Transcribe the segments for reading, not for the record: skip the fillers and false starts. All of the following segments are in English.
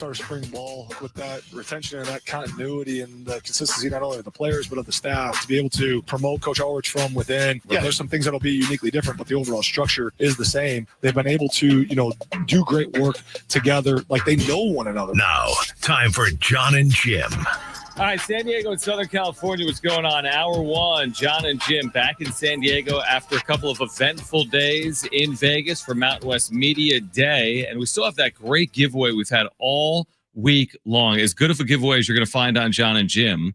our spring ball with that retention and that continuity and the consistency not only of the players but of the staff to be able to promote Coach Ulrich from within. Yeah, there's some things that'll be uniquely different, but the overall structure is the same. They've been able to, do great work together, like they know one another. Now, time for Jon and Jim. All right, San Diego and Southern California, what's going on? Hour one, Jon and Jim back in San Diego after a couple of eventful days in Vegas for Mountain West Media Day. And we still have that great giveaway we've had all week long. As good of a giveaway as you're going to find on Jon and Jim.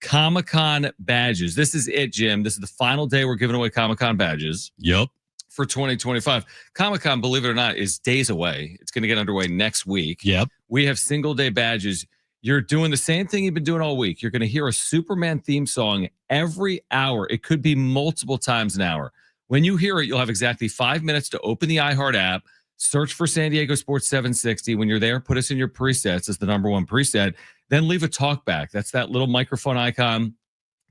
Comic-Con badges. This is it, Jim. This is the final day we're giving away Comic-Con badges. Yep. For 2025. Comic-Con, believe it or not, is days away. It's going to get underway next week. Yep. We have single-day badges. You're doing the same thing you've been doing all week. You're going to hear a Superman theme song every hour. It could be multiple times an hour. When you hear it, you'll have exactly 5 minutes to open the iHeart app, search for San Diego Sports 760. When you're there, put us in your presets as the number one preset. Then leave a talkback. That's that little microphone icon.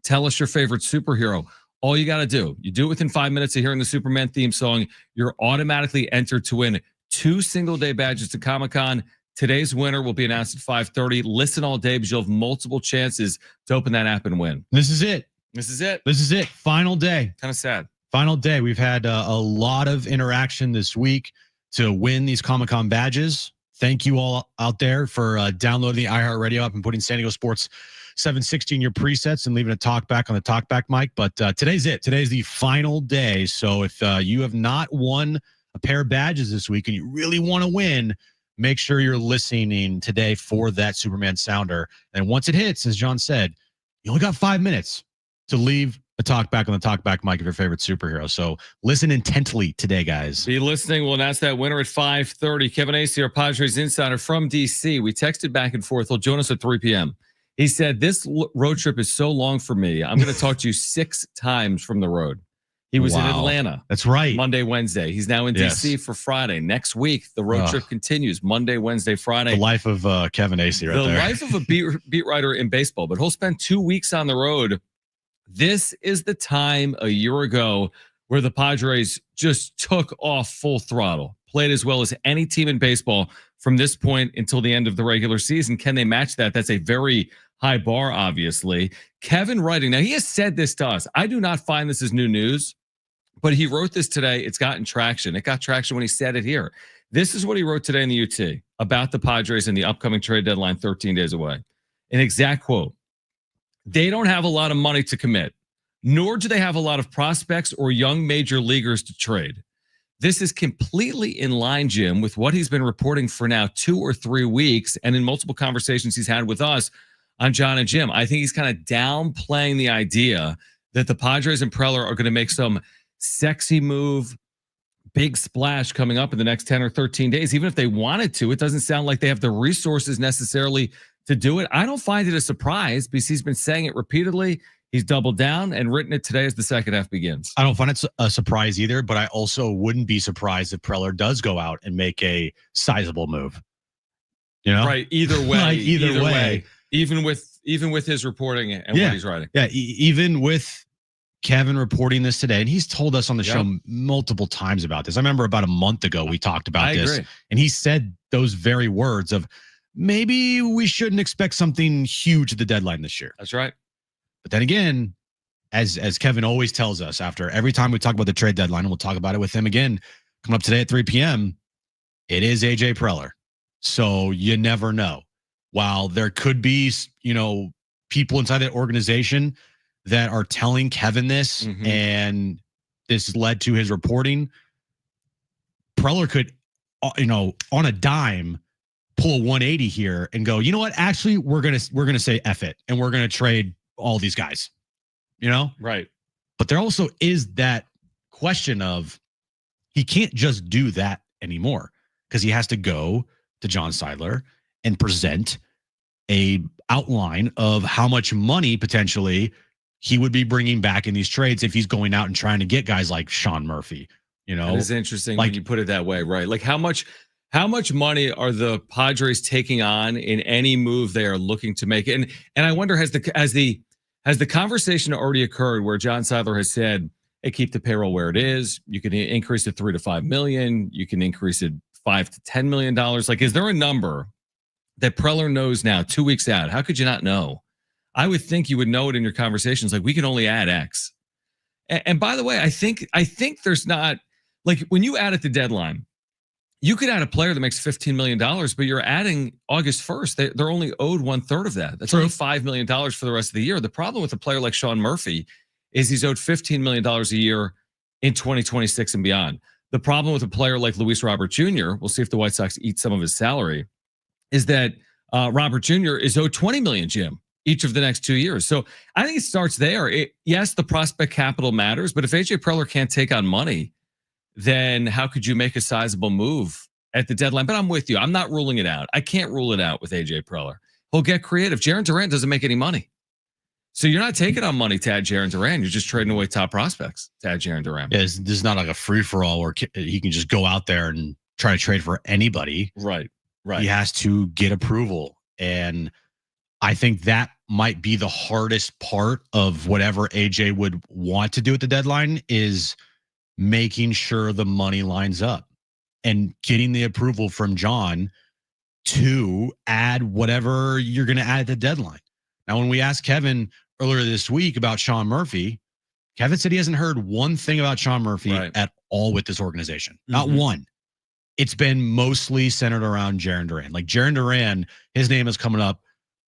Tell us your favorite superhero. All you got to do, you do it within 5 minutes of hearing the Superman theme song. You're automatically entered to win 2 single-day badges to Comic-Con. Today's winner will be announced at 5:30. Listen all day because you'll have multiple chances to open that app and win. This is it. This is it. This is it. Final day. Kind of sad. Final day. We've had a lot of interaction this week to win these Comic-Con badges. Thank you all out there for downloading the iHeartRadio app and putting San Diego Sports 760 in your presets and leaving a talkback on the talkback mic. But today's it. Today's the final day. So if you have not won a pair of badges this week and you really want to win, make sure you're listening today for that Superman sounder. And once it hits, as Jon said, you only got 5 minutes to leave a talkback on the talkback mic of your favorite superhero. So listen intently today, guys. Be listening. We'll announce that winner at 5:30. Kevin Acey, our Padres insider from D.C. We texted back and forth. He'll join us at 3 p.m. He said, this road trip is so long for me. I'm going to talk to you 6 times from the road. He was in Atlanta. That's right. Monday, Wednesday. He's now in D.C. for Friday. Next week, the road trip continues. Monday, Wednesday, Friday. The life of Kevin Acey right there. The life of a beat writer in baseball. But he'll spend 2 weeks on the road. This is the time a year ago where the Padres just took off full throttle. Played as well as any team in baseball from this point until the end of the regular season. Can they match that? That's a very high bar, obviously. Kevin writing. Now, he has said this to us. I do not find this as new news. But he wrote this today. It's gotten traction. It got traction when he said it here. This is what he wrote today in the UT about the Padres and the upcoming trade deadline 13 days away. An exact quote. They don't have a lot of money to commit, nor do they have a lot of prospects or young major leaguers to trade. This is completely in line, Jim, with what he's been reporting for now 2 or 3 weeks and in multiple conversations he's had with us on Jon and Jim. I think he's kind of downplaying the idea that the Padres and Preller are going to make some sexy move, big splash coming up in the next 10 or 13 days. Even if they wanted to, it doesn't sound like they have the resources necessarily to do it. I don't find it a surprise because he's been saying it repeatedly. He's doubled down and written it today as the second half begins. I don't find it a surprise either, but I also wouldn't be surprised if Preller does go out and make a sizable move. You know? Right. Either way. Like either way. Even with his reporting and what he's writing. Yeah. Even with Kevin reporting this today, and he's told us on the show multiple times about this. I remember about a month ago we talked about this, and he said those very words of maybe we shouldn't expect something huge at the deadline this year. That's right. But then again, as Kevin always tells us after every time we talk about the trade deadline, and we'll talk about it with him again coming up today at 3 p.m., it is AJ Preller. So you never know. While there could be, people inside that organization that are telling Kevin this, and this led to his reporting, Preller could, on a dime, pull a 180 here and go, you know what? Actually, we're gonna say F it, and we're gonna trade all these guys. Right. But there also is that question of he can't just do that anymore because he has to go to John Seidler and present a outline of how much money potentially he would be bringing back in these trades if he's going out and trying to get guys like Sean Murphy. That is interesting when you put it that way, right? Like how much money are the Padres taking on in any move they are looking to make? And I wonder, has the conversation already occurred where John Seidler has said, hey, keep the payroll where it is. You can increase it $3 to $5 million. You can increase it $5 to $10 million. Like, is there a number that Preller knows now, 2 weeks out? How could you not know? I would think you would know it in your conversations. Like, we can only add X. And by the way, I think there's not, like, when you add at the deadline, you could add a player that makes $15 million, but you're adding August 1st. They're only owed 1/3 of that. That's only $5 million for the rest of the year. The problem with a player like Sean Murphy is he's owed $15 million a year in 2026 and beyond. The problem with a player like Luis Robert Jr., we'll see if the White Sox eat some of his salary, is that Robert Jr. is owed $20 million, Jim, each of the next 2 years. So I think it starts there. Yes, the prospect capital matters, but if AJ Preller can't take on money, then how could you make a sizable move at the deadline? But I'm with you. I'm not ruling it out. I can't rule it out with AJ Preller. He'll get creative. Jarren Duran doesn't make any money. So you're not taking on money to add Jarren Duran. You're just trading away top prospects to add Jarren Duran. Yeah, this is not like a free-for-all where he can just go out there and try to trade for anybody. Right. He has to get approval. And I think that might be the hardest part of whatever AJ would want to do at the deadline, is making sure the money lines up and getting the approval from Jon to add whatever you're going to add at the deadline. Now, when we asked Kevin earlier this week about Sean Murphy, Kevin said he hasn't heard one thing about Sean Murphy at all with this organization. Not one. It's been mostly centered around Jarren Duran. Like, Jarren Duran, his name is coming up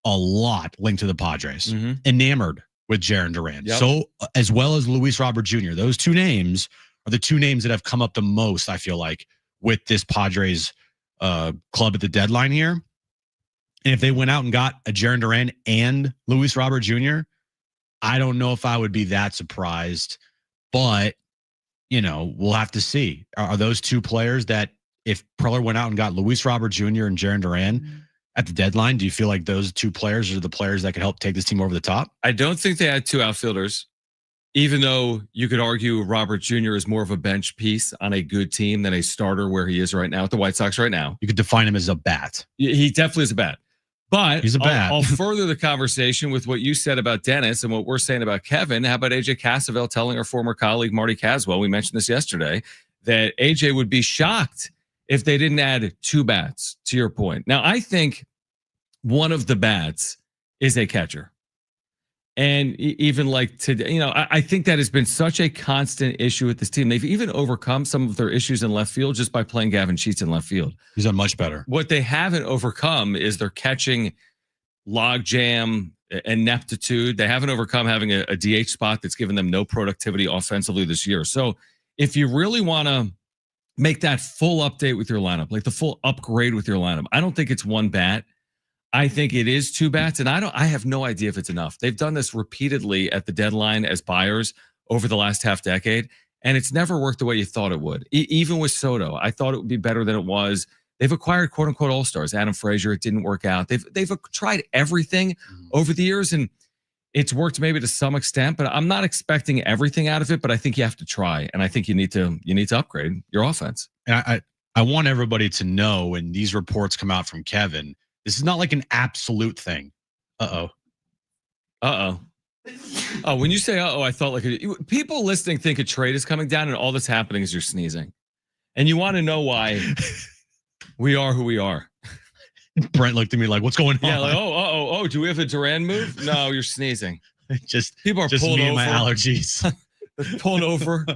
a lot linked to the Padres. Enamored with Jarren Duran. So, as well as Luis Robert Jr. Those two names are the two names that have come up the most, I feel like, with this Padres club at the deadline here. And if they went out and got a Jarren Duran and Luis Robert Jr., I don't know if I would be that surprised. But, we'll have to see. Are those two players that, if Preller went out and got Luis Robert Jr. and Jarren Duran at the deadline, do you feel like those two players are the players that could help take this team over the top? I don't think they had two outfielders, even though you could argue Robert Jr. is more of a bench piece on a good team than a starter where he is right now at the White Sox right now. You could define him as a bat. He definitely is a bat. But he's a bat. I'll further the conversation with what you said about Dennis and what we're saying about Kevin. How about AJ Cassavell telling our former colleague Marty Caswell, we mentioned this yesterday, that AJ would be shocked if they didn't add two bats, to your point. Now, I think one of the bats is a catcher. And even like today, I think that has been such a constant issue with this team. They've even overcome some of their issues in left field just by playing Gavin Sheets in left field. He's done much better. What they haven't overcome is their catching logjam, ineptitude. They haven't overcome having a DH spot that's given them no productivity offensively this year. So if you really want to make that full update with your lineup, like the full upgrade with your lineup, I don't think it's one bat. I think it is two bats, and I have no idea if it's enough. They've done this repeatedly at the deadline as buyers over the last half decade, and it's never worked the way you thought it would. Even with Soto, I thought it would be better than it was. They've acquired quote unquote all-stars. Adam Frazier, it didn't work out. They've tried everything over the years, and it's worked maybe to some extent, but I'm not expecting everything out of it. But I think you have to try, and I think you need to upgrade your offense. And I want everybody to know, when these reports come out from Kevin, this is not like an absolute thing. Oh, when you say I thought like people listening think a trade is coming down, and all that's happening is you're sneezing, and you want to know why we are who we are. Brent looked at me like, "What's going on?" Yeah, like do we have a Duran move? No, you're sneezing. just people are just pulling me over. And my allergies. They're pulling over,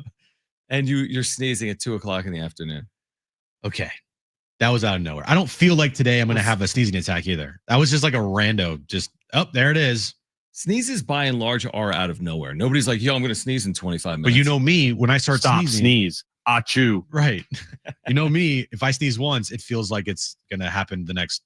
and you're sneezing at 2:00 in the afternoon. Okay. That was out of nowhere. I don't feel like today I'm going to have a sneezing attack either. That was just like a rando. Just, there it is. Sneezes by and large are out of nowhere. Nobody's like, yo, I'm going to sneeze in 25 minutes. But you know me, when I start sneezing. Sneeze. Achoo. Right. You know me, if I sneeze once, it feels like it's going to happen the next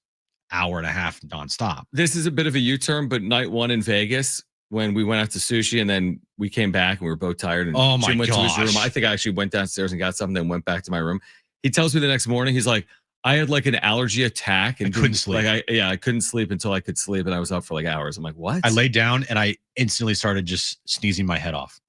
hour and a half nonstop. This is a bit of a U-turn, but night one in Vegas, when we went out to sushi and then we came back and we were both tired. And Jim went to his room. I think I actually went downstairs and got something, then went back to my room. He tells me the next morning, he's like, I had like an allergy attack and couldn't sleep. I couldn't sleep until I could sleep, and I was up for like hours. I'm like, what? I laid down and I instantly started just sneezing my head off.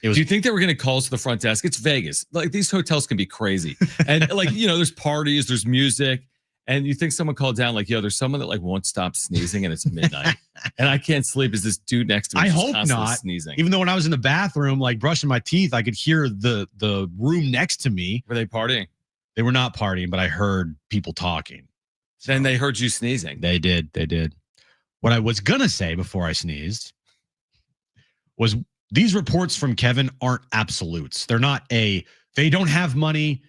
Do you think they were getting calls to the front desk? It's Vegas. Like, these hotels can be crazy. And like, there's parties, there's music, and you think someone called down like, yo, there's someone that like won't stop sneezing and it's midnight and I can't sleep. Is this dude next to me? I hope not. Sneezing. Even though when I was in the bathroom, like brushing my teeth, I could hear the room next to me. Were they partying? They were not partying, but I heard people talking. Then they heard you sneezing. They did. What I was going to say before I sneezed was these reports from Kevin aren't absolutes. They're not they don't have money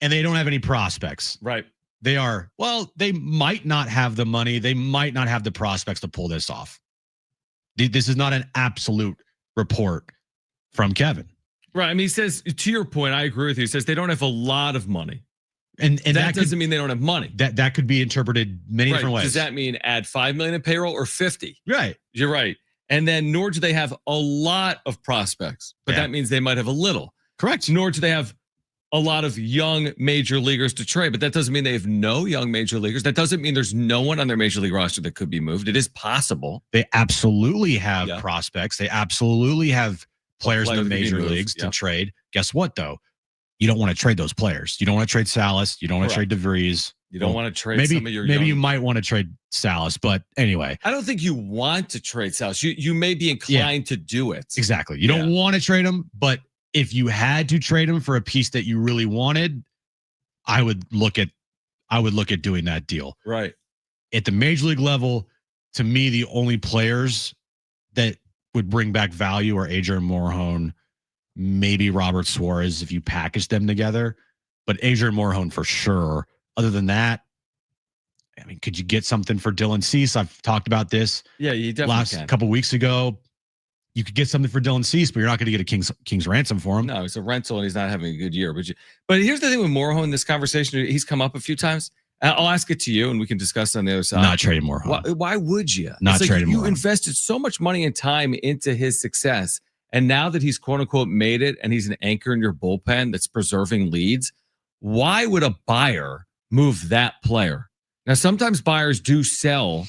and they don't have any prospects. Right. They are, they might not have the money. They might not have the prospects to pull this off. This is not an absolute report from Kevin. Right. I mean, he says, to your point, I agree with you. He says they don't have a lot of money. And that doesn't mean they don't have money. That could be interpreted many different ways. Does that mean add 5 million in payroll or 50? Right. You're right. And then nor do they have a lot of prospects, but that means they might have a little. Correct. Nor do they have a lot of young major leaguers to trade, but that doesn't mean they have no young major leaguers. That doesn't mean there's no one on their major league roster that could be moved. It is possible. They absolutely have prospects. They absolutely have players in the major leagues to trade. Guess what, though? You don't want to trade those players. You don't want to trade Salas. You don't want to trade DeVries. You don't want to trade some of your maybe you might want to trade Salas, but anyway. I don't think you want to trade Salas. You may be inclined to do it. Exactly. You don't want to trade him, but if you had to trade him for a piece that you really wanted, I would look at doing that deal. Right. At the major league level, to me, the only players that would bring back value are AJ Morejon, maybe Robert Suarez if you package them together, but AJ Morejon for sure. Other than that, I mean, could you get something for Dylan Cease? I've talked about this. Yeah, you definitely can. Couple weeks ago. You could get something for Dylan Cease, but you're not going to get a king's ransom for him. No, it's a rental and he's not having a good year. But here's the thing with Morejon in this conversation. He's come up a few times. I'll ask it to you and we can discuss it on the other side. Not trading Morejon. Why would you? Not trading Morejon. You invested so much money and time into his success. And now that he's quote unquote made it and he's an anchor in your bullpen that's preserving leads, why would a buyer move that player? Now, sometimes buyers do sell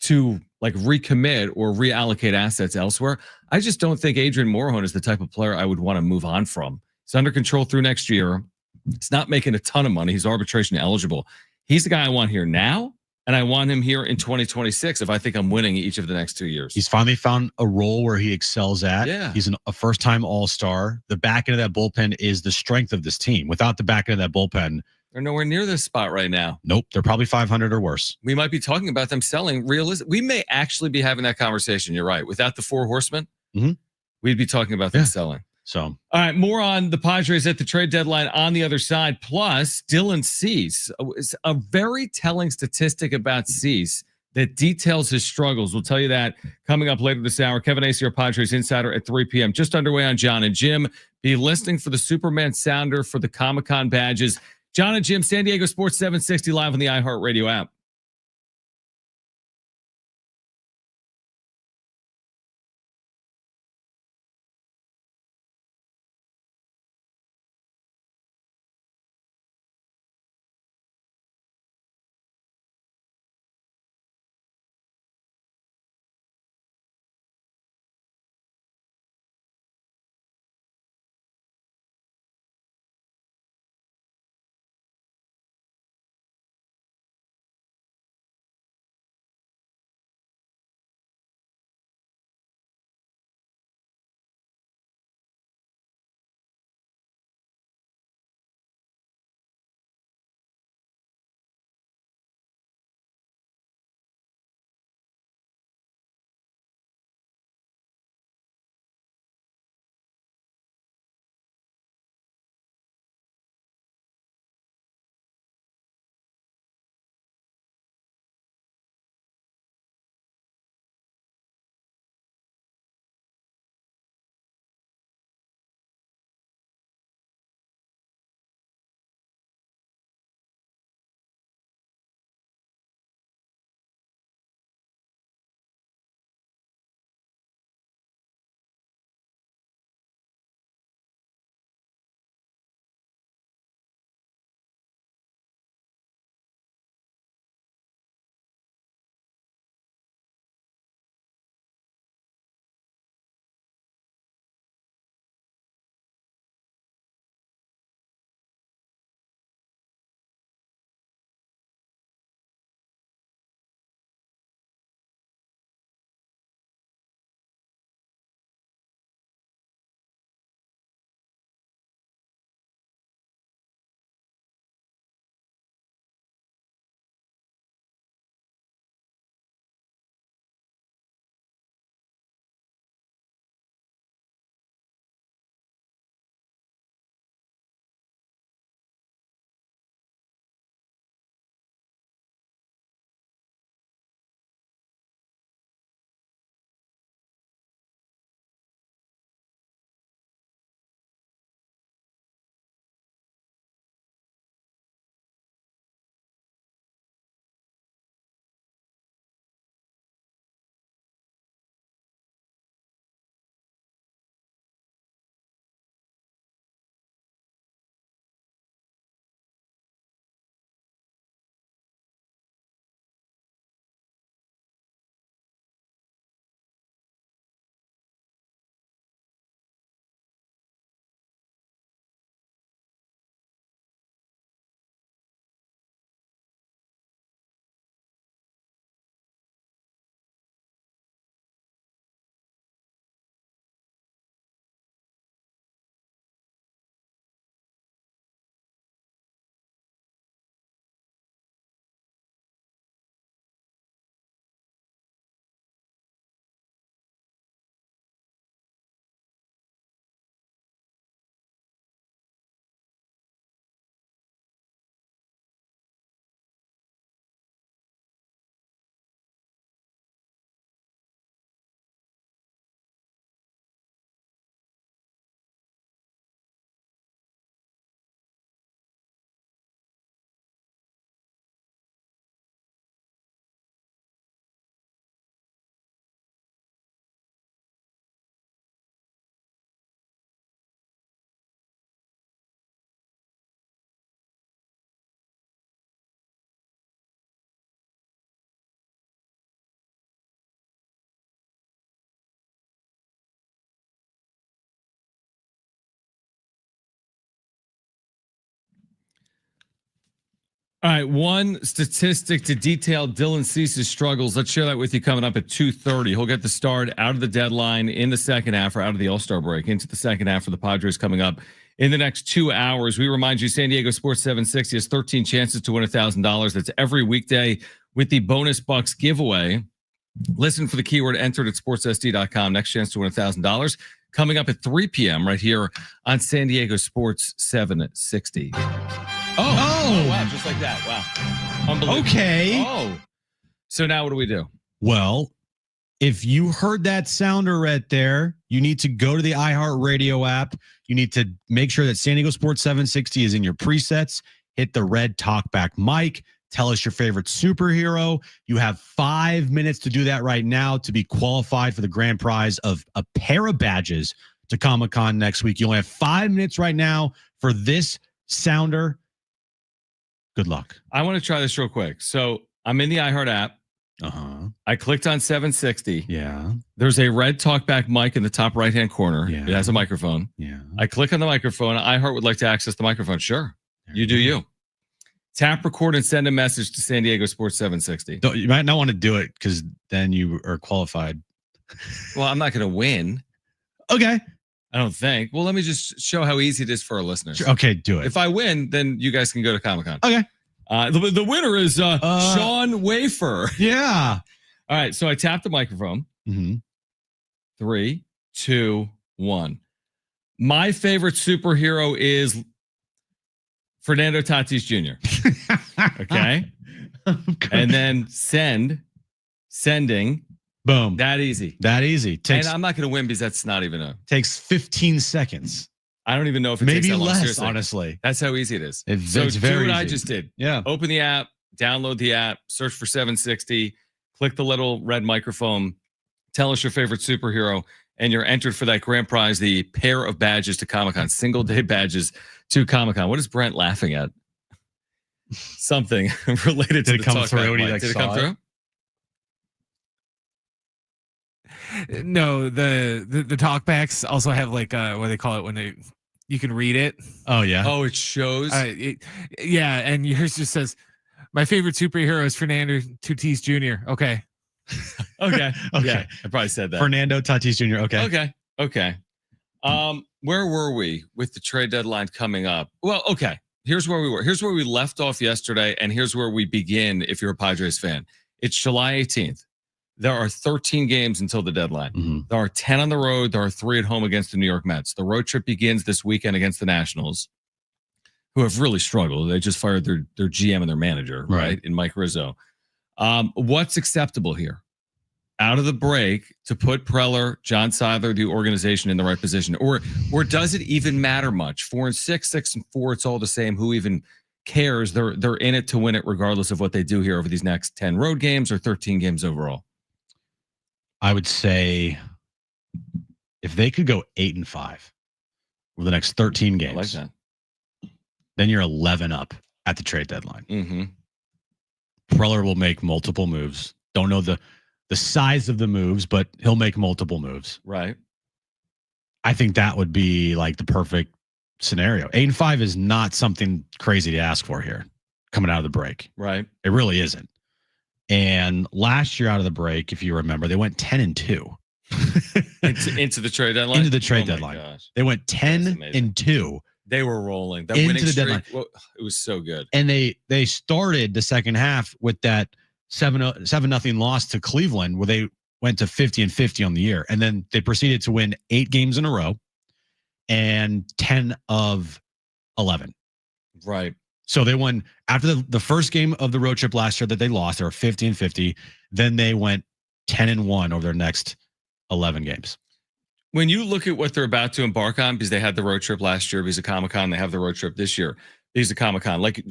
to like recommit or reallocate assets elsewhere. I just don't think Adrian Morejon is the type of player I would want to move on from. He's under control through next year. He's not making a ton of money. He's arbitration eligible. He's the guy I want here now, and I want him here in 2026 if I think I'm winning each of the next 2 years. He's finally found a role where he excels at. Yeah. He's a first-time All-Star. The back end of that bullpen is the strength of this team. Without the back end of that bullpen, they're nowhere near this spot right now. Nope. They're probably 500 or worse. We might be talking about them selling realistic. We may actually be having that conversation. You're right. Without the four horsemen, we'd be talking about them selling. So, all right, more on the Padres at the trade deadline on the other side. Plus, Dylan Cease, a very telling statistic about Cease that details his struggles. We'll tell you that coming up later this hour. Kevin Acee, our Padres insider at 3 p.m. Just underway on Jon and Jim. Be listening for the Superman sounder for the Comic-Con badges. Jon and Jim, San Diego Sports 760 live on the iHeartRadio app. All right, one statistic to detail Dylan Cease's struggles. Let's share that with you coming up at 2:30. He'll get the start out of the deadline in the second half, or out of the All-Star break into the second half for the Padres coming up in the next 2 hours. We remind you, San Diego Sports 760 has 13 chances to win $1,000. That's every weekday with the Bonus Bucks giveaway. Listen for the keyword entered at sportssd.com. Next chance to win $1,000 coming up at 3 p.m. right here on San Diego Sports 760. Oh, wow, just like that. Wow. Unbelievable. Okay. Oh. So now what do we do? Well, if you heard that sounder right there, you need to go to the iHeartRadio app. You need to make sure that San Diego Sports 760 is in your presets. Hit the red talkback mic. Tell us your favorite superhero. You have 5 minutes to do that right now to be qualified for the grand prize of a pair of badges to Comic-Con next week. You only have 5 minutes right now for this sounder. Good luck. I want to try this real quick. So I'm in the iHeart app. I clicked on 760. Yeah. There's a red talkback mic in the top right-hand corner. Yeah. It has a microphone. Yeah. I click on the microphone. iHeart would like to access the microphone. Sure. You do you. Tap, record, and send a message to San Diego Sports 760. You might not want to do it because then you are qualified. Well, I'm not going to win. Okay. I don't think. Well, let me just show how easy it is for our listeners. Sure. Okay, do it. If I win, then you guys can go to Comic-Con. Okay. The winner is Sean Wafer. Yeah. All right. So I tapped the microphone. Mm-hmm. 3, 2, 1. My favorite superhero is Fernando Tatis Jr. Okay. And then sending. Boom. That easy. That easy. And I'm not going to win because that's not even takes 15 seconds. I don't even know if it maybe takes that long. less. Seriously. Honestly, that's how easy it is. It's do very what I easy. just did. Yeah. Open the app, download the app, search for 760, click the little red microphone, tell us your favorite superhero, and you're entered for that grand prize, the pair of badges to Comic-Con, single day badges to Comic-Con. What is Brent laughing at? Something related to Did it come through? Did it come through? No, the talkbacks also have like what they call it when you can read it. Oh yeah. Oh, it shows. Yeah, and yours just says, "My favorite superhero is Fernando Tatis Jr." Okay. Okay. Okay. Yeah, I probably said that. Fernando Tatis Jr. Okay. Okay. Where were we with the trade deadline coming up? Well, okay. Here's where we were. Here's where we left off yesterday, and here's where we begin if you're a Padres fan. It's July 18th. There are 13 games until the deadline. Mm-hmm. There are 10 on the road. There are 3 at home against the New York Mets. The road trip begins this weekend against the Nationals, who have really struggled. They just fired their GM and their manager, right? In Mike Rizzo. What's acceptable here? Out of the break to put Preller, John Seidler, the organization in the right position, or does it even matter much? 4-6, 6-4, it's all the same. Who even cares? They're in it to win it, regardless of what they do here over these next 10 road games or 13 games overall. I would say if they could go 8-5 over the next 13 games, I like that. Then you're 11 up at the trade deadline. Mm-hmm. Preller will make multiple moves. Don't know the size of the moves, but he'll make multiple moves. Right. I think that would be like the perfect scenario. 8-5 is not something crazy to ask for here coming out of the break. Right. It really isn't. And last year out of the break, if you remember, they went 10-2. into the trade deadline? Into the trade deadline. Gosh. They went 10-2. They were rolling. That into winning the streak, deadline. well, it was so good. And they started the second half with that 7-0 loss to Cleveland, where they went to 50-50 on the year. And then they proceeded to win 8 games in a row and 10 of 11. Right. So they won after the first game of the road trip last year that they lost. They were 50-50. Then they went 10-1 over their next 11 games. When you look at what they're about to embark on, because they had the road trip last year because of Comic-Con, they have the road trip this year because of Comic-Con. Like,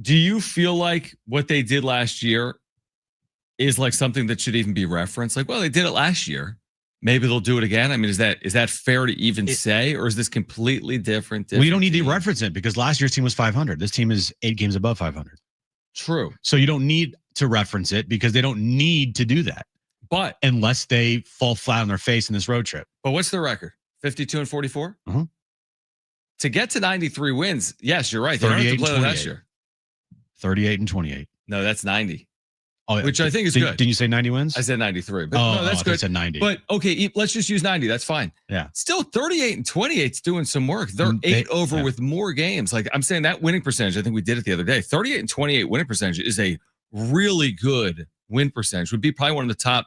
do you feel like what they did last year is like something that should even be referenced? Like, well, they did it last year. Maybe they'll do it again. I mean, is that fair to even say, or is this completely different? We don't need to reference it because last year's team was 500. This team is 8 games above 500. True. So you don't need to reference it because they don't need to do that. But unless they fall flat on their face in this road trip. But what's their record? 52-44? Uh-huh. To get to 93 wins, yes, you're right. They don't have to play last year. 38 and 28. No, that's 90. Oh, Which I think is good. Didn't you say 90 wins? I said 93. But no, that's I good. said 90. But okay, let's just use 90. That's fine. Yeah. Still 38 and 28 is doing some work. They're 8 over with more games. Like I'm saying, that winning percentage, I think we did it the other day. 38 and 28 winning percentage is a really good win percentage. Would be probably one of the top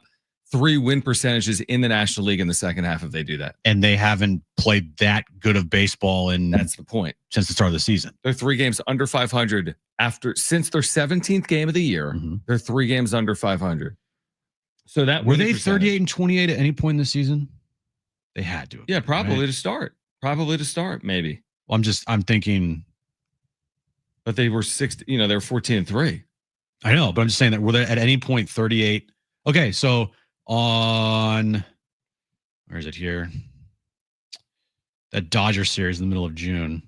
3 win percentages in the National League in the second half if they do that. And they haven't played that good of baseball that's the point. Since the start of the season. They're 3 games under 500 since their 17th game of the year. Mm-hmm. They're 3 games under 500. So that were they 38 and 28 at any point in the season? They had to. Yeah, probably to start. Maybe. Well, I'm thinking. But they were 6. They were 14 and 3. I know, but I'm just saying that were they at any point 38? Okay, so on where is it here? That Dodger series in the middle of June.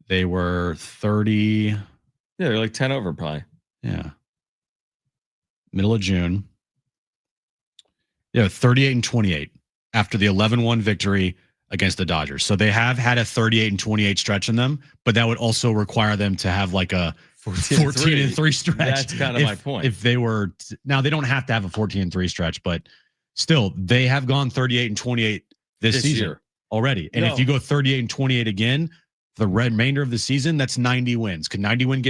They were 30. Yeah, they're like 10 over probably. Yeah. Middle of June. Yeah, 38 and 28 after the 11-1 victory against the Dodgers. So they have had a 38 and 28 stretch in them, but that would also require them to have like a 14 and 3 stretch. That's kind of my point. If they were now, they don't have to have a 14 and 3 stretch, but still they have gone 38 and 28 this season year already. And if you go 38 and 28 again, the remainder of the season, that's 90 wins. Can 90 wins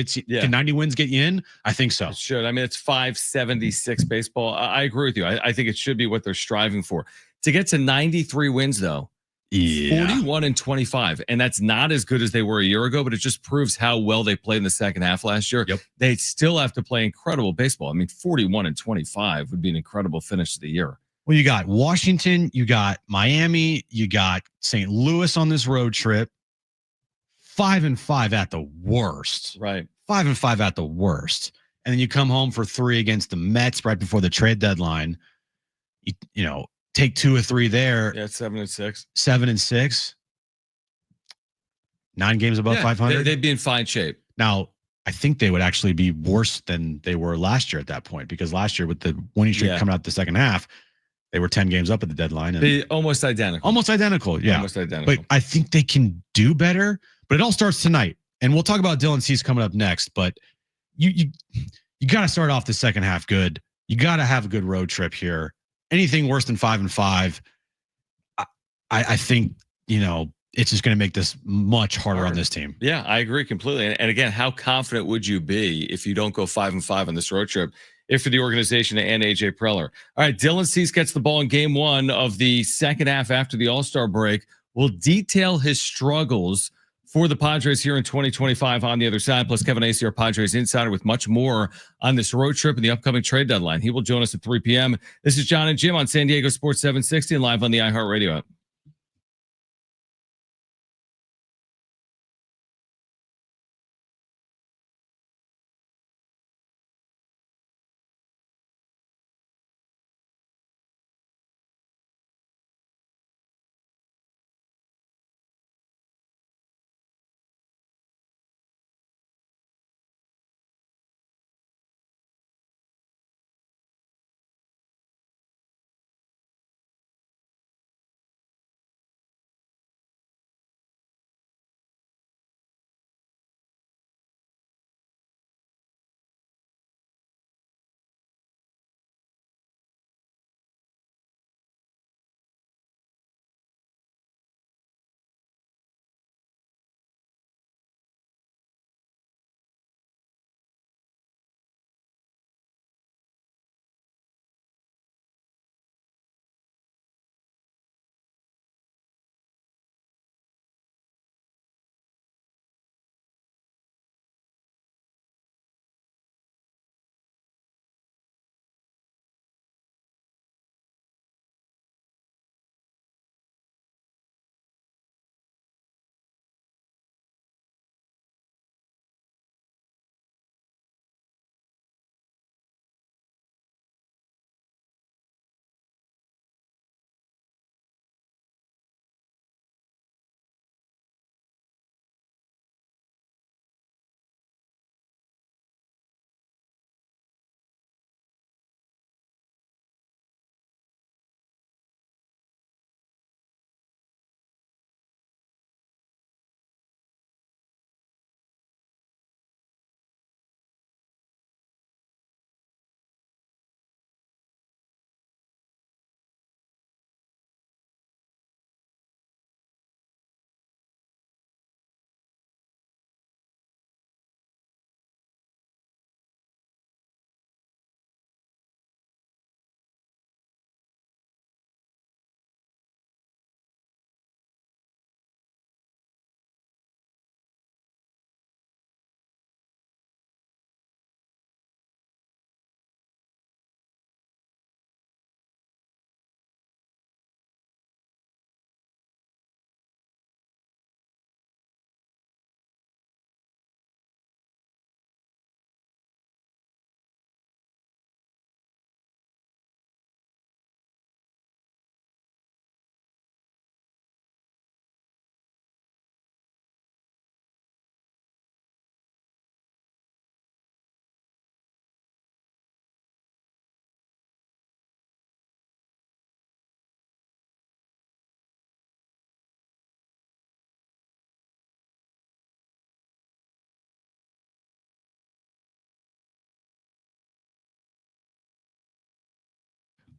get you in? I think so. It should. I mean, it's 576 baseball. I agree with you. I think it should be what they're striving for. To get to 93 wins, though, 41 and 25. And that's not as good as they were a year ago, but it just proves how well they played in the second half last year. Yep. They still have to play incredible baseball. I mean, 41 and 25 would be an incredible finish to the year. Well, you got Washington, you got Miami, you got St. Louis on this road trip. 5-5 at the worst. Right. 5-5 at the worst. And then you come home for 3 against the Mets right before the trade deadline. You know, take 2 or 3 there. Yeah, 7-6. 7-6. 9 games above 500. They'd be in fine shape. Now, I think they would actually be worse than they were last year at that point, because last year with the winning streak coming out the second half, they were 10 games up at the deadline. And they almost identical. Almost identical, yeah. Almost identical. But I think they can do better. But it all starts tonight. And we'll talk about Dylan Cease coming up next. But you got to start off the second half good. You got to have a good road trip here. Anything worse than 5-5, I think, it's just going to make this much harder on this team. Yeah, I agree completely. And again, how confident would you be if you don't go 5-5 on this road trip? If for the organization and AJ Preller. All right, Dylan Cease gets the ball in game 1 of the second half after the All-Star break. We'll detail his struggles for the Padres here in 2025 on the other side. Plus, Kevin Acey, our Padres insider, with much more on this road trip and the upcoming trade deadline. He will join us at 3 p.m. This is Jon and Jim on San Diego Sports 760 and live on the iHeartRadio app.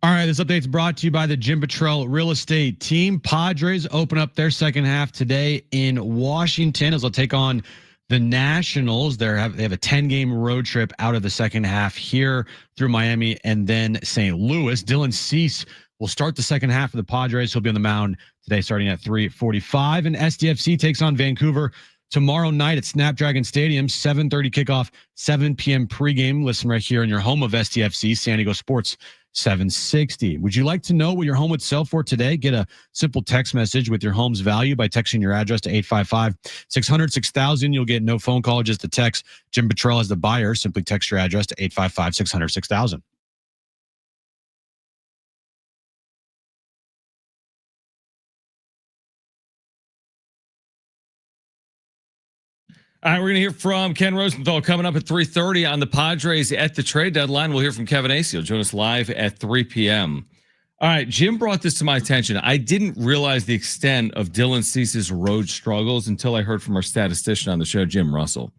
All right, this update's brought to you by the Jim Preller Real Estate Team. Padres open up their second half today in Washington as they'll take on the Nationals. They have a 10-game road trip out of the second half here through Miami and then St. Louis. Dylan Cease will start the second half of the Padres. He'll be on the mound today starting at 3:45. And SDFC takes on Vancouver tomorrow night at Snapdragon Stadium, 7:30 kickoff, 7 p.m. pregame. Listen right here in your home of SDFC, San Diego Sports 760. Would you like to know what your home would sell for today? Get a simple text message with your home's value by texting your address to 855-600-6000. You'll get no phone call, just a text. Jim Preller as the buyer. Simply text your address to 855-600-6000. All right, we're going to hear from Ken Rosenthal coming up at 3:30 on the Padres at the trade deadline. We'll hear from Kevin Acee. He'll join us live at 3 p.m. All right, Jim brought this to my attention. I didn't realize the extent of Dylan Cease's road struggles until I heard from our statistician on the show, Jim Russell.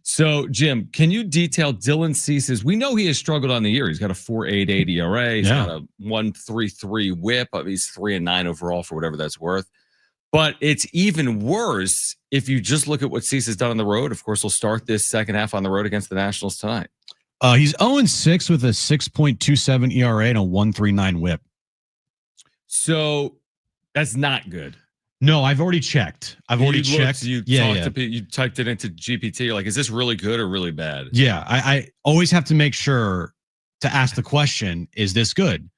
So, Jim, can you detail Dylan Cease's? We know he has struggled on the year. He's got a 4.88 ERA. He's got a 1.33 WHIP. He's 3-9 overall for whatever that's worth. But it's even worse if you just look at what Cease has done on the road. Of course, he'll start this second half on the road against the Nationals tonight. He's 0-6 with a 6.27 ERA and a 1.39 WHIP. So that's not good. No, I've already checked. You typed it into GPT. You're like, is this really good or really bad? Yeah, I always have to make sure to ask the question, is this good?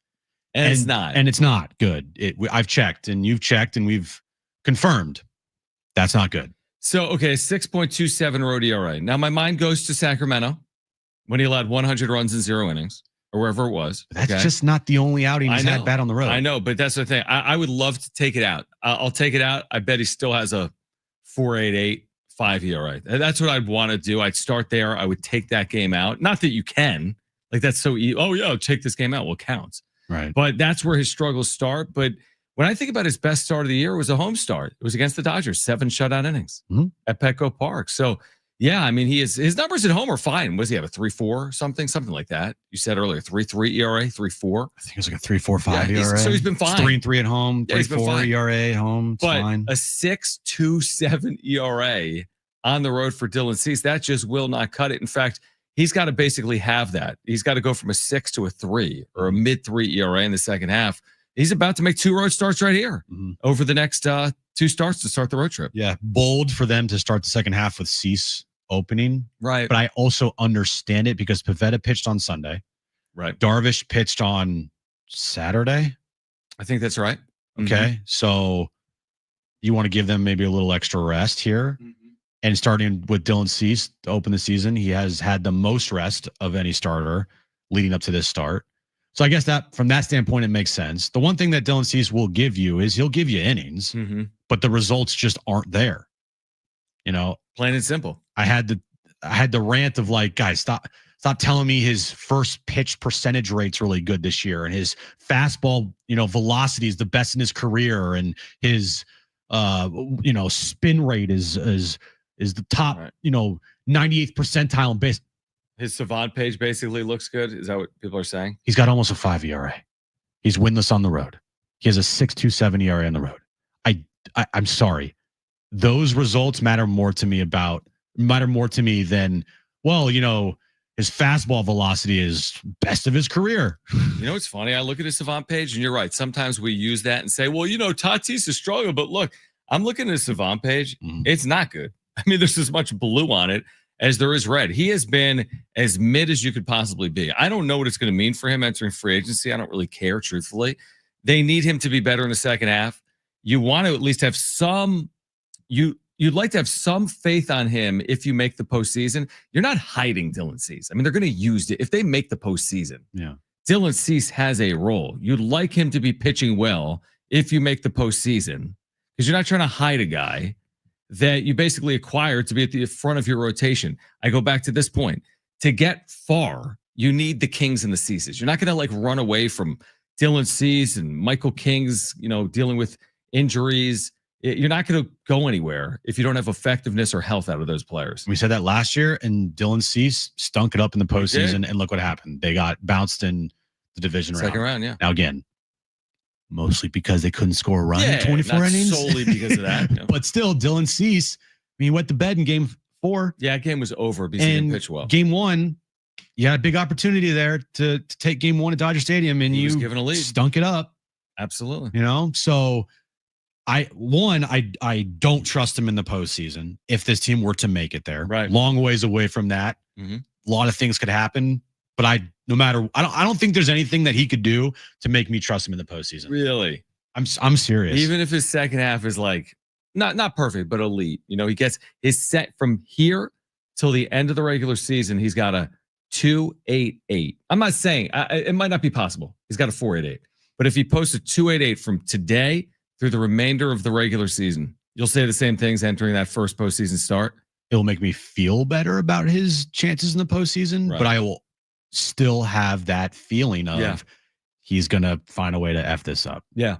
And it's not. And it's not good. I've checked and you've checked and we've confirmed that's not good. So, okay, 6.27 road ERA. Now, my mind goes to Sacramento when he allowed 100 runs in 0 innings or wherever it was. That's just not the only outing he's had bad on the road. I know, but that's the thing. I would love to take it out. I'll take it out. I bet he still has a 4.88, 5 ERA. That's what I'd want to do. I'd start there. I would take that game out. Not that you can. Like, that's so easy. Oh, yeah, take this game out. Well, it counts. Right. But that's where his struggles start. But when I think about his best start of the year, it was a home start. It was against the Dodgers, 7 shutout innings at Petco Park. So, yeah, I mean, his numbers at home are fine. Was he have a 3.4 something like that? You said earlier, 3.3 ERA, 3.4. I think it was like a 3.45 ERA. So he's been fine. 3-3 at home, 3.4 ERA at home. It's fine. A 6.27 ERA on the road for Dylan Cease, that just will not cut it. In fact, he's got to basically have that. He's got to go from a 6 to a 3 or a mid-3 ERA in the second half. He's about to make 2 road starts right here over the next 2 starts to start the road trip. Yeah, bold for them to start the second half with Cease opening. Right. But I also understand it because Pivetta pitched on Sunday. Right. Darvish pitched on Saturday. I think that's right. Okay. So you want to give them maybe a little extra rest here. And starting with Dylan Cease to open the season, he has had the most rest of any starter leading up to this start. So I guess that from that standpoint, it makes sense. The one thing that Dylan Cease will give you is he'll give you innings, but the results just aren't there. You know, plain and simple. I had the rant of like, guys, stop telling me his first pitch percentage rate's really good this year, and his fastball, velocity is the best in his career, and his spin rate is the top, 98th percentile in base. His Savant page basically looks good. Is that what people are saying? He's got almost a 5 ERA. He's winless on the road. He has a 6.27 ERA on the road. I'm sorry. Those results matter more to me than, his fastball velocity is best of his career. You know, it's funny. I look at his Savant page and you're right. Sometimes we use that and say, well, Tatis is struggling, but look, I'm looking at his Savant page. It's not good. I mean, there's as much blue on it as there is red. He has been as mid as you could possibly be. I don't know what it's going to mean for him entering free agency. I don't really care, truthfully. They need him to be better in the second half. You want to at least have you'd like to have some faith on him if you make the postseason. You're not hiding Dylan Cease. I mean, they're going to use it. If they make the postseason, Dylan Cease has a role. You'd like him to be pitching well if you make the postseason, because you're not trying to hide a guy that you basically acquired to be at the front of your rotation. I go back to this point. To get far, you need the Kings and the Ceases. You're not going to run away from Dylan Cease and Michael King's, dealing with injuries. You're not going to go anywhere if you don't have effectiveness or health out of those players. We said that last year, and Dylan Cease stunk it up in the postseason, and look what happened. They got bounced in the division round. Second round, yeah. Now, again, mostly because they couldn't score a run in 24 not innings. solely because of that. No. But still, Dylan Cease, he went to bed in game 4. Yeah, that game was over because he didn't pitch well. Game 1, you had a big opportunity there to take game 1 at Dodger Stadium, and He was you given a lead. stunk it up. Absolutely. So I don't trust him in the postseason if this team were to make it there. Right. Long ways away from that. Mm-hmm. A lot of things could happen, but I don't think there's anything that he could do to make me trust him in the postseason. Really? I'm serious. Even if his second half is like not perfect, but elite. He gets his set from here till the end of the regular season. He's got a 2.88. I'm not saying it might not be possible. He's got a 4.88. But if he posts a 2.88 from today through the remainder of the regular season, you'll say the same things entering that first postseason start. It'll make me feel better about his chances in the postseason, but I will still have that feeling of he's going to find a way to F this up. Yeah,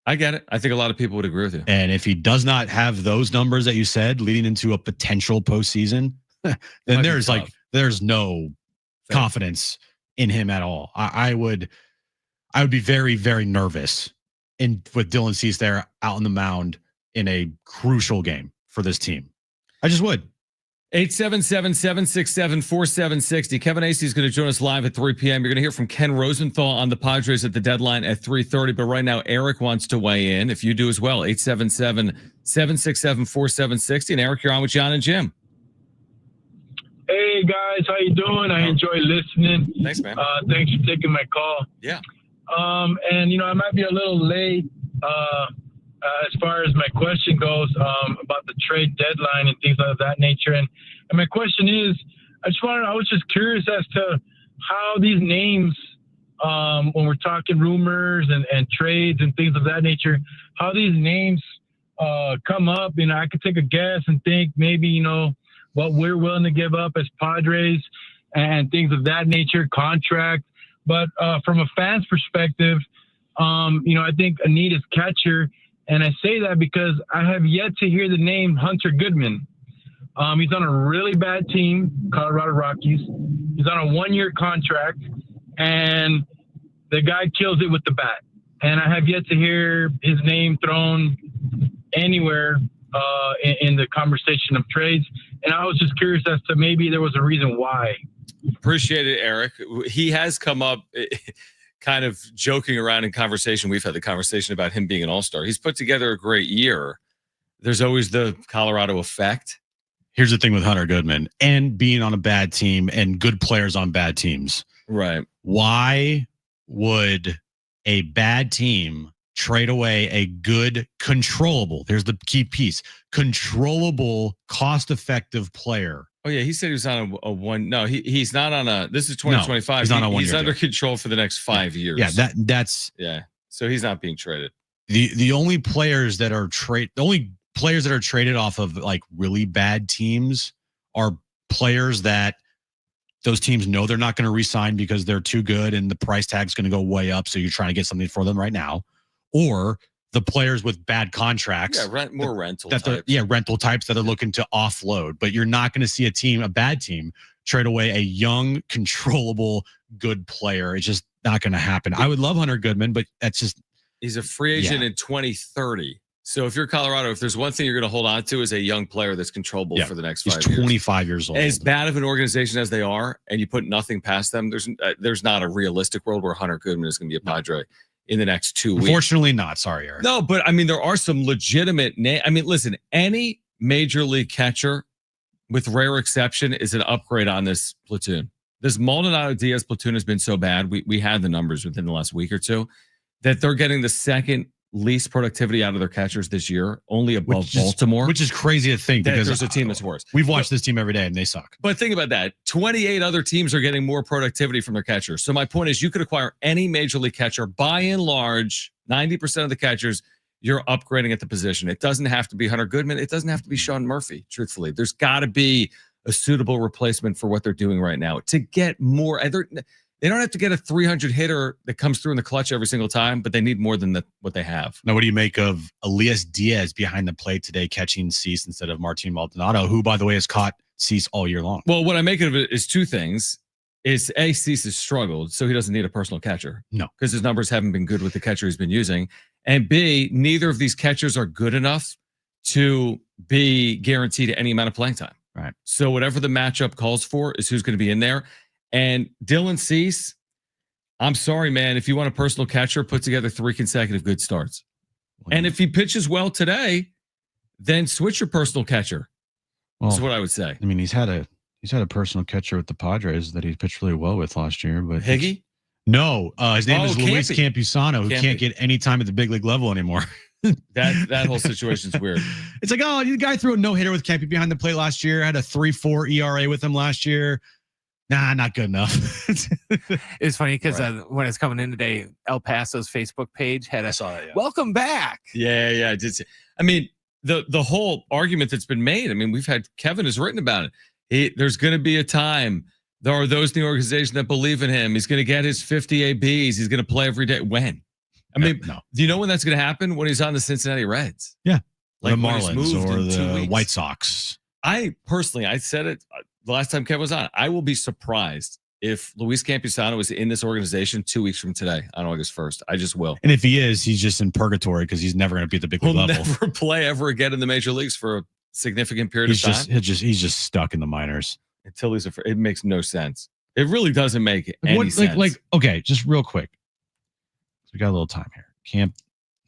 I get it. I think a lot of people would agree with you. And if he does not have those numbers that you said leading into a potential postseason, then there's no confidence in him at all. I would be very, very nervous with Dylan Cease there out on the mound in a crucial game for this team. I just would. 877-767-4760. Kevin Acee is going to join us live at 3 p.m. You're going to hear from Ken Rosenthal on the Padres at the deadline at 3:30. But right now, Eric wants to weigh in. If you do as well, 877-767-4760. And Eric, you're on with Jon and Jim. Hey guys, how you doing? I enjoy listening. Thanks, man. Thanks for taking my call. Yeah. And I might be a little late as far as my question goes about the trade deadline and things of that nature. And my question is, I was just curious as to how these names, when we're talking rumors and trades and things of that nature, how these names come up. I could take a guess and think maybe, what we're willing to give up as Padres and things of that nature, contract. But from a fan's perspective, I think a need is catcher. And I say that because I have yet to hear the name Hunter Goodman. He's on a really bad team, Colorado Rockies. He's on a 1-year contract, and the guy kills it with the bat. And I have yet to hear his name thrown anywhere in the conversation of trades. And I was just curious as to maybe there was a reason why. Appreciate it, Eric. He has come up kind of joking around in conversation. We've had the conversation about him being an all-star. He's put together a great year. There's always the Colorado effect. Here's the thing with Hunter Goodman and being on a bad team and good players on bad teams. Right. Why would a bad team trade away a good, controllable, there's the key piece, controllable, cost-effective player? Oh, yeah. He said he was on a one. No, he's not on a. This is 2025. No, he's not on 1 year. He's under control for the next 5 years. Yeah, that's. Yeah. So he's not being traded. The only players that are traded off of like really bad teams are players that those teams know they're not going to re-sign because they're too good and the price tag's going to go way up. So you're trying to get something for them right now, or the players with bad contracts. Yeah, rental types. Rental types that are looking to offload. But you're not going to see a bad team, trade away a young, controllable, good player. It's just not going to happen. I would love Hunter Goodman, but that's just. He's a free agent in 2030. So if you're Colorado, if there's one thing you're going to hold on to is a young player that's controllable for the next 5 years. He's 25 years old. As bad of an organization as they are, and you put nothing past them, there's not a realistic world where Hunter Goodman is going to be a Padre in the next 2 weeks. Unfortunately not. Sorry, Eric. No, but there are some legitimate names. Listen, any major league catcher, with rare exception, is an upgrade on this platoon. This Maldonado Diaz platoon has been so bad. We had the numbers within the last week or two that they're getting the second least productivity out of their catchers this year, only above Baltimore. Which is crazy to think because there's a team that's worse. We've watched this team every day and they suck. But think about that. 28 other teams are getting more productivity from their catchers. So my point is you could acquire any major league catcher. By and large, 90% of the catchers, you're upgrading at the position. It doesn't have to be Hunter Goodman. It doesn't have to be Sean Murphy, truthfully. There's got to be a suitable replacement for what they're doing right now to get more. They don't have to get a 300 hitter that comes through in the clutch every single time, but they need more than what they have. Now, what do you make of Elias Diaz behind the plate today catching Cease instead of Martin Maldonado, who, by the way, has caught Cease all year long? Well, what I make of it is two things. is Cease has struggled, so he doesn't need a personal catcher. No. Because his numbers haven't been good with the catcher he's been using. And B, neither of these catchers are good enough to be guaranteed any amount of playing time. Right. So whatever the matchup calls for is who's going to be in there. And Dylan Cease, I'm sorry, man. If you want a personal catcher, put together 3 consecutive good starts. And if he pitches well today, then switch your personal catcher. Well, That's what I would say. I mean, he's had a personal catcher with the Padres that he pitched really well with last year. But Higgy? No, his name is Luis Campy. Campusano, who can't get any time at the big league level anymore. That whole situation's weird. It's like, oh, the guy threw a no-hitter with Campy behind the plate last year, had a 3.4 ERA with him last year. Nah, not good enough. It's funny because when it's coming in today, El Paso's Facebook page had welcome back. Yeah, I did see. I mean, the whole argument that's been made, I mean, we've had Kevin has written about it. There's going to be a time. There are those in the organization that believe in him. He's going to get his 50 ABs. He's going to play every day. When? I mean, no. Do you know when that's going to happen? When he's on the Cincinnati Reds. Yeah. Like the Marlins or the 2 White Sox. I said it the last time Kevin was on. I will be surprised if Luis Campusano is in this organization 2 weeks from today on August 1st. I just will. And if he is, he's just in purgatory because he's never going to be at the big league level. He'll never play ever again in the major leagues for a significant period of time. He's just stuck in the minors. Until it makes no sense. It really doesn't make any sense. Okay, just real quick. So we got a little time here.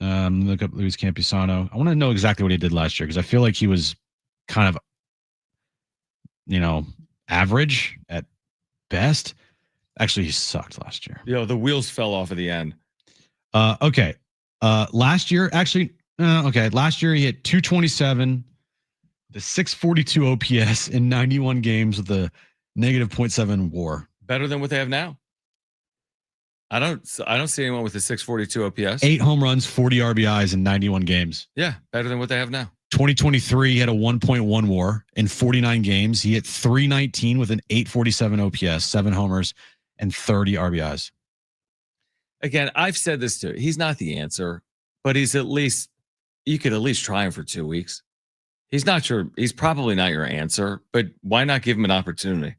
Look up Luis Campusano. I want to know exactly what he did last year because I feel like he was kind of, average at best. Actually, he sucked last year. The wheels fell off at the end. Okay. Last year, last year he hit 227, the 642 OPS in 91 games with a negative 0.7 WAR. Better than what they have now. I don't see anyone with a 642 OPS. 8 home runs, 40 RBIs in 91 games. Yeah, better than what they have now. 2023 he had a 1.1 WAR in 49 games. He hit 319 with an 847 OPS, 7 homers, and 30 RBIs. Again, I've said this too. He's not the answer, but you could at least try him for 2 weeks. He's probably not your answer, but why not give him an opportunity?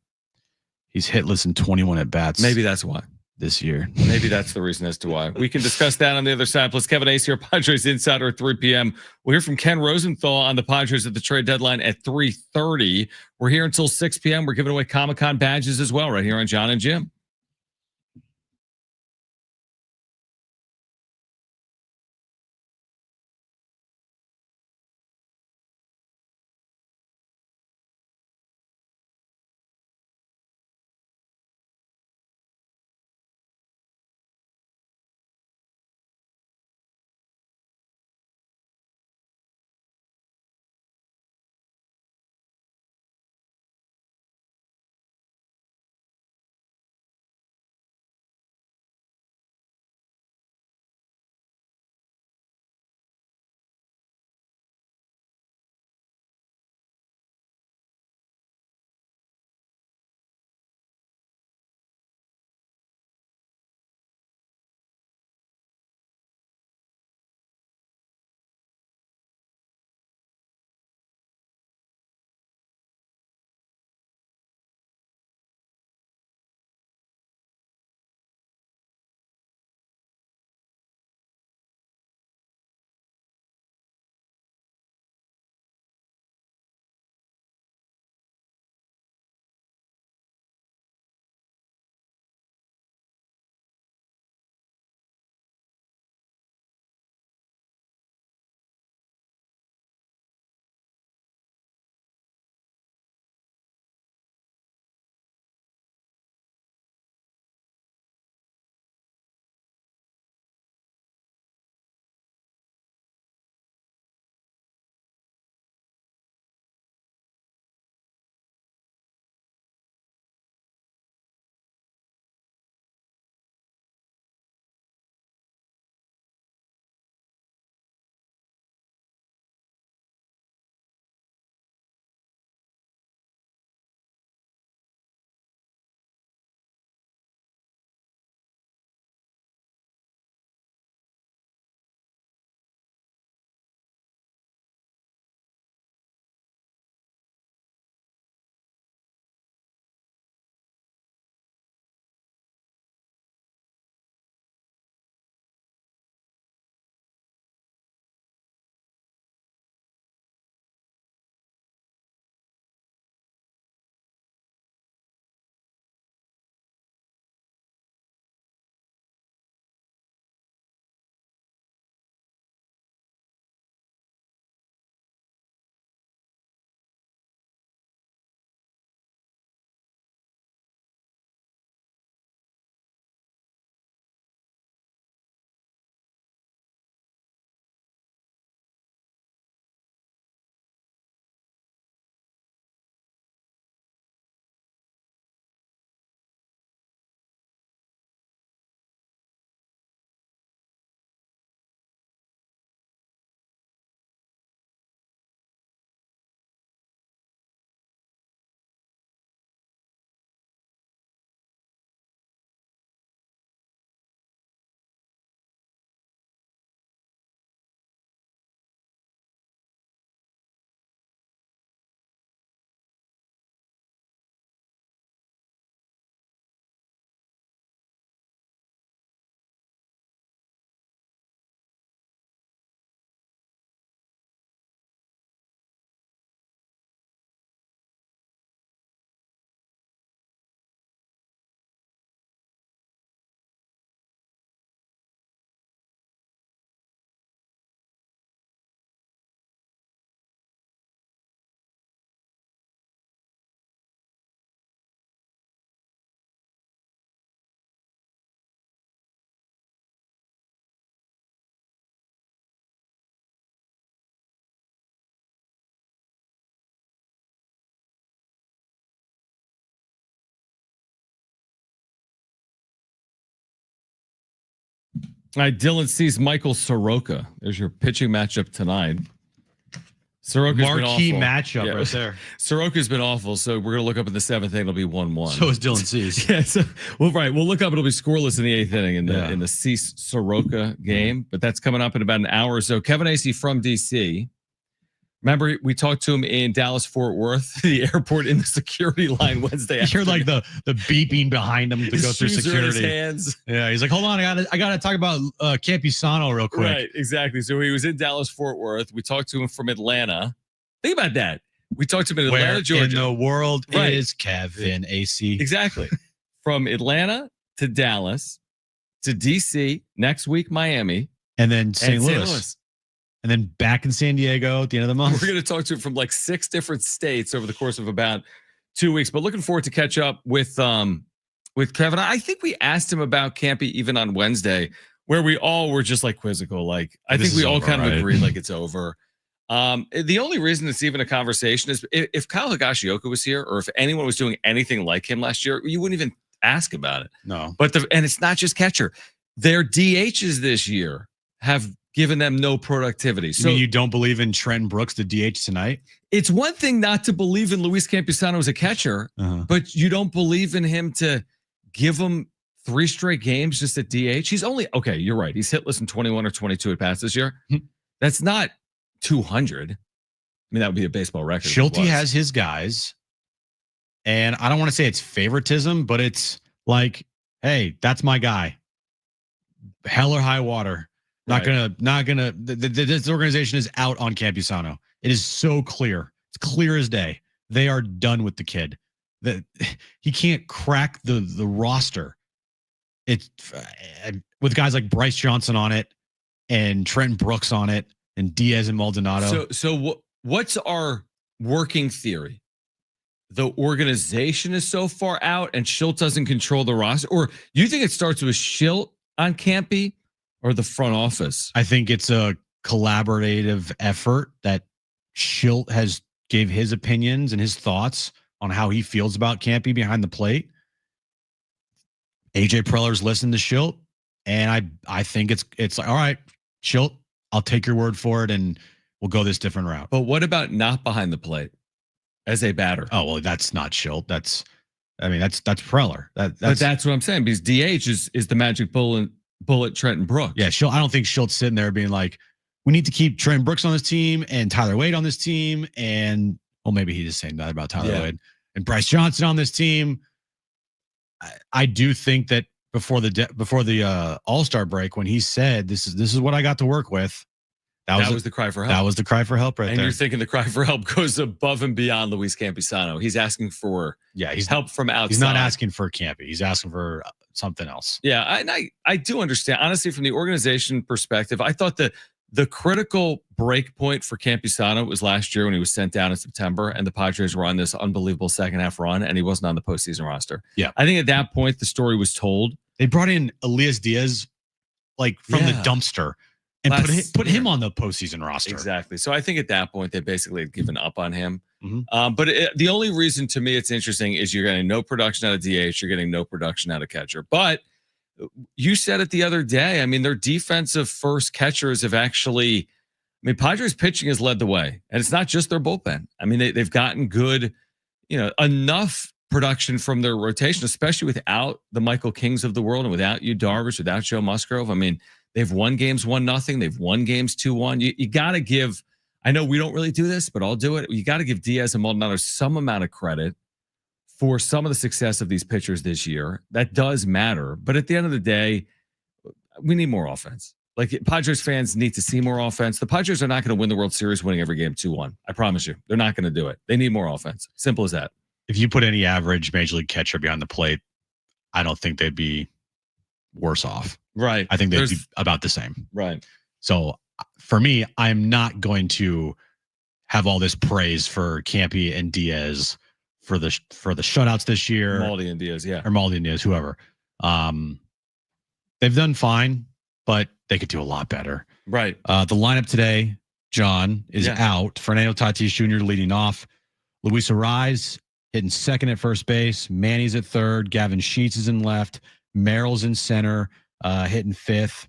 He's hitless in 21 at bats. Maybe that's why. This year. Maybe that's the reason as to why. We can discuss that on the other side. Plus, Kevin Ace here, Padres Insider at 3 p.m. We'll hear from Ken Rosenthal on the Padres at the trade deadline at 3:30. We're here until 6 p.m. We're giving away Comic-Con badges as well right here on Jon and Jim. All right, Dylan sees Michael Soroka. There's your pitching matchup tonight. Soroka's Marquee been awful. matchup right there. Soroka's been awful, so we're gonna look up in the 7th inning. It'll be 1-1. So is Dylan Cease. Yeah, so, well, right. We'll look up. It'll be scoreless in the 8th inning in the Cease Soroka game, but that's coming up in about an hour or so. Kevin Acee from DC. Remember, we talked to him in Dallas Fort Worth, the airport, in the security line Wednesday. You heard like the beeping behind him to go through security. His hands. Yeah, he's like, hold on, I gotta talk about Campusano real quick. Right, exactly. So he was in Dallas Fort Worth. We talked to him from Atlanta. Think about that. We talked to him in Atlanta, Where Georgia. in the world is Kevin Acee? Exactly. From Atlanta to Dallas to DC, next week Miami, and then St. Louis. And then back in San Diego at the end of the month. We're going to talk to him from like 6 different states over the course of about 2 weeks. But looking forward to catch up with Kevin. I think we asked him about Campy even on Wednesday, where we all were just like quizzical. Like I think we all kind of agreed like it's over. The only reason it's even a conversation is if Kyle Higashioka was here, or if anyone was doing anything like him last year, you wouldn't even ask about it. No. But and it's not just catcher. Their DHs this year have given them no productivity. So you don't believe in Trent Brooks, the DH tonight? It's one thing not to believe in Luis Campusano as a catcher, but you don't believe in him to give him 3 straight games just at DH. He's only, okay, you're right. He's hitless in 21 or 22 at bats this year. That's not 200. I mean, that would be a baseball record. Schulte has his guys. And I don't want to say it's favoritism, but it's like, hey, that's my guy. Hell or high water. Not gonna. This organization is out on Campusano. It is so clear. It's clear as day. They are done with the kid. That he can't crack the roster. It's with guys like Bryce Johnson on it, and Trent Brooks on it, and Diaz and Maldonado. So what's our working theory? The organization is so far out, and Schilt doesn't control the roster, or you think it starts with Schilt on Campy? Or the front office? I think it's a collaborative effort that Schilt has gave his opinions and his thoughts on how he feels about Campy behind the plate. AJ Preller's listened to Schilt, and I think it's like, all right, Schilt, I'll take your word for it, and we'll go this different route. But what about not behind the plate as a batter? Oh well, that's not Schilt. That's Preller. But that's what I'm saying, because DH is the magic bullet Trenton Brooks. Yeah, I don't think Schultz sitting there being like, we need to keep Trenton Brooks on this team and Tyler Wade on this team, and well, maybe he's just saying that about Tyler Wade and Bryce Johnson on this team. I do think that before the All-Star break, when he said this is what I got to work with, that was the cry for help. That was the cry for help right there. And you're thinking the cry for help goes above and beyond Luis Campusano. He's asking for help from outside. He's not asking for Campy. He's asking for something else. Yeah, I do understand. Honestly, from the organization perspective, I thought that the critical break point for Campusano was last year when he was sent down in September, and the Padres were on this unbelievable second half run, and he wasn't on the postseason roster. Yeah, I think at that point the story was told. They brought in Elias Diaz, like from the dumpster, and put him on the postseason roster. Exactly. So I think at that point they basically had given up on him. But the only reason to me it's interesting is you're getting no production out of DH, you're getting no production out of catcher. But you said it the other day. I mean, their defensive first catchers have actually. I mean, Padres pitching has led the way, and it's not just their bullpen. I mean, they've gotten good, enough production from their rotation, especially without the Michael Kings of the world and without Yu Darvish, without Joe Musgrove. I mean, they've won games 1-0. They've won games 2-1. You got to give. I know we don't really do this, but I'll do it. You got to give Diaz and Maldonado some amount of credit for some of the success of these pitchers this year. That does matter. But at the end of the day, we need more offense. Like, Padres fans need to see more offense. The Padres are not going to win the World Series winning every game 2-1. I promise you. They're not going to do it. They need more offense. Simple as that. If you put any average major league catcher behind the plate, I don't think they'd be worse off. Right. I think they'd be about the same. Right. So for me, I'm not going to have all this praise for Campy and Diaz for the shutouts this year. Maldi and Diaz, yeah. Or Maldi and Diaz, whoever. They've done fine, but they could do a lot better. Right. The lineup today, John, is out. Fernando Tatis Jr. leading off. Luis Ariz hitting second at first base. Manny's at third. Gavin Sheets is in left. Merrill's in center, hitting fifth.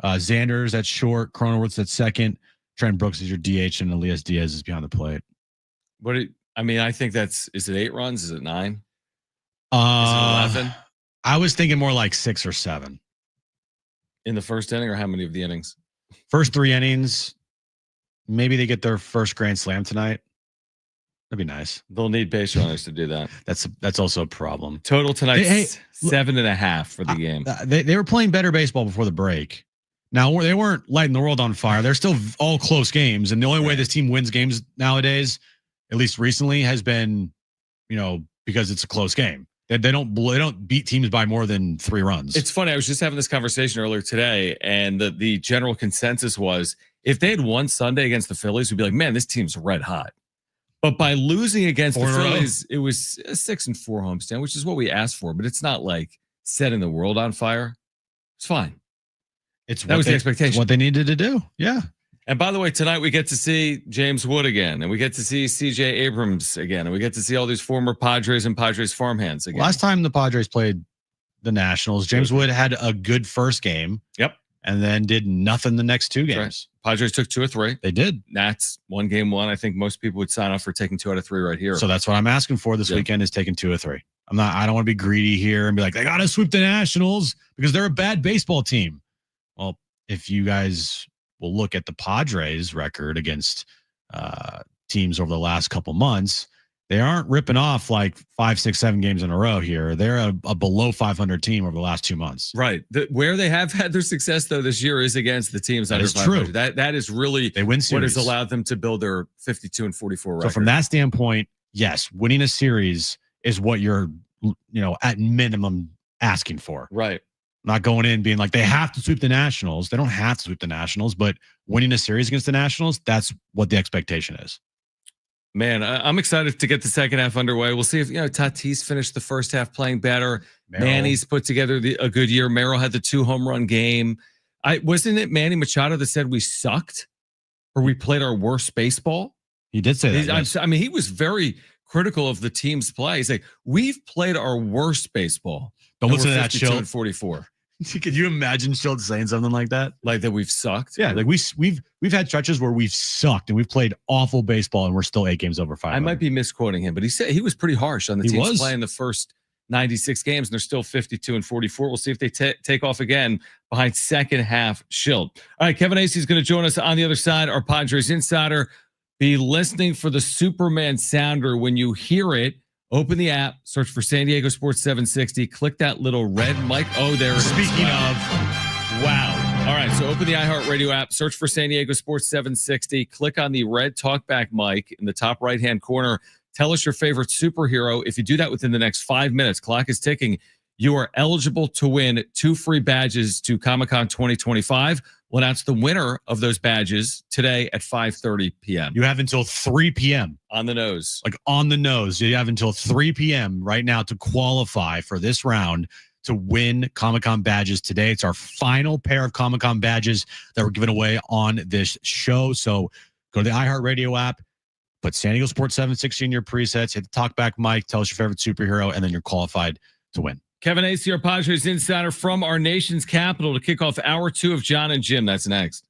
Xander's at short, Cronenworth's at second, Trent Brooks is your DH, and Elias Diaz is behind the plate. I think is it 8 runs? Is it 9? Is Uh, it 11? I was thinking more like 6 or 7. In the first inning, or how many of the innings? First 3 innings. Maybe they get their first grand slam tonight. That'd be nice. They'll need base runners to do that. That's also a problem. Total tonight, 7.5 for the game. They were playing better baseball before the break. Now, they weren't lighting the world on fire. They're still all close games. And the only way this team wins games nowadays, at least recently, has been, because it's a close game. They don't beat teams by more than 3 runs. It's funny. I was just having this conversation earlier today, and the general consensus was if they had won Sunday against the Phillies, we'd be like, man, this team's red hot. But by losing against the Phillies, it was a 6-4 homestand, which is what we asked for. But it's not like setting the world on fire. It's fine. That was the expectation. What they needed to do. Yeah. And by the way, tonight we get to see James Wood again, and we get to see CJ Abrams again, and we get to see all these former Padres and Padres farmhands again. Last time the Padres played the Nationals, James Wood had a good first game. Yep. And then did nothing the next 2 games. Right. Padres took 2 of 3. They did. Nats won game 1. I think most people would sign up for taking 2 out of 3 right here. So that's what I'm asking for this weekend is taking 2 of 3. I don't want to be greedy here and be like, they got to sweep the Nationals because they're a bad baseball team. Well, if you guys will look at the Padres record against teams over the last couple months, they aren't ripping off like 5, 6, 7 games in a row here. They're a below 500 team over the last 2 months. Right. Where they have had their success, though, this year is against the teams under 500. True. That is really they win what has allowed them to build their 52-44 record. So from that standpoint, yes, winning a series is what you're, at minimum asking for. Right. Not going in being like they have to sweep the Nationals. They don't have to sweep the Nationals, but winning a series against the Nationals, that's what the expectation is. Man, I'm excited to get the second half underway. We'll see if Tatis finished the first half playing better. Manny's put together a good year. Merrill had the 2 home run game. Wasn't it Manny Machado that said we sucked or we played our worst baseball? He did say that. Yes. I mean, he was very critical of the team's play. He's like, we've played our worst baseball. Don't listen to that, Schild. 44. Could you imagine Schild saying something like that? Like that we've sucked? Yeah, like we've had stretches where we've sucked and we've played awful baseball and we're still 8 games over 500. I might be misquoting him, but he said he was pretty harsh on the teams playing the first 96 games, and they're still 52-44. We'll see if they take off again behind second half Schild. All right, Kevin Acey is going to join us on the other side, our Padres insider. Be listening for the Superman sounder. When you hear it, open the app, search for San Diego Sports 760, click that little red mic. Oh, there it is. Speaking of, wow. All right, so open the iHeartRadio app, search for San Diego Sports 760, click on the red talkback mic in the top right-hand corner. Tell us your favorite superhero. If you do that within the next 5 minutes, clock is ticking, you are eligible to win 2 free badges to Comic-Con 2025. We'll announce the winner of those badges today at 5:30 p.m. You have until 3 p.m. On the nose. Like on the nose. You have until 3 p.m. right now to qualify for this round to win Comic-Con badges today. It's our final pair of Comic-Con badges that we're giving away on this show. So go to the iHeartRadio app, put San Diego Sports 760 in your presets, hit the talkback mic, tell us your favorite superhero, and then you're qualified to win. Kevin Acey, our Padres insider from our nation's capital, to kick off hour 2 of Jon and Jim. That's next.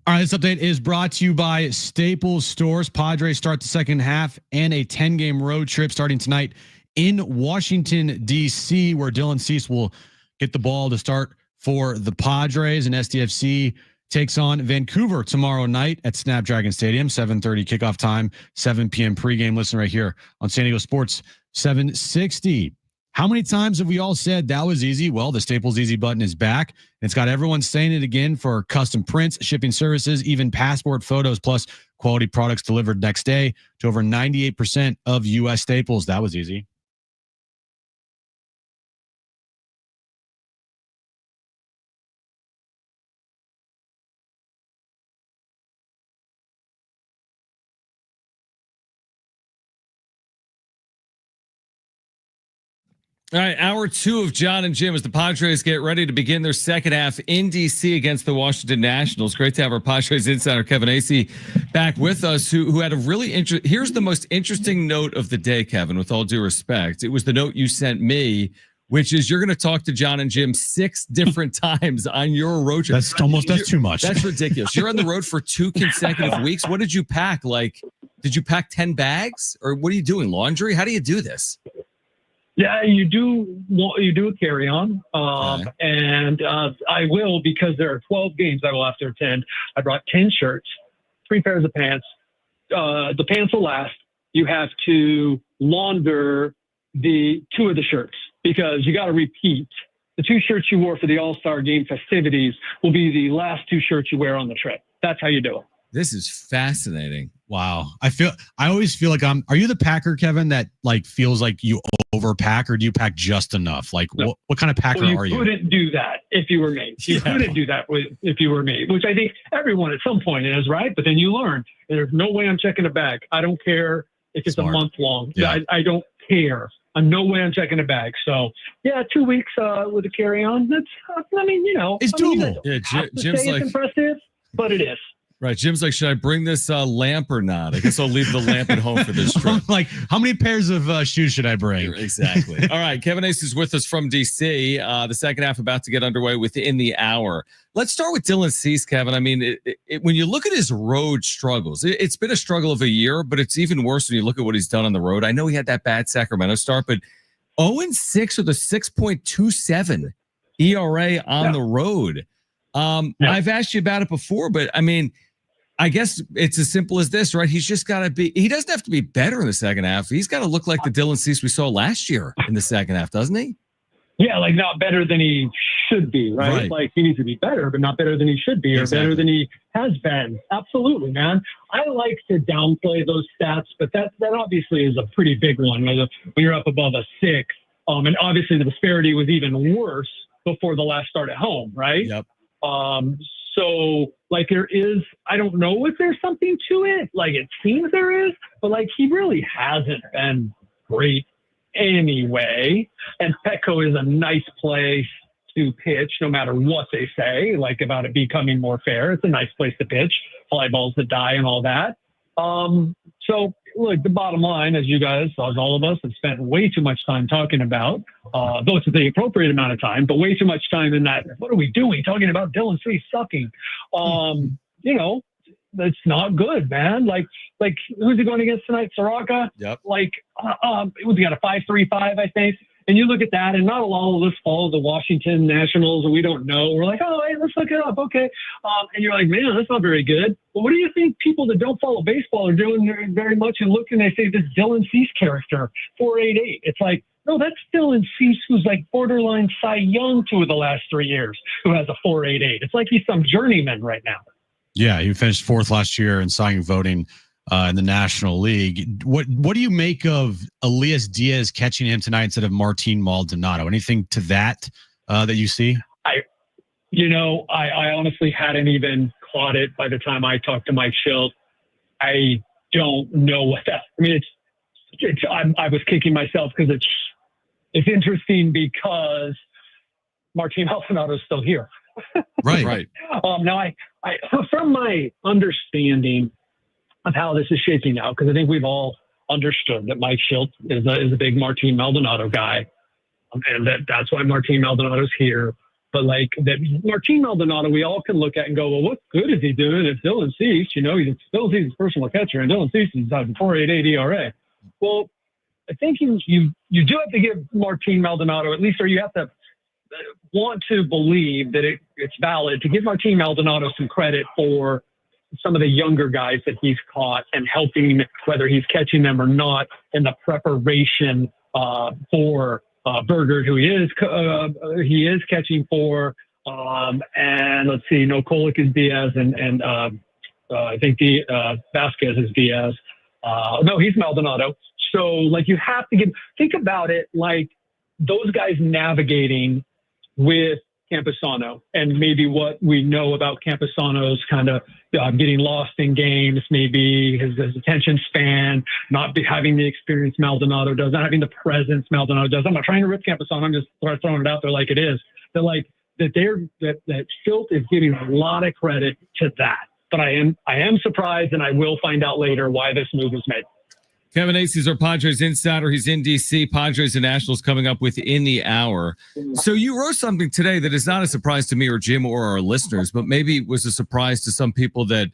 All right, this update is brought to you by Staples Stores. Padres start the second half and a 10-game road trip starting tonight in Washington, D.C., where Dylan Cease will get the ball to start for the Padres, and SDFC takes on Vancouver tomorrow night at Snapdragon Stadium, 7:30 kickoff time, 7 p.m. pregame. Listen right here on San Diego Sports 760. How many times have we all said that was easy? Well, the Staples Easy button is back. It's got everyone saying it again for custom prints, shipping services, even passport photos, plus quality products delivered next day to over 98% of U.S. Staples. That was easy. All right, hour 2 of Jon and Jim as the Padres get ready to begin their second half in D.C. against the Washington Nationals. Great to have our Padres insider Kevin Acee back with us, who had a really interesting. Here's the most interesting note of the day, Kevin. With all due respect, it was the note you sent me, which is you're going to talk to Jon and Jim 6 different times on your road trip. That's too much. That's ridiculous. You're on the road for 2 consecutive weeks. What did you pack? Like, did you pack 10 bags, or what are you doing? Laundry? How do you do this? Yeah, you do a carry-on, and I will, because there are 12 games I will have to attend. I brought 10 shirts, 3 pairs of pants. The pants will last. You have to launder the 2 of the shirts because you got to repeat. The 2 shirts you wore for the All-Star Game festivities will be the last 2 shirts you wear on the trip. That's how you do it. This is fascinating. Wow. I always feel like are you the packer, Kevin, that like feels like you overpack, or do you pack just enough? Like no. what kind of packer are you? You couldn't do that if you were me. You couldn't do that if you were me, which I think everyone at some point is, right? But then you learn there's no way I'm checking a bag. I don't care if it's Smart. A month long. Yeah. I don't care. No way I'm checking a bag. So yeah, 2 weeks with a carry-on. That's, it's doable. Yeah, Jim's like, it's impressive, but it is. Right. Jim's like, should I bring this lamp or not? I guess I'll leave the lamp at home for this trip. I'm like, how many pairs of shoes should I bring? Exactly. All right. Kevin Acee is with us from D.C. The second half about to get underway within the hour. Let's start with Dylan Cease, Kevin. I mean, when you look at his road struggles, it's been a struggle of a year, but it's even worse when you look at what he's done on the road. I know he had that bad Sacramento start, but 0-6 with a 6.27 ERA on the road. I've asked you about it before, but I mean, I guess it's as simple as this, right? He's just got to be, he doesn't have to be better in the second half. He's got to look like the Dylan Cease we saw last year in the second half, doesn't he? Yeah, like not better than he should be, right? Like he needs to be better, but not better than he should be, or better than he has been. Absolutely, man. I like to downplay those stats, but that obviously is a pretty big one when you're up above a 6. And obviously the disparity was even worse before the last start at home, right? Yep. So like there is, I don't know if there's something to it. Like it seems there is, but like he really hasn't been great anyway. And Petco is a nice place to pitch, no matter what they say, like about it becoming more fair. It's a nice place to pitch, fly balls that die and all that. So look, the bottom line, as you guys, as all of us, have spent way too much time talking about, though it's the appropriate amount of time, but way too much time in that, what are we doing? Talking about Dylan Cease sucking. That's not good, man. Like who's he going against tonight? Soraka? Yep. Like, we got a 5.35, I think. And you look at that, and not all of us follow the Washington Nationals, and we don't know. We're like, oh, hey, let's look it up. Okay. And you're like, man, that's not very good. Well, what do you think people that don't follow baseball are doing very much and look, and they say this Dylan Cease character, 4.88. It's like, no, that's Dylan Cease, who's like borderline Cy Young 2 of the last 3 years, who has a 4.88. It's like he's some journeyman right now. Yeah, he finished 4th last year in Cy Young voting in the National League. What do you make of Elias Diaz catching him tonight instead of Martin Maldonado? Anything to that that you see? I honestly hadn't even caught it by the time I talked to Mike Schilt. I don't know what that. I mean, I was kicking myself because it's interesting because Martin Maldonado is still here. Right. Now, I from my understanding of how this is shaping out, because I think we've all understood that Mike Schilt is a big Martin Maldonado guy, and that's why Martin Maldonado's here. But like that Martin Maldonado, we all can look at and go, well, what good is he doing if Dylan Cease, he's Dylan Cease's personal catcher, and Dylan Cease is having 4.88 ERA. Well, I think you do have to give Martin Maldonado, at least, or you have to want to believe that it's valid to give Martin Maldonado some credit for some of the younger guys that he's caught and helping, whether he's catching them or not, in the preparation for Berger, who he is catching for. And let's see, Kolick is Diaz, and I think Vasquez is Diaz. No, he's Maldonado. So, like, you have to think about it like those guys navigating with Campusano, and maybe what we know about Campusano's kind of getting lost in games, maybe his attention span, not having the experience Maldonado does, not having the presence Maldonado does. I'm not trying to rip Campusano. I'm just throwing it out there like it is. That Silt is giving a lot of credit to that. But I am surprised, and I will find out later why this move was made. Kevin Acey's our Padres insider. He's in D.C. Padres and Nationals coming up within the hour. So you wrote something today that is not a surprise to me or Jim or our listeners, but maybe was a surprise to some people that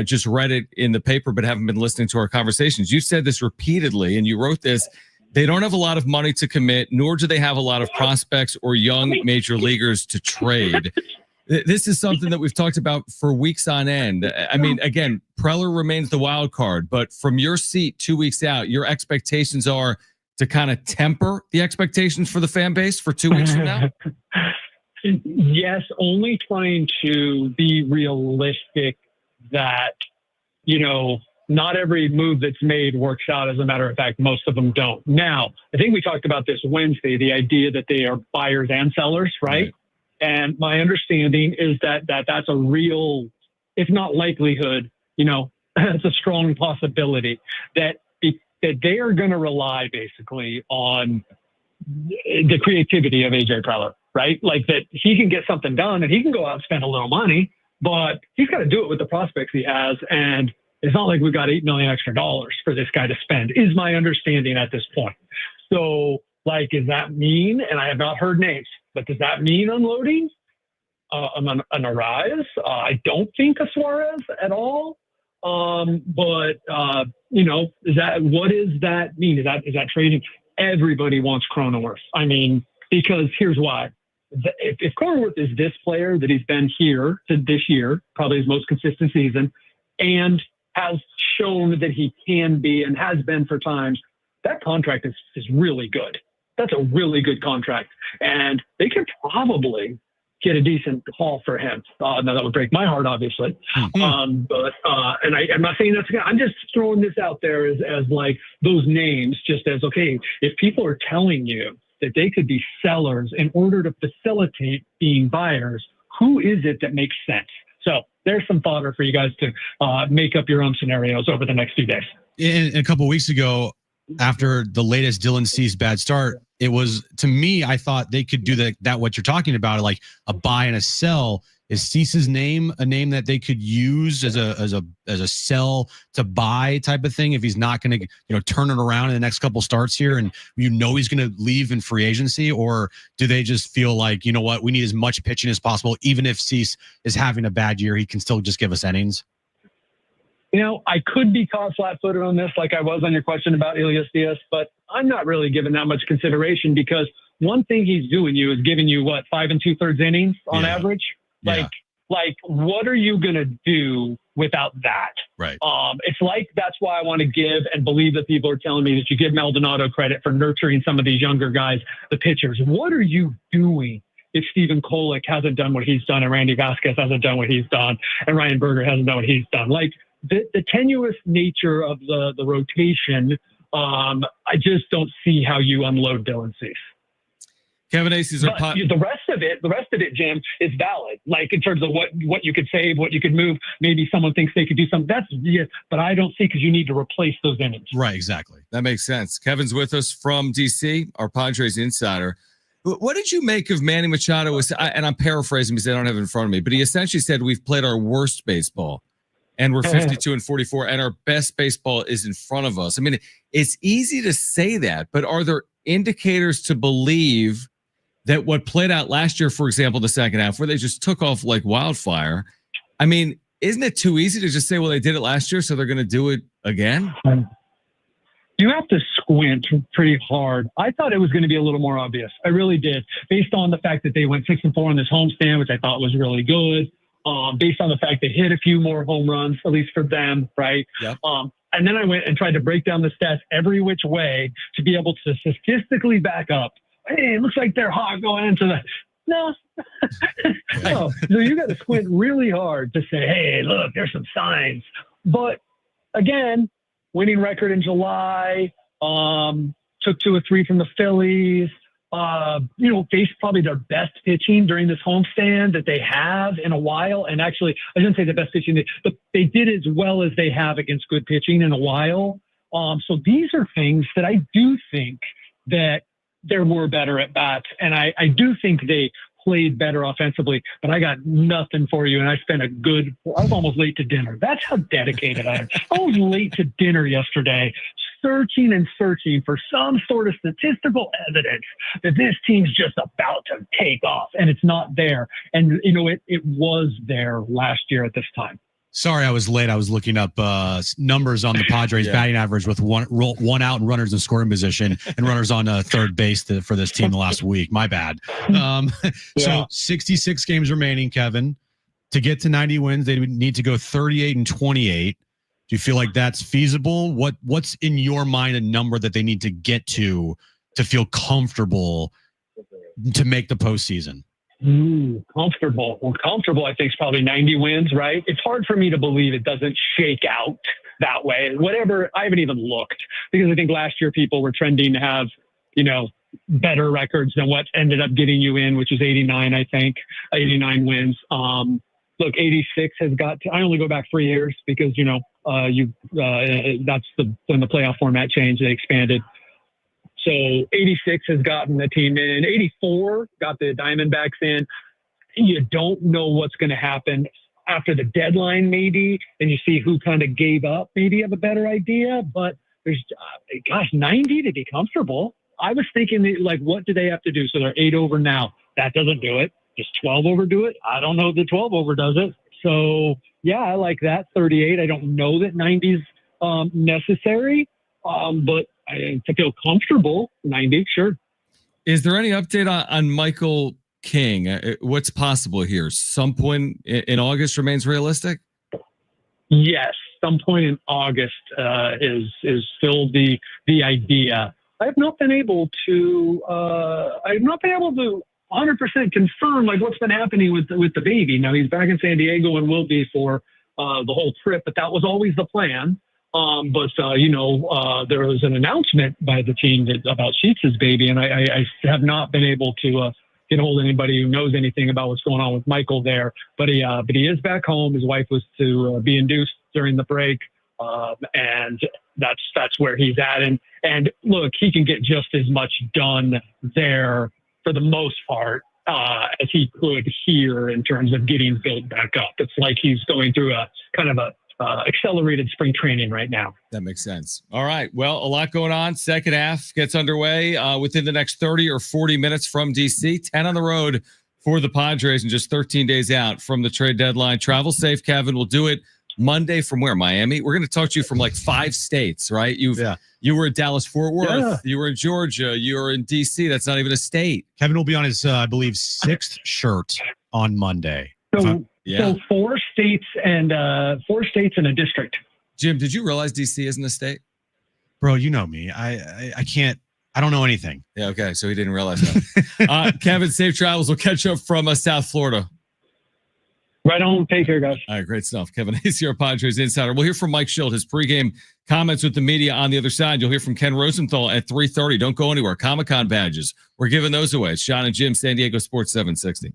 just read it in the paper but haven't been listening to our conversations. You said this repeatedly, and you wrote this. They don't have a lot of money to commit, nor do they have a lot of prospects or young major leaguers to trade. This is something that we've talked about for weeks on end. I mean, again, Preller remains the wild card, but from your seat 2 weeks out, your expectations are to kind of temper the expectations for the fan base for 2 weeks from now? Yes, only trying to be realistic that, not every move that's made works out. As a matter of fact, most of them don't. Now, I think we talked about this Wednesday, the idea that they are buyers and sellers, right? And my understanding is that that's a real, if not likelihood, it's a strong possibility that they are going to rely basically on the creativity of AJ Preller, right? Like that he can get something done and he can go out and spend a little money, but he's got to do it with the prospects he has. And it's not like we've got $8 million extra for this guy to spend, is my understanding at this point. So, like, does that mean, and I have not heard names, but does that mean unloading an Arraez? I don't think a Suarez at all. But what does that mean? Is that trading? Everybody wants Cronenworth. I mean, because here's why. If Cronenworth is this player that he's been here to this year, probably his most consistent season, and has shown that he can be and has been for times, that contract is really good. That's a really good contract. And they could probably get a decent haul for him. Now that would break my heart, obviously. I'm not saying that's I'm just throwing this out there as like those names, just as, okay, if people are telling you that they could be sellers in order to facilitate being buyers, who is it that makes sense? So there's some fodder for you guys to make up your own scenarios over the next few days. A couple of weeks ago, after the latest Dylan Cease bad start, it was, to me, I thought they could do that what you're talking about, like a buy and a sell. Is Cease's name a name that they could use as a sell to buy type of thing if he's not going to turn it around in the next couple starts here, and he's going to leave in free agency? Or do they just feel like, what, we need as much pitching as possible, even if Cease is having a bad year, he can still just give us innings? I could be caught flat-footed on this, like I was on your question about Elias Diaz, but I'm not really giving that much consideration, because one thing he's doing is giving you 5 2/3 innings on average. Like, what are you going to do without that? Right. It's like, that's why I want to give and believe that people are telling me that you give Maldonado credit for nurturing some of these younger guys, the pitchers. What are you doing if Stephen Kolick hasn't done what he's done, and Randy Vasquez hasn't done what he's done, and Ryan Berger hasn't done what he's done? Like, the tenuous nature of the rotation, I just don't see how you unload Dylan Cease. Kevin Acey's the rest of it, Jim, is valid. Like, in terms of what you could save, what you could move. Maybe someone thinks they could do something. But I don't see, because you need to replace those innings. Right, exactly. That makes sense. Kevin's with us from DC, our Padres insider. What did you make of Manny Machado? And I'm paraphrasing because I don't have it in front of me, but he essentially said we've played our worst baseball, and we're 52-44, and our best baseball is in front of us. I mean, it's easy to say that, but are there indicators to believe that what played out last year, for example, the second half, where they just took off like wildfire. I mean, isn't it too easy to just say, well, they did it last year, so they're going to do it again? You have to squint pretty hard. I thought it was going to be a little more obvious. I really did, based on the fact that they went 6-4 on this homestand, which I thought was really good. Based on the fact they hit a few more home runs, at least for them, right? Yep. And then I went and tried to break down the stats every which way to be able to statistically back up. Hey, it looks like they're hot going into the. No. No. So you got to squint really hard to say, hey, look, there's some signs. But again, winning record in July, took 2 or 3 from the Phillies, faced probably their best pitching during this homestand that they have in a while. And actually, I shouldn't say the best pitching, but they did as well as they have against good pitching in a while. So these are things that I do think that there were better at bats. And I do think they played better offensively, but I got nothing for you. And I was almost late to dinner. That's how dedicated I am. I was late to dinner yesterday, searching and searching for some sort of statistical evidence that this team's just about to take off, and it's not there. And, it was there last year at this time. Sorry, I was late. I was looking up numbers on the Padres batting average with one out and runners in scoring position and runners on third base for this team the last week. My bad. So 66 games remaining, Kevin. To get to 90 wins, they need to go 38-28. Do you feel like that's feasible? What's in your mind a number that they need to get to feel comfortable to make the postseason? Comfortable. Well, comfortable, I think, is probably 90 wins, right? It's hard for me to believe it doesn't shake out that way. Whatever, I haven't even looked, because I think last year people were trending to have, better records than what ended up getting you in, which is 89, I think, 89 wins. Look, 86 has got to, I only go back 3 years because, that's when the playoff format changed, they expanded. So 86 has gotten the team in. 84 got the Diamondbacks in. You don't know what's going to happen after the deadline, maybe, and you see who kind of gave up. Maybe you have a better idea. But there's, 90 to be comfortable. I was thinking, what do they have to do? So they're 8 over now. That doesn't do it. Does 12 over do it? I don't know if the 12 over does it. So, yeah, I like that. 38. I don't know that 90's necessary, but to feel comfortable, 90, sure. Is there any update on Michael King? What's possible here? Some point in August remains realistic? Yes, some point in August is still the idea. I have not been able to 100% confirm what's been happening with the baby. Now he's back in San Diego and will be for the whole trip, but that was always the plan. There was an announcement by the team about Sheets' baby, and I have not been able to get a hold of anybody who knows anything about what's going on with Michael there. But he is back home. His wife was to be induced during the break, and that's where he's at. And look, he can get just as much done there for the most part as he could here in terms of getting built back up. It's like he's going through a kind of a accelerated spring training right now. That makes sense. All right. Well, a lot going on. Second half gets underway within the next 30 or 40 minutes from DC. 10 on the road for the Padres and just 13 days out from the trade deadline. Travel safe, Kevin. We'll do it Monday from where? Miami? We're going to talk to you from 5 states, right? You were at Dallas-Fort Worth. Yeah. You were in Georgia. You were in DC. That's not even a state. Kevin will be on his, I believe, 6th shirt on Monday. So 4 states and a district. Jim, did you realize DC isn't a state? Bro, you know me. I can't. I don't know anything. Yeah, okay. So he didn't realize that. Kevin, safe travels. We'll catch up from South Florida. Right on. Take care, guys. All right, great stuff. Kevin Hayes here, Padres Insider. We'll hear from Mike Schilt, his pregame comments with the media on the other side. You'll hear from Ken Rosenthal at 3:30. Don't go anywhere. Comic-Con badges. We're giving those away. It's Jon and Jim, San Diego Sports 760.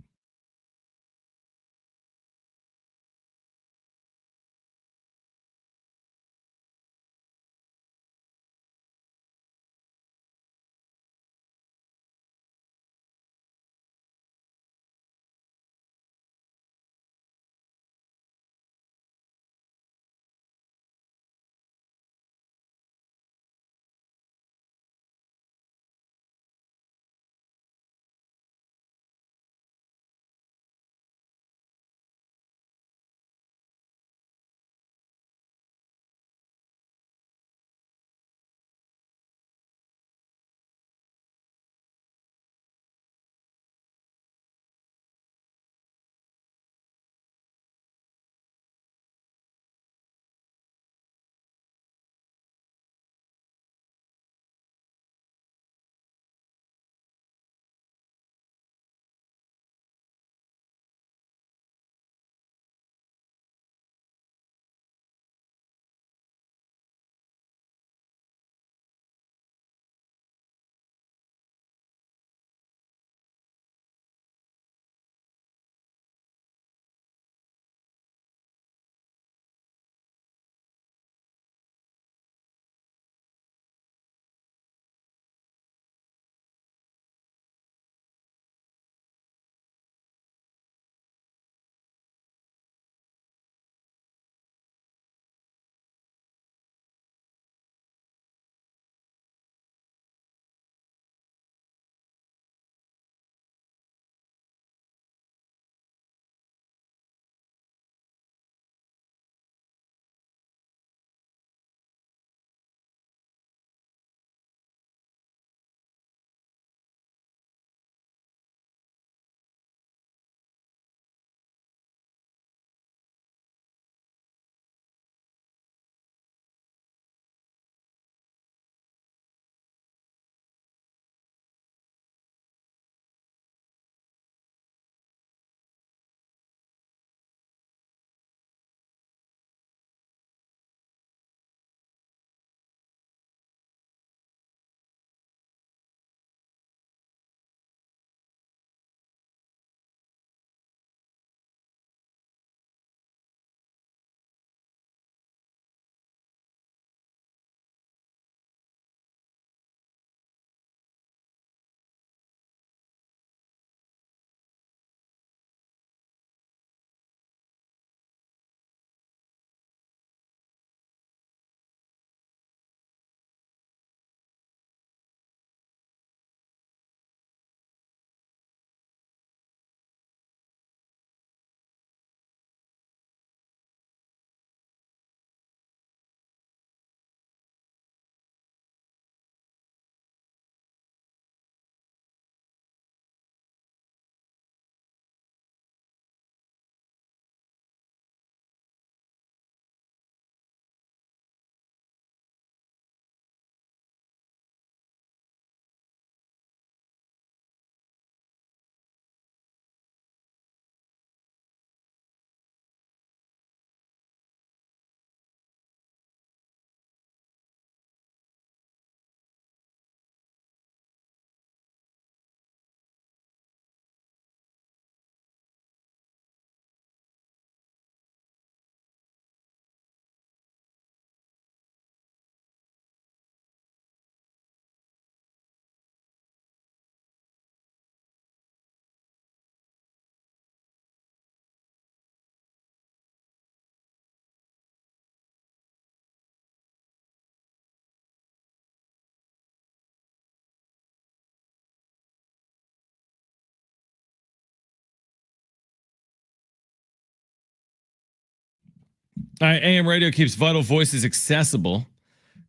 All right, AM radio keeps vital voices accessible.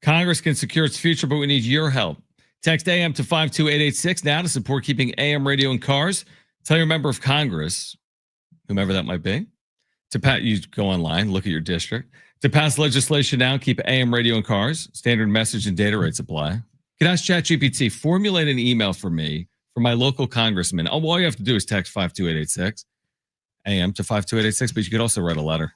Congress can secure its future, but we need your help. Text AM to 52886 now to support keeping AM radio in cars. Tell your member of Congress, whomever that might be, you go online, look at your district, to pass legislation now, keep AM radio in cars. Standard message and data rates apply. You can ask ChatGPT, formulate an email for me, for my local congressman. All you have to do is text 52886, AM to 52886, but you could also write a letter.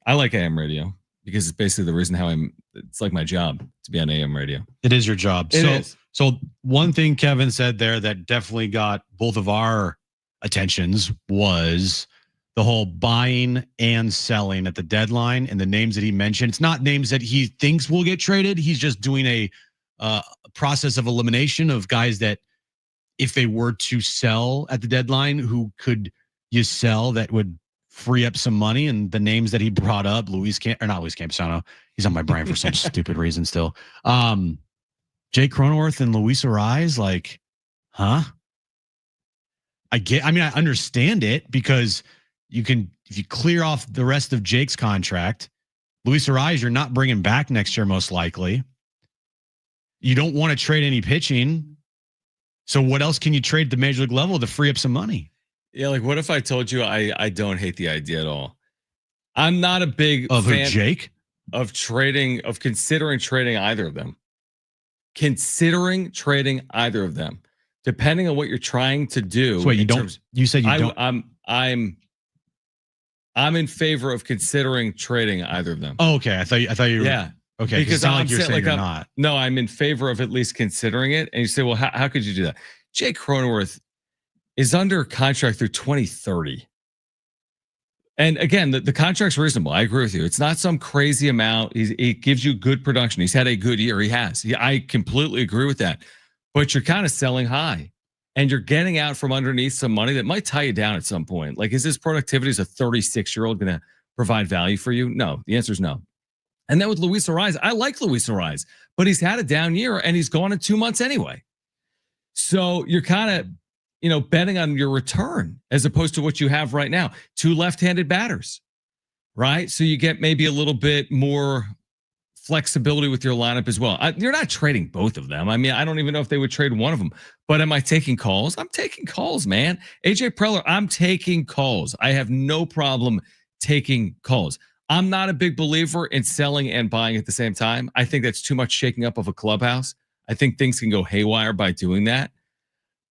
I like AM radio because it's basically the reason it's like my job to be on AM radio. It is your job. It is. So one thing Kevin said there that definitely got both of our attentions was the whole buying and selling at the deadline, and the names that he mentioned. It's not names that he thinks will get traded. He's just doing a process of elimination of guys that if they were to sell at the deadline, who could you sell that would free up some money. And the names that he brought up, not Luis Campusano, he's on my brain for some stupid reason still. Jake Cronenworth and Luis Ariz, like, huh? I understand it because if you clear off the rest of Jake's contract, Luis Ariz, you're not bringing back next year, most likely. You don't want to trade any pitching. So what else can you trade at the major league level to free up some money? Yeah, like what if I told you I don't hate the idea at all? I'm not a big fan of Jake of considering trading either of them. Considering trading either of them, depending on what you're trying to do. So wait, you said you don't. I'm in favor of considering trading either of them. Oh, okay. I thought you were. Yeah. Okay. Because I'm like you're saying you're I'm not. No, I'm in favor of at least considering it. And you say, well, how could you do that? Jake Cronenworth is under contract through 2030. And again, the contract's reasonable. I agree with you. It's not some crazy amount. It gives you good production. He's had a good year. He has. I completely agree with that. But you're kind of selling high. And you're getting out from underneath some money that might tie you down at some point. Like, is his productivity as a 36-year-old going to provide value for you? No. The answer is no. And then with Luis Ariz, I like Luis Ariz, but he's had a down year and he's gone in 2 months anyway. So you're kind of, betting on your return as opposed to what you have right now. 2 left-handed batters, right? So you get maybe a little bit more flexibility with your lineup as well. You're not trading both of them. I mean, I don't even know if they would trade one of them. But am I taking calls? I'm taking calls, man. AJ Preller, I'm taking calls. I have no problem taking calls. I'm not a big believer in selling and buying at the same time. I think that's too much shaking up of a clubhouse. I think things can go haywire by doing that.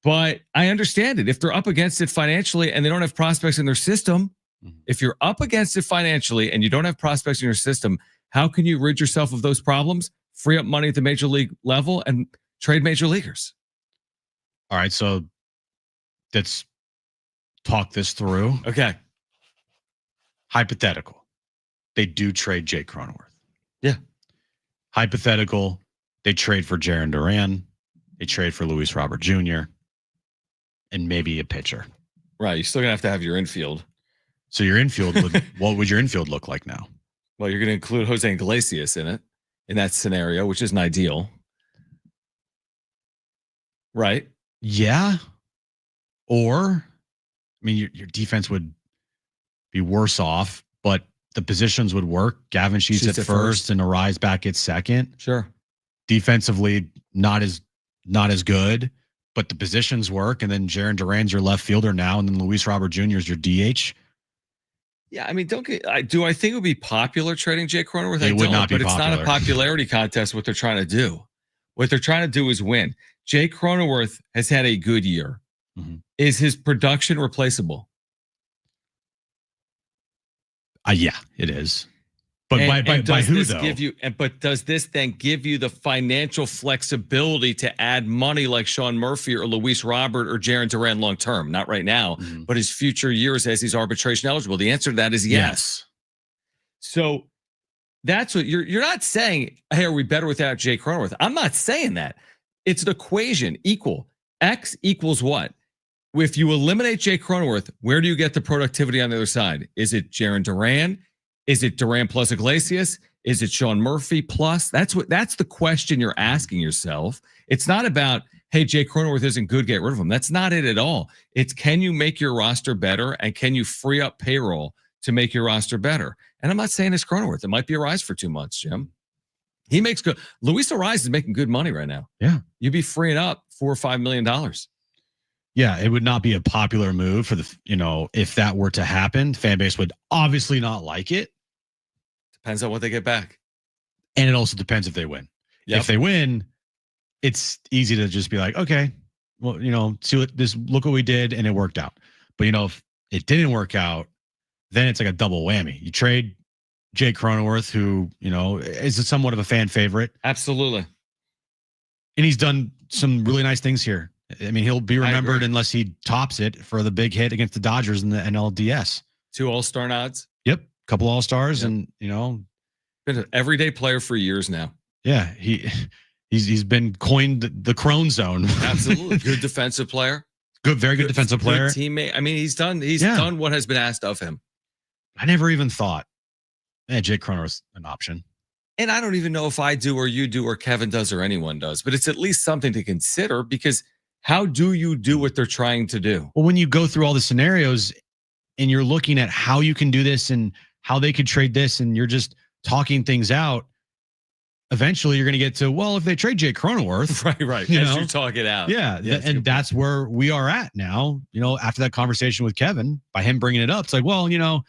But I understand it. If they're up against it financially and they don't have prospects in their system, if you're up against it financially and you don't have prospects in your system, how can you rid yourself of those problems, free up money at the major league level, and trade major leaguers? All right, so let's talk this through. Okay. Hypothetical. They do trade Jake Cronenworth. Yeah. Hypothetical. They trade for Jarren Duran. They trade for Luis Robert Jr. and maybe a pitcher. Right. You're still going to have your infield. So your infield, what would your infield look like now? Well, you're going to include Jose Iglesias in it, in that scenario, which isn't ideal. Right? Yeah. Or, I mean, your defense would be worse off, but the positions would work. Gavin Sheets at first and Ariz back at second. Sure. Defensively, not as good, but the positions work. And then Jarren Duran's your left fielder now, and then Luis Robert Jr. is your DH. Yeah, I mean, do I think it would be popular trading Jake Cronenworth? It would not be but popular. It's not a popularity contest. What they're trying to do, is win. Jake Cronenworth has had a good year. Mm-hmm. Is his production replaceable? Yeah, it is. But by who though? But does this then give you the financial flexibility to add money like Sean Murphy or Luis Robert or Jarren Duran long term? Not right now, but his future years as he's arbitration eligible. The answer to that is yes. So that's what you're not saying. Hey, are we better without Jake Cronenworth? I'm not saying that. It's an equation. Equal X equals what? If you eliminate Jake Cronenworth, where do you get the productivity on the other side? Is it Jarren Duran? Is it Duran plus Iglesias? Is it Sean Murphy plus? That's the question you're asking yourself. It's not about, hey, Jake Cronenworth isn't good, get rid of him. That's not it at all. It's, can you make your roster better and can you free up payroll to make your roster better. And I'm not saying it's Cronenworth. It might be a rise for 2 months, Jim. He makes good. Luis Arraez is making good money right now. Yeah. You'd be freeing up $4 or $5 million. Yeah, it would not be a popular move for if that were to happen. Fan base would obviously not like it. Depends on what they get back. And it also depends if they win. Yep. If they win, it's easy to just be like, okay, well, look what we did and it worked out. But if it didn't work out, then it's like a double whammy. You trade Jake Cronenworth, who, is somewhat of a fan favorite. Absolutely. And he's done some really nice things here. I mean, he'll be remembered unless he tops it for the big hit against the Dodgers in the NLDS. 2 All-Star nods. Yep. Couple All-Stars. Yep. And, been an everyday player for years now. Yeah. He's been coined the Crone Zone. Absolutely. Good defensive player. Very good defensive player. Good teammate. I mean, he's done what has been asked of him. I never even thought Jake Cronenworth's an option. And I don't even know if I do or you do or Kevin does or anyone does, but it's at least something to consider, because how do you do what they're trying to do? Well, when you go through all the scenarios and you're looking at how you can do this and how they could trade this, and you're just talking things out, eventually you're going to get to, well, if they trade Jake Cronenworth. Right. You talk it out. Yeah. And that's where we are at now. After that conversation with Kevin, by him bringing it up, it's like, well, you don't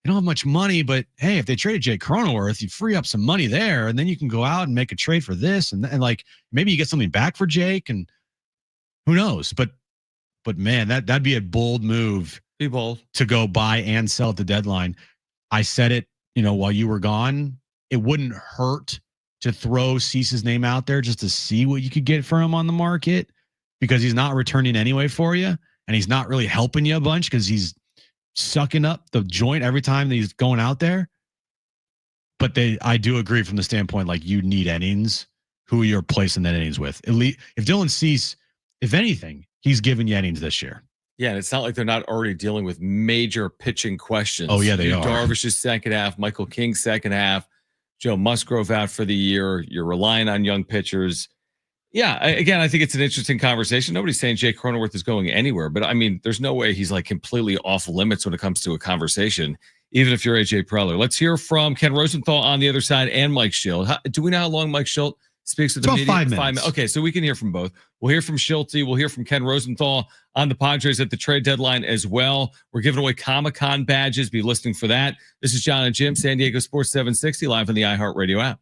have much money, but hey, if they traded Jake Cronenworth, you free up some money there, and then you can go out and make a trade for this, and like maybe you get something back for Jake, and who knows? But man, that'd be a bold move. Be bold to go buy and sell at the deadline. I said it, while you were gone. It wouldn't hurt to throw Cease's name out there just to see what you could get for him on the market, because he's not returning anyway for you, and he's not really helping you a bunch because he's sucking up the joint every time that he's going out there. But I do agree from the standpoint, like, you need innings. Who you're placing that innings with? At least if Dylan Cease, if anything, he's giving you innings this year. Yeah, and it's not like they're not already dealing with major pitching questions. Oh yeah, they are. Darvish's second half, Michael King's second half, Joe Musgrove out for the year. You're relying on young pitchers. Yeah, again, I think it's an interesting conversation. Nobody's saying Jake Cronenworth is going anywhere, but I mean, there's no way he's like completely off limits when it comes to a conversation, even if you're AJ Preller. Let's hear from Ken Rosenthal on the other side and Mike Schilt. Do we know how long Mike Schilt speaks with the media? 5 minutes. Okay, so we can hear from both. We'll hear from Schilte. We'll hear from Ken Rosenthal on the Padres at the trade deadline as well. We're giving away Comic-Con badges. Be listening for that. This is Jon and Jim, San Diego Sports 760, live on the iHeartRadio app.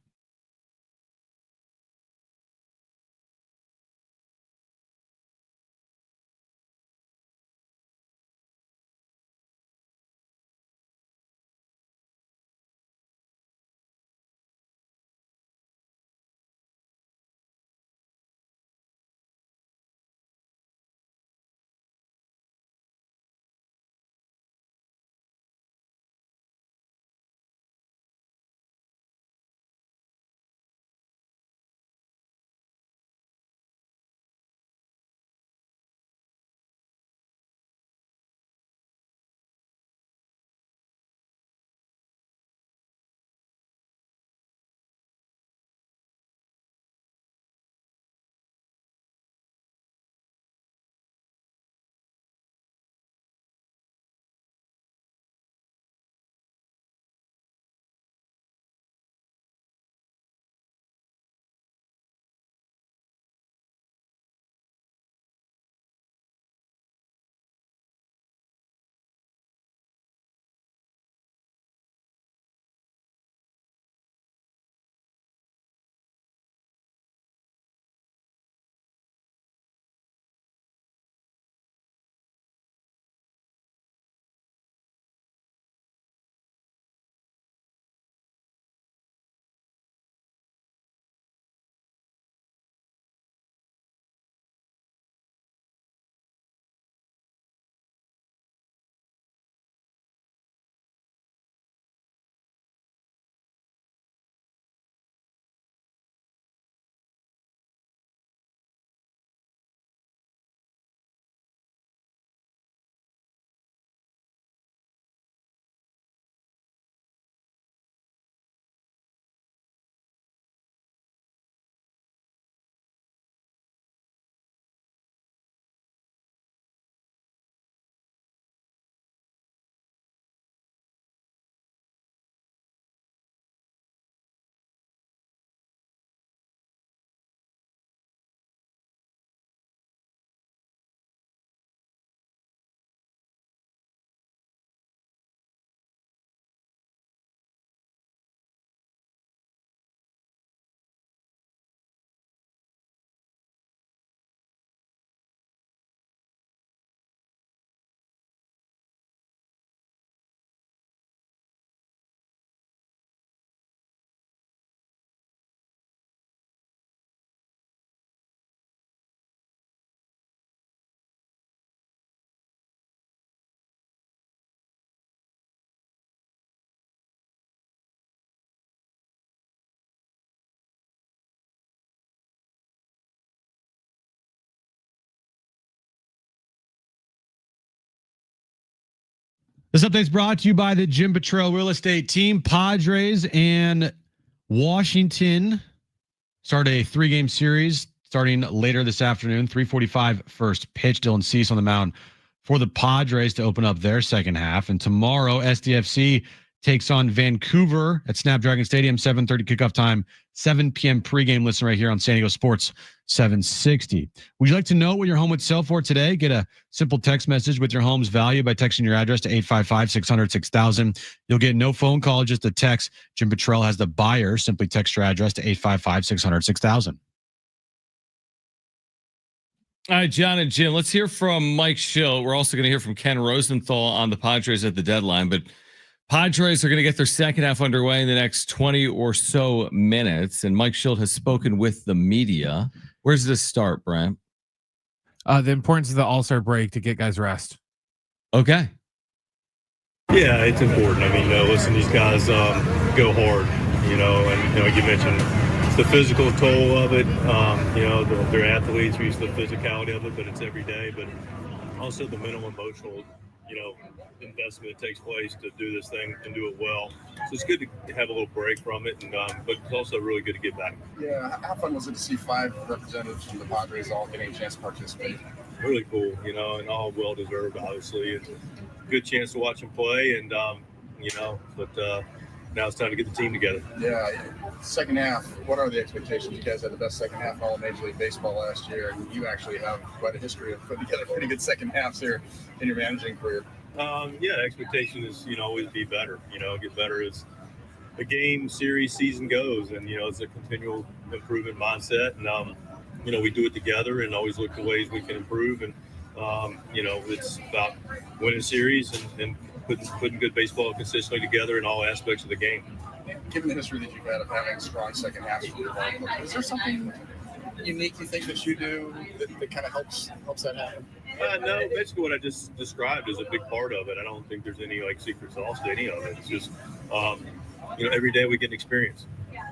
This update is brought to you by the Jim Preller Real Estate Team. Padres and Washington start a 3-game series starting later this afternoon. 3:45 first pitch. Dylan Cease on the mound for the Padres to open up their second half. And tomorrow, SDFC takes on Vancouver at Snapdragon Stadium. 7:30 kickoff time. 7 p.m. pregame. Listen right here on San Diego Sports 760. Would you like to know what your home would sell for today? Get a simple text message with your home's value by texting your address to 855-600-6000. You'll get no phone call, just a text. Jim Preller has the buyer. Simply text your address to 855-600-6000. All right, Jon and Jim, let's hear from Mike Schill. We're also going to hear from Ken Rosenthal on the Padres at the deadline, but Padres are going to get their second half underway in the next 20 or so minutes, and Mike Schill has spoken with the media. Where's this start, Brent? The importance of the All-Star break to get guys rest. Okay. Yeah, it's important. I mean, listen, these guys go hard, and like you mentioned, it's the physical toll of it. They're athletes, we're used to the physicality of it, but it's every day. But also the mental, emotional, investment that takes place to do this thing and do it well. So it's good to have a little break from it, and but it's also really good to get back. Yeah, how fun was it to see 5 representatives from the Padres all getting a chance to participate? Really cool, and all well deserved, obviously. It's a good chance to watch them play, and but now it's time to get the team together. Yeah, second half. What are the expectations? You guys had the best second half in all of Major League Baseball last year, and you actually have quite a history of putting together pretty good second halves here in your managing career. Expectation is always be better. Get better as the game, series, season goes, and it's a continual improvement mindset. And we do it together and always look for ways we can improve. And it's about winning series and putting good baseball consistently together in all aspects of the game. Given the history that you've had of having strong second halves for your ball club, is there something unique you think that you do that kind of helps that happen? No, basically what I just described is a big part of it. I don't think there's any secret sauce to any of it. It's just, every day we get experience,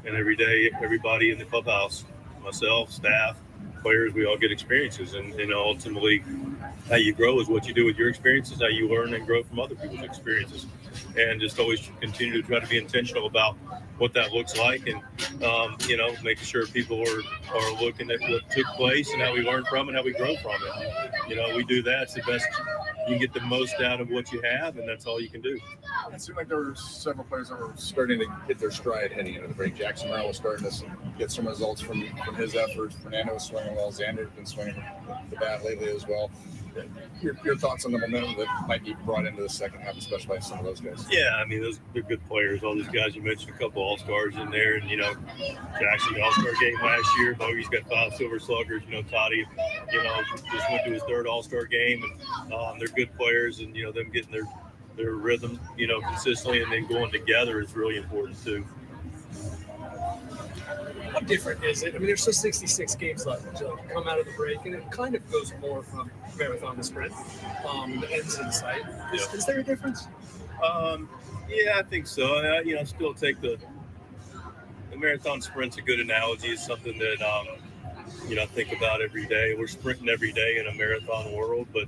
and every day everybody in the clubhouse, myself, staff, players, we all get experiences, and ultimately how you grow is what you do with your experiences, how you learn and grow from other people's experiences, and just always continue to try to be intentional about what that looks like, and making sure people are looking at what took place and how we learn from it, how we grow from it. We do that. It's the best. You can get the most out of what you have, and that's all you can do. It seemed like there were several players that were starting to hit their stride heading into the break. Jackson Merrill was starting to get some results from his efforts. Fernando was swinging well. Xander's been swinging the bat lately as well. Your thoughts on the momentum that might be brought into the second half, especially by some of those guys? Yeah, I mean, they're good players. All these guys you mentioned, a couple All-Stars in there, and Jackson All-Star game last year. Bogey's got 5 Silver Sluggers. Toddy, just went to his 3rd All-Star game, and they're good players, and them getting their rhythm, consistently, and then going together is really important too. How different is it? I mean, there's still 66 games left to come out of the break, and it kind of goes more from marathon to sprint. The end's in sight. Is there a difference? Yeah, I think so. I still take the marathon sprint's a good analogy. It's something that I think about every day. We're sprinting every day in a marathon world, but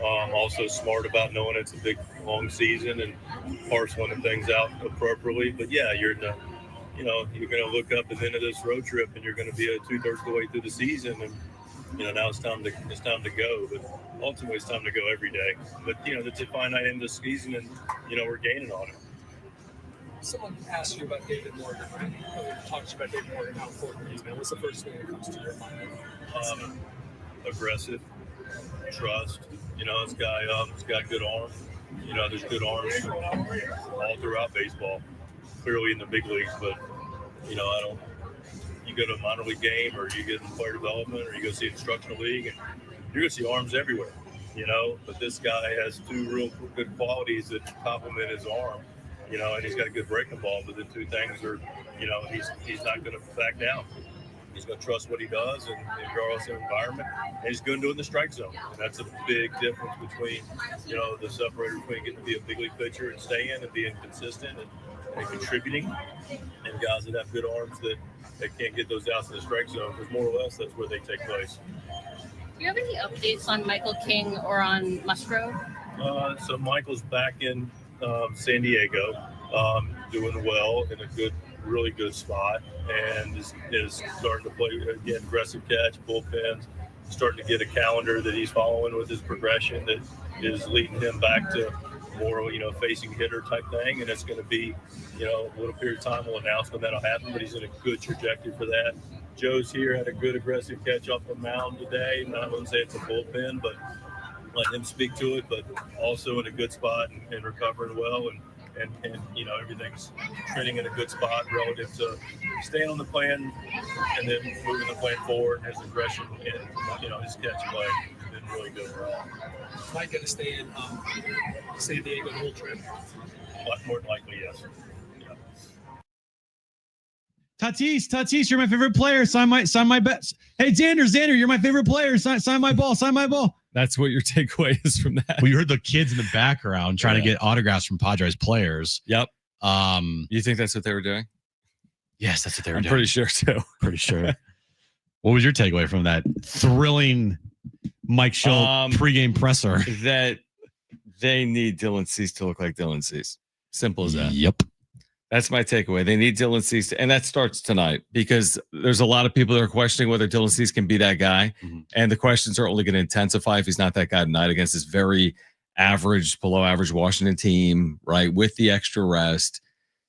also smart about knowing it's a big, long season and parceling things out appropriately. But yeah, you're in the you're going to look up at the end of this road trip, and you're going to be 2/3 of the way through the season, and now it's time to go. But ultimately, it's time to go every day. But it's a finite end of the season, and we're gaining on it. Someone asked you about David Morgan, right? Talks about David Morgan, how important he is. Man, what's the first thing that comes to your mind? Aggressive, trust. This guy's got good arm. There's good arms all throughout baseball. Clearly in the big leagues, but you go to a minor league game, or you get in player development, or you go see an instructional league, and you're gonna see arms everywhere, but this guy has 2 real good qualities that complement his arm, and he's got a good breaking ball, but the 2 things are, he's not gonna back down. He's going to trust what he does, and regardless of the environment, and he's going to do it in the strike zone. And that's a big difference between, the separator between getting to be a big league pitcher and staying and being consistent and contributing, and guys that have good arms that can't get those outs in the strike zone, because more or less that's where they take place. Do you have any updates on Michael King or on Musgrove? So Michael's back in San Diego, doing well in a really good spot, and is starting to play again, aggressive catch, bullpens, starting to get a calendar that he's following with his progression that is leading him back to more, facing hitter type thing. And it's going to be, a little period of time we'll announce when that'll happen, but he's in a good trajectory for that. Joe's here, had a good aggressive catch off the mound today. And I wouldn't say it's a bullpen, but let him speak to it, but also in a good spot and recovering well. And everything's trending in a good spot relative to staying on the plan and then moving the plan forward. His aggression and, his catch play has been really good overall. Mike going to stay in San Diego the whole trip? More than likely, yes. Yeah. Tatis, you're my favorite player. Sign my bets. Hey, Xander, you're my favorite player. Sign my ball. That's what your takeaway is from that. Well, you heard the kids in the background trying to get autographs from Padres players. Yep. You think that's what they were doing? Yes, that's what they were doing. I'm pretty sure too. Pretty sure. What was your takeaway from that thrilling Mike Schill pregame presser? That they need Dylan Cease to look like Dylan Cease. Simple as that. Yep. That's my takeaway. They need Dylan Cease, and that starts tonight because there's a lot of people that are questioning whether Dylan Cease can be that guy, and the questions are only going to intensify if he's not that guy tonight against this very average, below average Washington team, right? With the extra rest,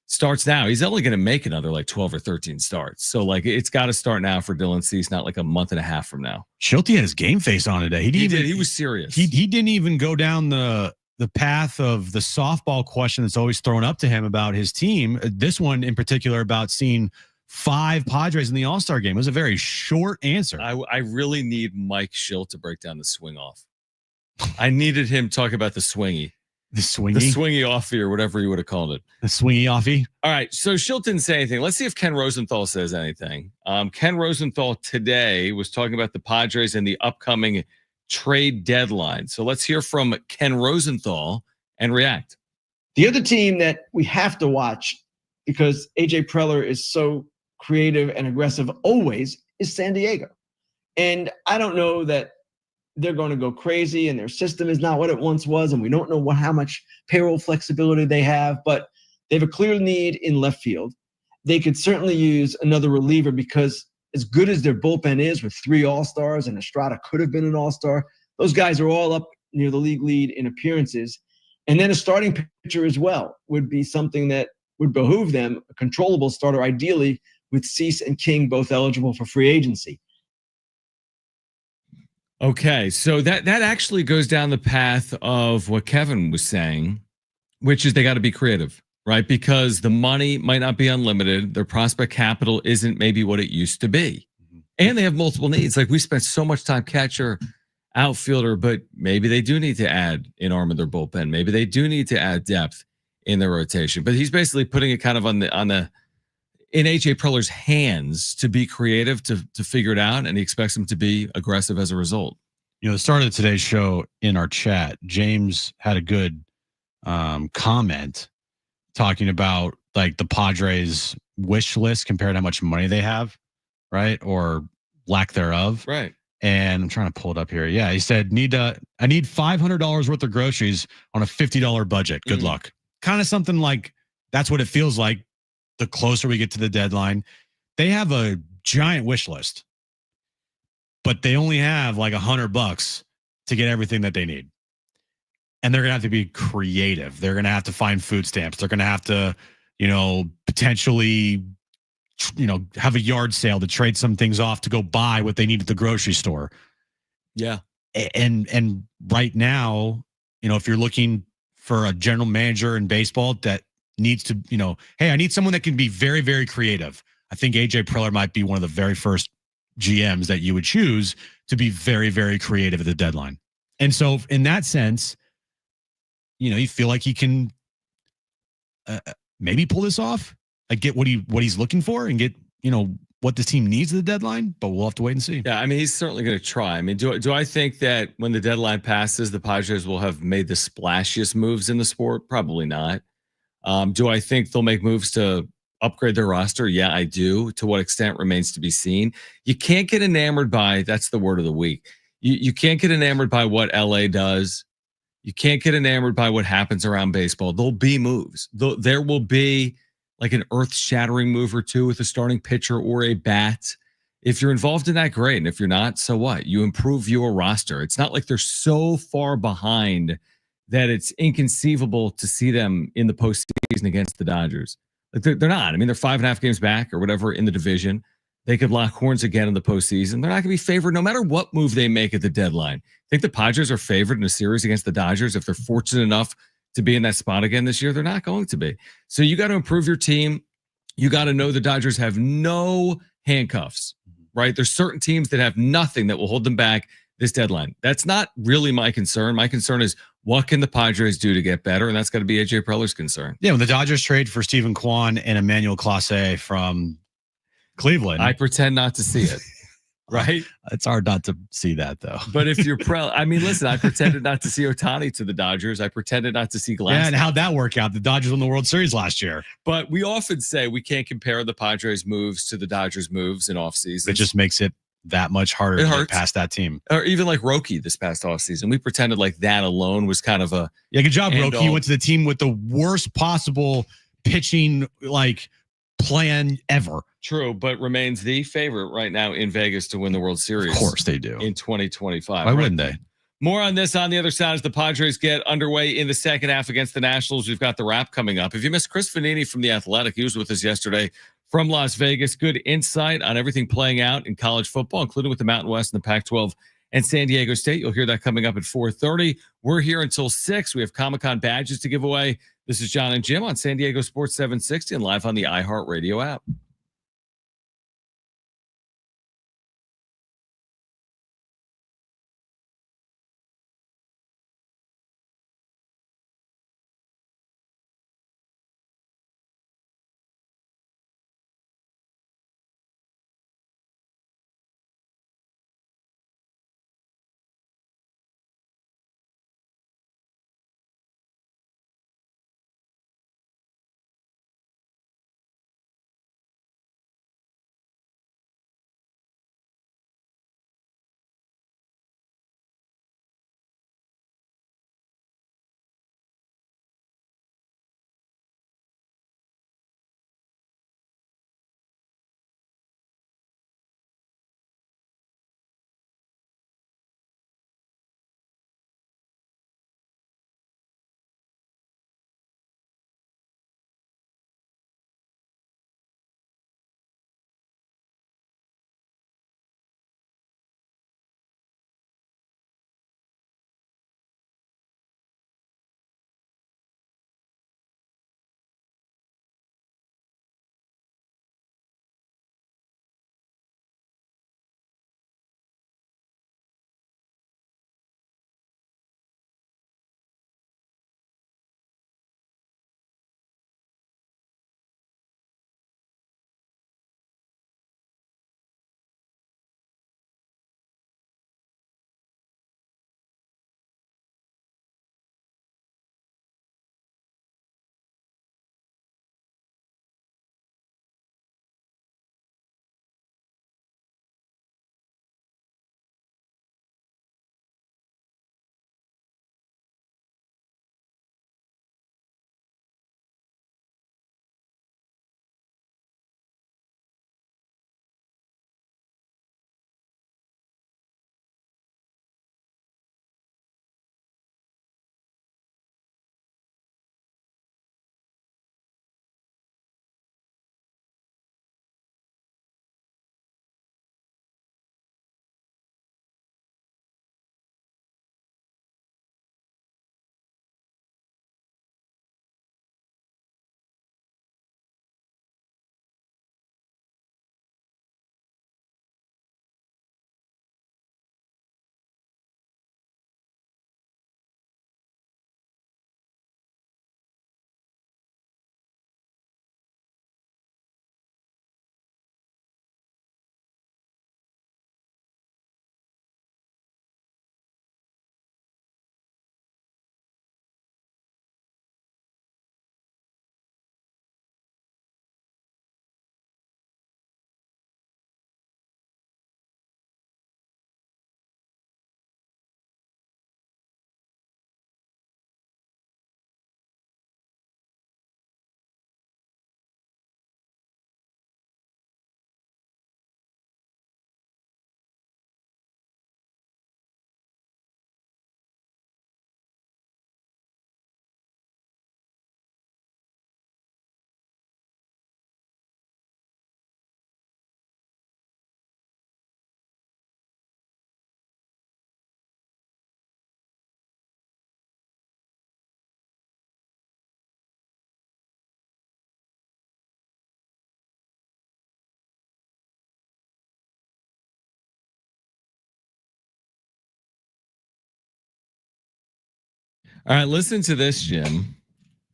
starts now. He's only going to make another like 12 or 13 starts, so it's got to start now for Dylan Cease, not like a month and a half from now. Schulte had his game face on today. He was serious. He didn't even go down the path of the softball question that's always thrown up to him about his team. This one in particular about seeing 5 Padres in the All-Star game. It was a very short answer. I really need Mike Schill to break down the swing off. I needed him to talk about the swingy. The swingy? The swingy offie or whatever you would have called it. The swingy offie? All right. So Schill didn't say anything. Let's see if Ken Rosenthal says anything. Ken Rosenthal today was talking about the Padres and the upcoming trade deadline. So let's hear from Ken Rosenthal and react. The other team that we have to watch because AJ Preller is so creative and aggressive always is San Diego. And I don't know that they're going to go crazy and their system is not what it once was. And we don't know how much payroll flexibility they have, but they have a clear need in left field. They could certainly use another reliever because as good as their bullpen is with 3 All-Stars and Estrada could have been an All-Star, those guys are all up near the league lead in appearances. And then a starting pitcher as well would be something that would behoove them, a controllable starter, ideally with Cease and King both eligible for free agency. Okay, so that actually goes down the path of what Kevin was saying, which is they got to be creative. Right? Because the money might not be unlimited. Their prospect capital isn't maybe what it used to be. And they have multiple needs. Like we spent so much time catcher, outfielder, but maybe they do need to add an arm in their bullpen. Maybe they do need to add depth in their rotation. But he's basically putting it kind of in AJ Preller's hands to be creative, to figure it out, and he expects him to be aggressive as a result. The start of today's show in our chat, James had a good comment talking about like the Padres wish list compared to how much money they have, right? Or lack thereof. Right. And I'm trying to pull it up here. Yeah. He said, I need $500 worth of groceries on a $50 budget. Good luck. Kind of something like that's what it feels like the closer we get to the deadline. They have a giant wish list, but they only have like $100 to get everything that they need. And they're going to have to be creative. They're going to have to find food stamps. They're going to have to, potentially, have a yard sale to trade some things off to go buy what they need at the grocery store. Yeah. And right now, if you're looking for a general manager in baseball that needs to, hey, I need someone that can be very, very creative. I think AJ Preller might be one of the very first GMs that you would choose to be very, very creative at the deadline. And so in that sense, you feel like he can maybe pull this off, like get what he's looking for and get, what the team needs at the deadline, but we'll have to wait and see. Yeah, I mean, he's certainly going to try. I mean, do I think that when the deadline passes, the Padres will have made the splashiest moves in the sport? Probably not. Do I think they'll make moves to upgrade their roster? Yeah, I do. To what extent remains to be seen. You can't get enamored by, that's the word of the week. You can't get enamored by what LA does. You can't get enamored by what happens around baseball. There'll be moves. There will be like an earth-shattering move or two with a starting pitcher or a bat. If you're involved in that, great. And if you're not, so what? You improve your roster. It's not like they're so far behind that it's inconceivable to see them in the postseason against the Dodgers. Like they're not. I mean, they're 5.5 games back or whatever in the division. They could lock horns again in the postseason. They're not going to be favored no matter what move they make at the deadline. I think the Padres are favored in a series against the Dodgers. If they're fortunate enough to be in that spot again this year, they're not going to be. So you got to improve your team. You got to know the Dodgers have no handcuffs, right? There's certain teams that have nothing that will hold them back this deadline. That's not really my concern. My concern is what can the Padres do to get better? And that's got to be AJ Preller's concern. Yeah, when the Dodgers trade for Stephen Kwan and Emmanuel Clase from Cleveland, I pretend not to see it. Right? It's hard not to see that, though. But if you're I mean, listen, I pretended not to see Ohtani to the Dodgers. I pretended not to see Glass. Yeah, and how'd that work out? The Dodgers won the World Series last year. But we often say we can't compare the Padres' moves to the Dodgers' moves in offseason. It just makes it that much harder to get past that team. Or even like Roki this past offseason. We pretended like that alone was kind of a... Yeah, good job, Roki. You went to the team with the worst possible pitching plan ever. True, but remains the favorite right now in Vegas to win the World Series. Of course they do. In 2025. Why wouldn't they? More on this on the other side as the Padres get underway in the second half against the Nationals. We've got the wrap coming up. If you missed Chris Vanini from The Athletic, he was with us yesterday from Las Vegas. Good insight on everything playing out in college football, including with the Mountain West and the Pac-12 and San Diego State. You'll hear that coming up at 4:30. We're here until 6. We have Comic-Con badges to give away. This is Jon and Jim on San Diego Sports 760 and live on the iHeartRadio app. All right, listen to this, Jim.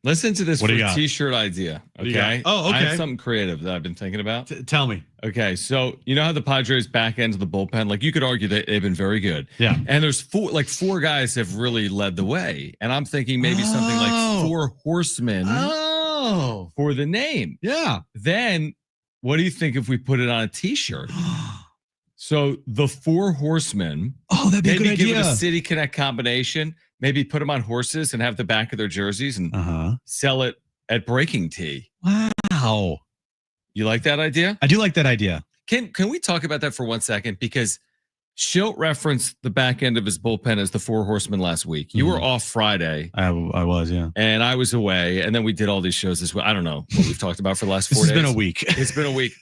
Listen to this What do for you a got? T-shirt idea. do you got? Okay. Oh, okay. I have something creative that I've been thinking about. Tell me. Okay, so you know how the Padres back end of the bullpen, like you could argue that they've been very good. Yeah. And there's four guys have really led the way. And I'm thinking maybe something like 4 horsemen for the name. Yeah. Then what do you think if we put it on a T-shirt? So the 4 horsemen. Oh, that'd be a good maybe give idea. it a City Connect combination. Maybe put them on horses and have the back of their jerseys and sell it at Breaking Tea. Wow. You like that idea? I do like that idea. Can we talk about that for 1 second? Because Schilt referenced the back end of his bullpen as the 4 horsemen last week. You were off Friday. I was, yeah. And I was away. And then we did all these shows this week. I don't know what we've talked about for the last 4 days. It's been a week. It's been a week.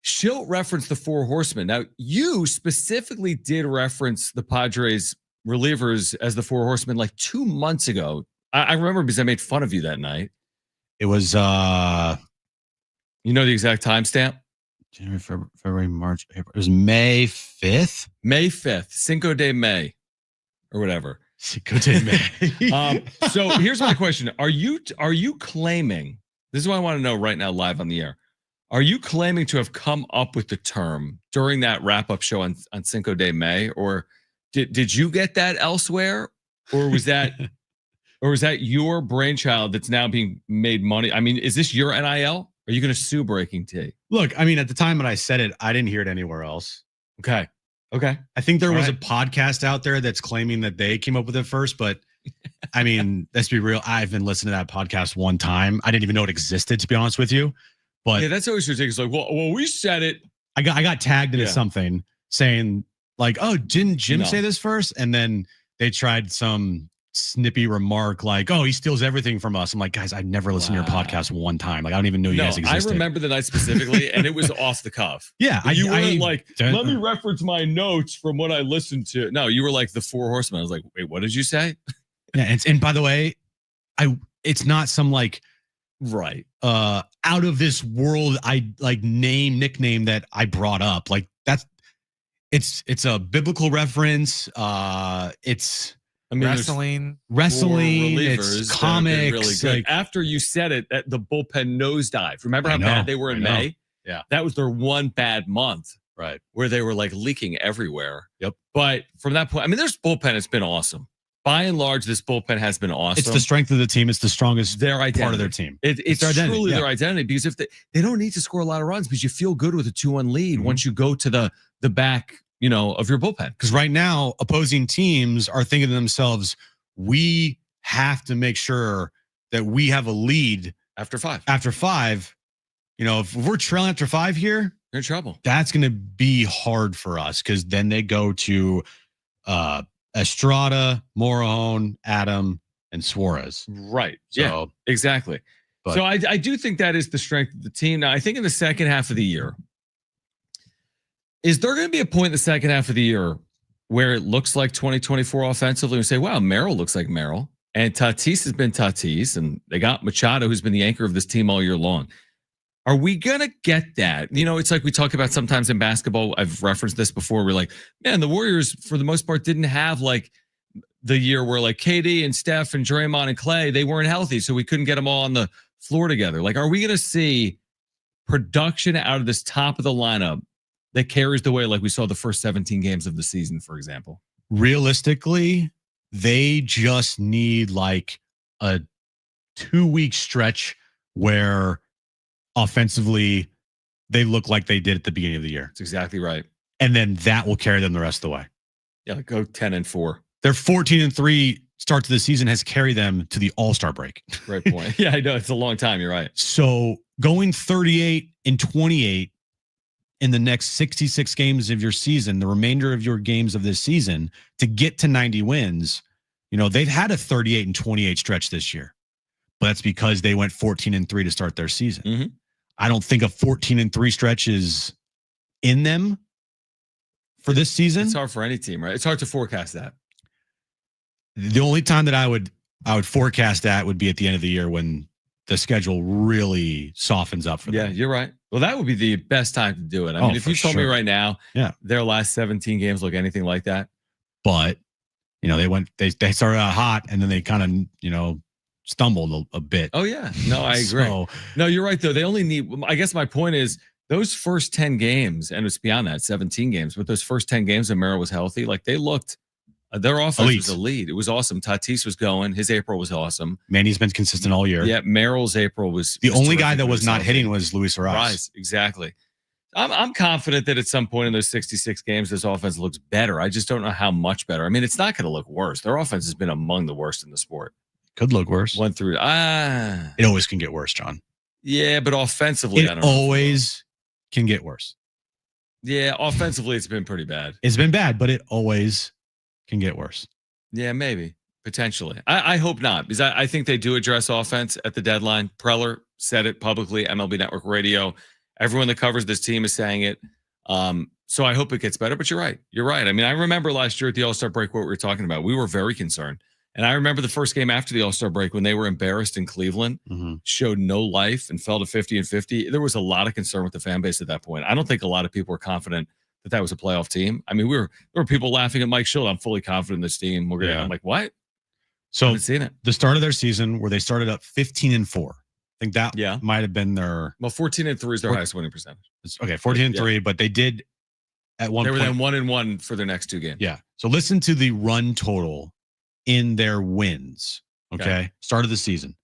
Schilt referenced the 4 horsemen. Now, you specifically did reference the Padres relievers as the 4 horsemen like 2 months ago. I remember because I made fun of you that night. It was you know the exact timestamp? January, February, March, April. It was May 5th. May 5th, Cinco de May, or whatever. Cinco de May. So here's my question: Are you claiming? This is what I want to know right now, live on the air. Are you claiming to have come up with the term during that wrap-up show on Cinco de May, or did you get that elsewhere, or was that your brainchild that's now being made money? I mean, is this your NIL? Are you going to sue Breaking Tea? Look, I mean, at the time when I said it, I didn't hear it anywhere else. Okay. I think there was a podcast out there that's claiming that they came up with it first, but I mean, let's be real. I've been listening to that podcast one time. I didn't even know it existed, to be honest with you. But yeah, that's always ridiculous. Like, well, we said it. I got tagged into something saying like, "Oh, didn't Jim say this first?" And then they tried some snippy remark like, "Oh, he steals everything from us." I'm like, guys, I've never listened to your podcast one time. Like, I don't even know you guys existed. I remember the night specifically, and it was off the cuff. Yeah, you weren't like, let me reference my notes from what I listened to. No, you were like the 4 horsemen. I was like, wait, what did you say? Yeah, and by the way, it's not some like out of this world nickname that I brought up. Like it's a biblical reference. It's wrestling, it's comics. Really good. Like, after you said it, the bullpen nosedived. Remember how bad they were in May? Yeah, that was their one bad month, right? Where they were like leaking everywhere. Yep. But from that point, I mean, their bullpen has been awesome. By and large, this bullpen has been awesome. It's the strength of the team. It's the strongest part of their team. It's truly their identity, because if they don't need to score a lot of runs, because you feel good with a 2-1 lead once you go to the back, of your bullpen. Because right now, opposing teams are thinking to themselves, we have to make sure that we have a lead after 5. If we're trailing after 5 here, you're in trouble. That's going to be hard for us, because then they go to Estrada, Morejon, Adam, and Suarez. Right. Yeah, exactly. So I do think that is the strength of the team. Now, I think in the second half of the year, is there going to be a point in the second half of the year where it looks like 2024 offensively? We say, wow, Merrill looks like Merrill, and Tatis has been Tatis, and they got Machado, who's been the anchor of this team all year long. Are we going to get that? It's like we talk about sometimes in basketball. I've referenced this before. We're like, man, the Warriors, for the most part, didn't have like the year where like KD and Steph and Draymond and Clay, they weren't healthy, so we couldn't get them all on the floor together. Like, are we going to see production out of this top of the lineup that carries the way like we saw the first 17 games of the season, for example? Realistically, they just need like a 2-week stretch where offensively they look like they did at the beginning of the year. That's exactly right. And then that will carry them the rest of the way. Yeah, like go 10-4. Their 14-3 start to the season has carried them to the All-Star break. Great point. Yeah, I know. It's a long time. You're right. So going 38-28 in the next 66 games of your season, the remainder of your games of this season, to get to 90 wins, they've had a 38-28 stretch this year. But that's because they went 14-3 to start their season. Mm-hmm. I don't think a 14-3 stretch is in them for this season. It's hard for any team, right? It's hard to forecast that. The only time that I would forecast that would be at the end of the year when the schedule really softens up for them. Yeah, you're right. Well, that would be the best time to do it. I mean, if you told me right now, their last 17 games look anything like that. But they started out hot and then they kind of, stumbled a bit. Oh yeah. No, I agree. So, no, you're right though. They only need, I guess my point is those first 10 games, and it's beyond that, 17 games, but those first 10 games when Merrill was healthy, like they looked, their offense was elite. It was awesome. Tatis was going. His April was awesome. Manny's been consistent all year. Yeah, Merrill's April was the only guy that terrific was not healthy. hitting was Luis Arraez. Exactly. I'm confident that at some point in those 66 games, this offense looks better. I just don't know how much better. I mean, it's not going to look worse. Their offense has been among the worst in the sport. Could look worse. Went through. It always can get worse, John. Yeah, but offensively, I it don't know. always can get worse. Yeah, offensively, it's been pretty bad. It's been bad, but it always can get worse. Yeah, maybe. Potentially. I hope not, because I think they do address offense at the deadline. Preller said it publicly, MLB Network Radio. Everyone that covers this team is saying it. So I hope it gets better, but you're right. You're right. I mean, I remember last year at the All-Star break what we were talking about. We were very concerned. And I remember the first game after the All-Star break when they were embarrassed in Cleveland, showed no life and fell to 50-50. There was a lot of concern with the fan base at that point. I don't think a lot of people were confident that was a playoff team. I mean, there were people laughing at Mike Schill. I'm fully confident in this team. I'm like, what? So I haven't seen it. The start of their season where they started up 15-4. I think that might have been their 14-3 is their highest winning percentage. Okay, 14-3, but they did at one point. They were then 1-1 for their next two games. Yeah. So listen to the run total in their wins. Okay. Start of the season.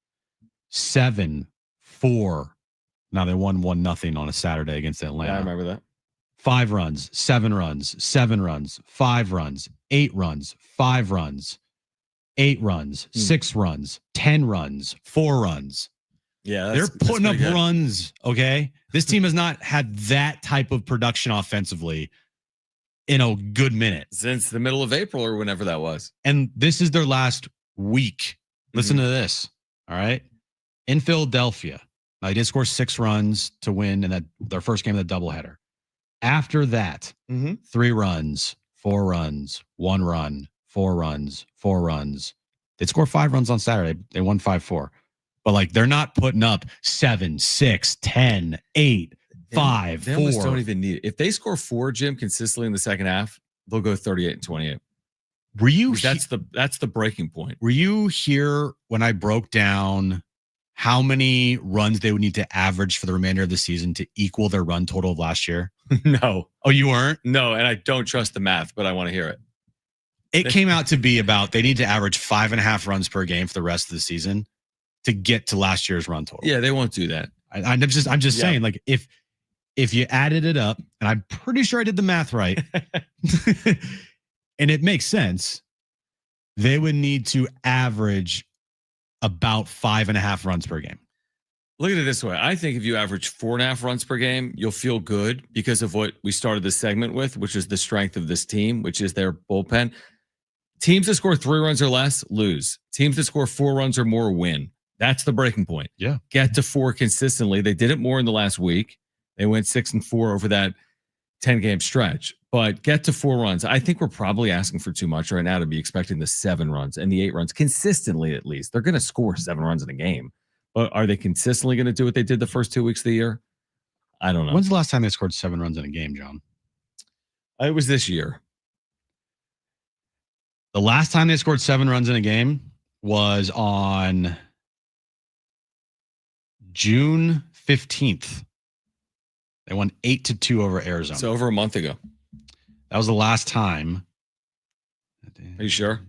7-4. Now they won 1-0 on a Saturday against Atlanta. Yeah, I remember that. 5 runs, 7 runs, 7 runs, 5 runs, 8 runs, 5 runs, 8 runs, 6 runs, 10 runs, 4 runs. Yeah, they're putting up runs. Okay. This team has not had that type of production offensively in a good minute. Since the middle of April or whenever that was. And this is their last week. Listen to this. All right. In Philadelphia, they did score 6 runs to win in their first game of the doubleheader. After that, 3 runs, 4 runs, 1 run, 4 runs, 4 runs. They'd score 5 runs on Saturday. They won 5-4. But they're not putting up 7, 6, 10, 8, 5, they 4. Almost don't even need it. If they score 4, Jim, consistently in the second half, they'll go 38-28. Were you? That's the breaking point. Were you here when I broke down how many runs they would need to average for the remainder of the season to equal their run total of last year? No. Oh, you weren't? No, and I don't trust the math, but I want to hear it. It came out to be about they need to average 5.5 runs per game for the rest of the season to get to last year's run total. Yeah, they won't do that. I'm just saying, if you added it up, and I'm pretty sure I did the math right, and it makes sense, they would need to average about 5.5 runs per game. Look at it this way. I think if you average 4.5 runs per game, you'll feel good because of what we started this segment with, which is the strength of this team, which is their bullpen. Teams that score 3 runs or less lose. Teams that score 4 runs or more win. That's the breaking point. Yeah. Get to 4 consistently. They did it more in the last week. They went 6-4 over that 10-game stretch. But get to 4 runs. I think we're probably asking for too much right now to be expecting the 7 runs and the 8 runs consistently at least. They're going to score 7 runs in a game. But are they consistently going to do what they did the first 2 weeks of the year? I don't know. When's the last time they scored 7 runs in a game, John? It was this year. The last time they scored 7 runs in a game was on June 15th. They won 8-2 over Arizona. So over a month ago. That was the last time. Are you sure?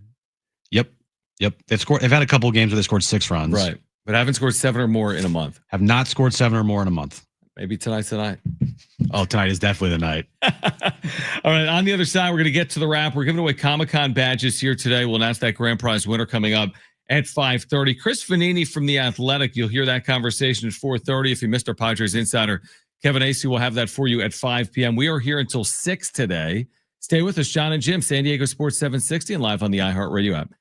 Yep. They've had a couple of games where they scored 6 runs. Right. But haven't scored 7 or more in a month. Have not scored 7 or more in a month. Maybe tonight's the night. Oh, tonight is definitely the night. All right. On the other side, we're going to get to the wrap. We're giving away Comic-Con badges here today. We'll announce that grand prize winner coming up at 5:30. Chris Vanini from The Athletic. You'll hear that conversation at 4:30. If you missed our Padres Insider, Kevin Acey will have that for you at 5 p.m. We are here until 6 today. Stay with us, Jon and Jim, San Diego Sports 760 and live on the iHeartRadio app.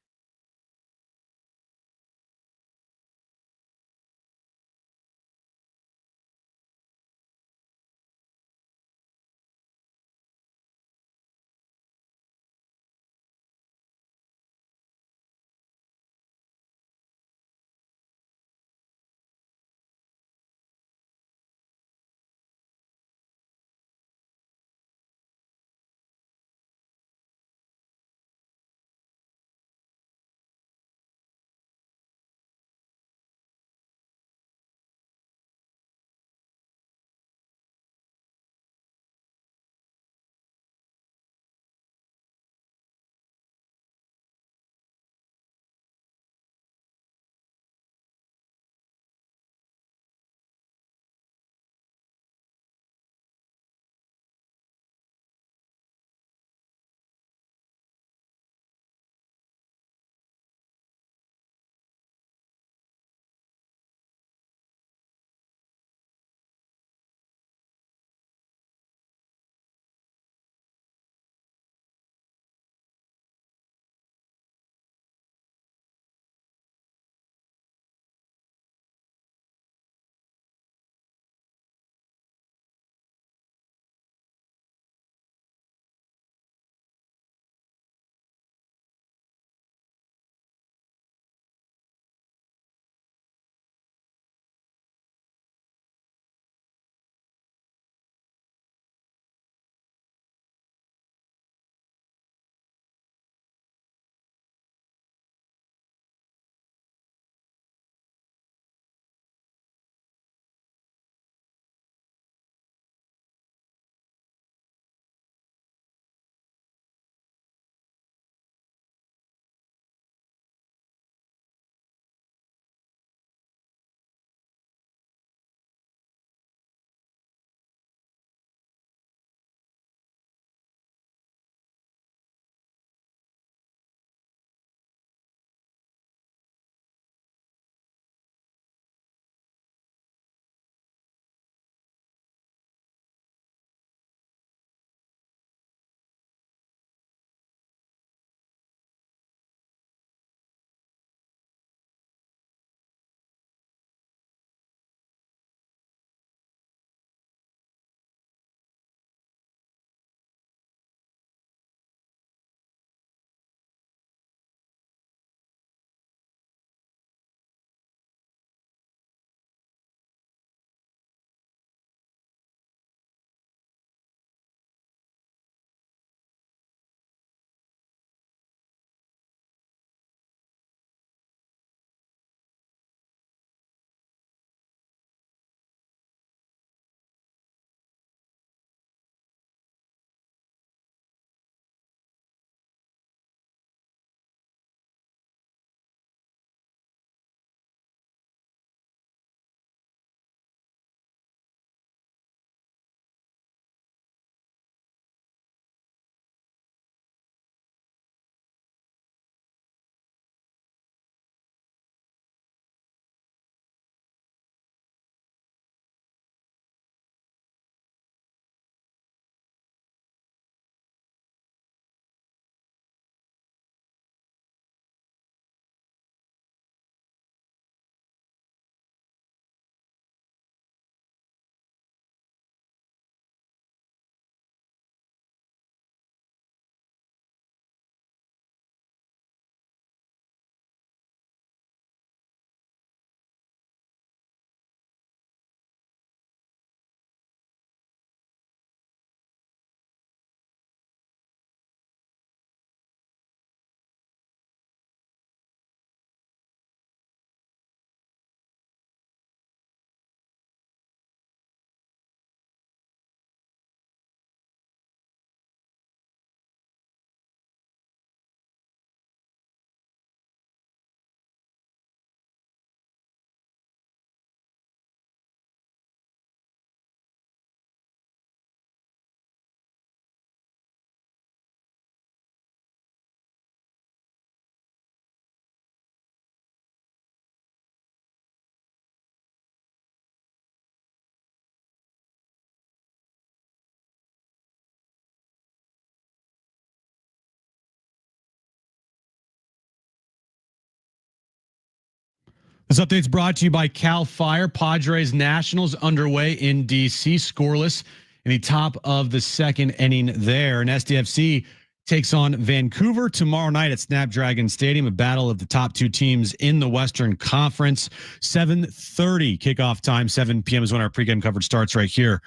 This update's brought to you by Cal Fire. Padres Nationals underway in D.C. Scoreless in the top of the second inning there. And SDFC takes on Vancouver tomorrow night at Snapdragon Stadium, a battle of the top two teams in the Western Conference. 7:30 kickoff time. 7 p.m. is when our pregame coverage starts right here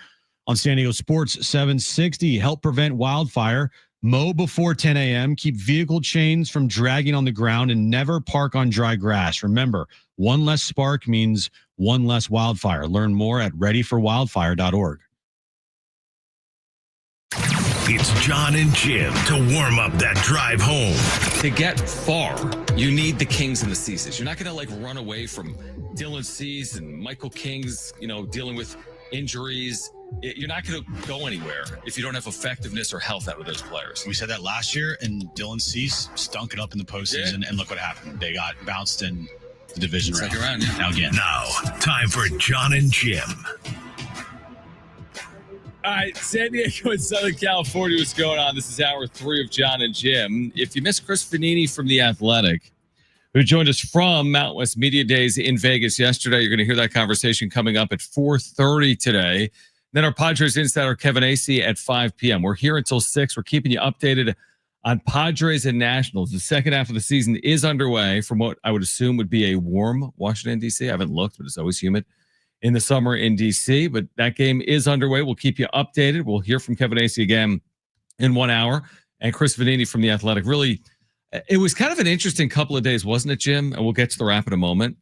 on San Diego Sports 760. Help prevent wildfire. Mow before 10 a.m. Keep vehicle chains from dragging on the ground and never park on dry grass. Remember, one less spark means one less wildfire. Learn more at readyforwildfire.org. It's Jon and Jim to warm up that drive home. To get far, you need the Kings and the Ceases. You're not going to run away from Dylan Cease and Michael King's, dealing with injuries. You're not going to go anywhere if you don't have effectiveness or health out of those players. We said that last year, and Dylan Cease stunk it up in the postseason, and look what happened. They got bounced in the division round. Now again. Now, time for Jon and Jim. All right, San Diego and Southern California, what's going on? This is hour 3 of Jon and Jim. If you missed Chris Vanini from The Athletic, who joined us from Mountain West Media Days in Vegas yesterday, you're going to hear that conversation coming up at 4:30 today. Then our Padres insider, Kevin Acee, at 5 p.m. We're here until 6. We're keeping you updated on Padres and Nationals. The second half of the season is underway from what I would assume would be a warm Washington, D.C. I haven't looked, but it's always humid in the summer in D.C., but that game is underway. We'll keep you updated. We'll hear from Kevin Acee again in 1 hour. And Chris Vanini from The Athletic. Really, it was kind of an interesting couple of days, wasn't it, Jim? And we'll get to the wrap in a moment.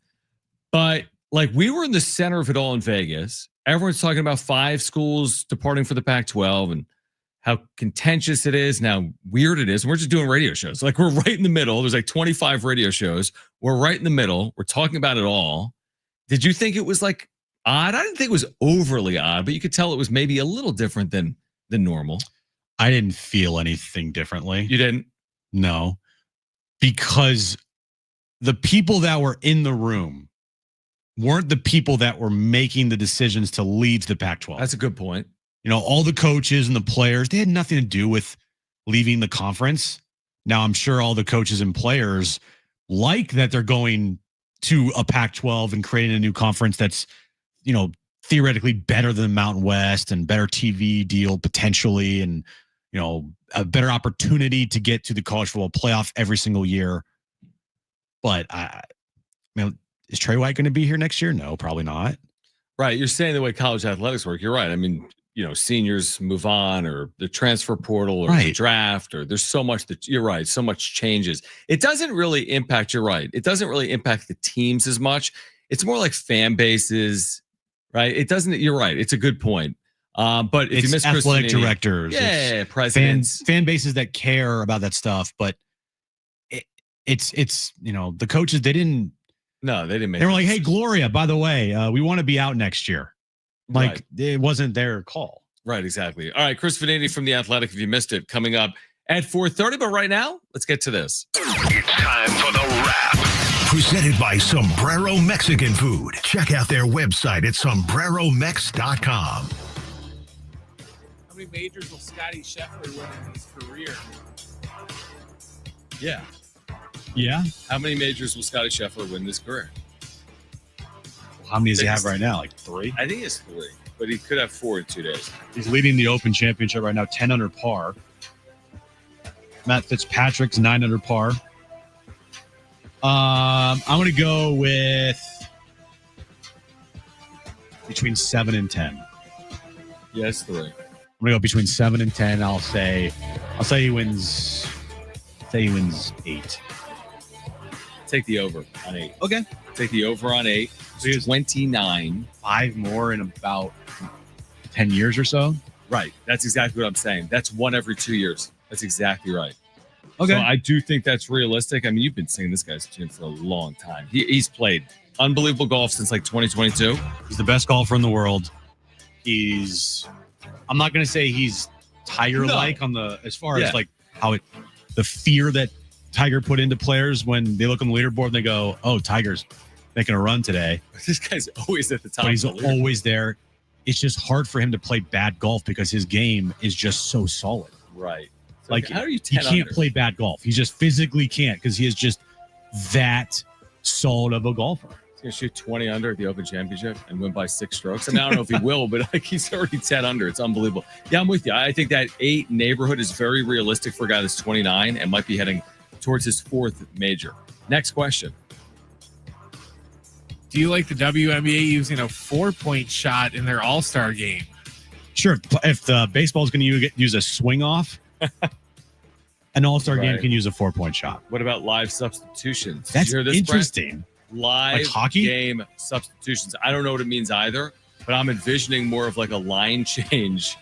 But we were in the center of it all in Vegas. Everyone's talking about 5 schools departing for the Pac-12 and how contentious it is and how weird it is. And we're just doing radio shows. We're right in the middle. There's 25 radio shows. We're right in the middle. We're talking about it all. Did you think it was odd? I didn't think it was overly odd, but you could tell it was maybe a little different than normal. I didn't feel anything differently. You didn't? No. Because the people that were in the room weren't the people that were making the decisions to leave the Pac-12. That's a good point. All the coaches and the players, they had nothing to do with leaving the conference. Now, I'm sure all the coaches and players like that they're going to a Pac-12 and creating a new conference that's, theoretically better than Mountain West and better TV deal potentially, and, a better opportunity to get to the college football playoff every single year. But is Trey White going to be here next year? No, probably not. Right. You're saying the way college athletics work. You're right. I mean, seniors move on, or the transfer portal, or the draft, or there's so much that you're right. So much changes. It doesn't really impact. You're right. It doesn't really impact the teams as much. It's more like fan bases, right? It doesn't. You're right. It's a good point. But if you miss athletic directors, presidents, fan bases that care about that stuff. But it's the coaches, they didn't. No, they didn't make. They were like, "Hey, Gloria, by the way, we want to be out next year." It wasn't their call. Right, exactly. All right, Chris Vanini from The Athletic, if you missed it, coming up at 4:30. But right now, let's get to this. It's time for the wrap. Presented by Sombrero Mexican Food. Check out their website at sombreromex.com. How many majors will Scotty Scheffler win in his career? Yeah. Yeah. How many majors will Scotty Scheffler win this career? How many does he have right now? 3? I think he has 3, but he could have 4 in 2 days. He's leading the Open Championship right now, 10 under par. Matt Fitzpatrick's 9 under par. I'm going to go with between 7 and 10. Yes, 3. I'm going to go between 7 and 10. I'll say he wins. Say he wins 8. Take the over on 8. Okay. Take the over on 8. So he has 29. 5 more in about 10 years or so. Right. That's exactly what I'm saying. That's 1 every 2 years. That's exactly right. Okay. So I do think that's realistic. I mean, you've been seeing this guy's tune for a long time. He's played unbelievable golf since 2022. He's the best golfer in the world. I'm not going to say he's Tiger-like on the, as far as the fear that Tiger put into players when they look on the leaderboard and they go, "Oh, Tiger's making a run today." This guy's always at the top. But he's always there. It's just hard for him to play bad golf because his game is just so solid. Right. So how are you 10 under? He can't play bad golf. He just physically can't because he is just that solid of a golfer. He's going to shoot 20 under at the Open Championship and win by 6 strokes. I mean, I don't know if he will, but like he's already 10 under. It's unbelievable. Yeah, I'm with you. I think that 8 neighborhood is very realistic for a guy that's 29 and might be heading towards his 4th major. Next question. Do you like the WNBA using a 4-point shot in their All-Star game? Sure. If the baseball is going to use a swing off, an All-Star game can use a 4-point shot. What about live substitutions? That's Did you hear this, interesting. Brent? Live like hockey? Game substitutions. I don't know what it means either, but I'm envisioning more of like a line change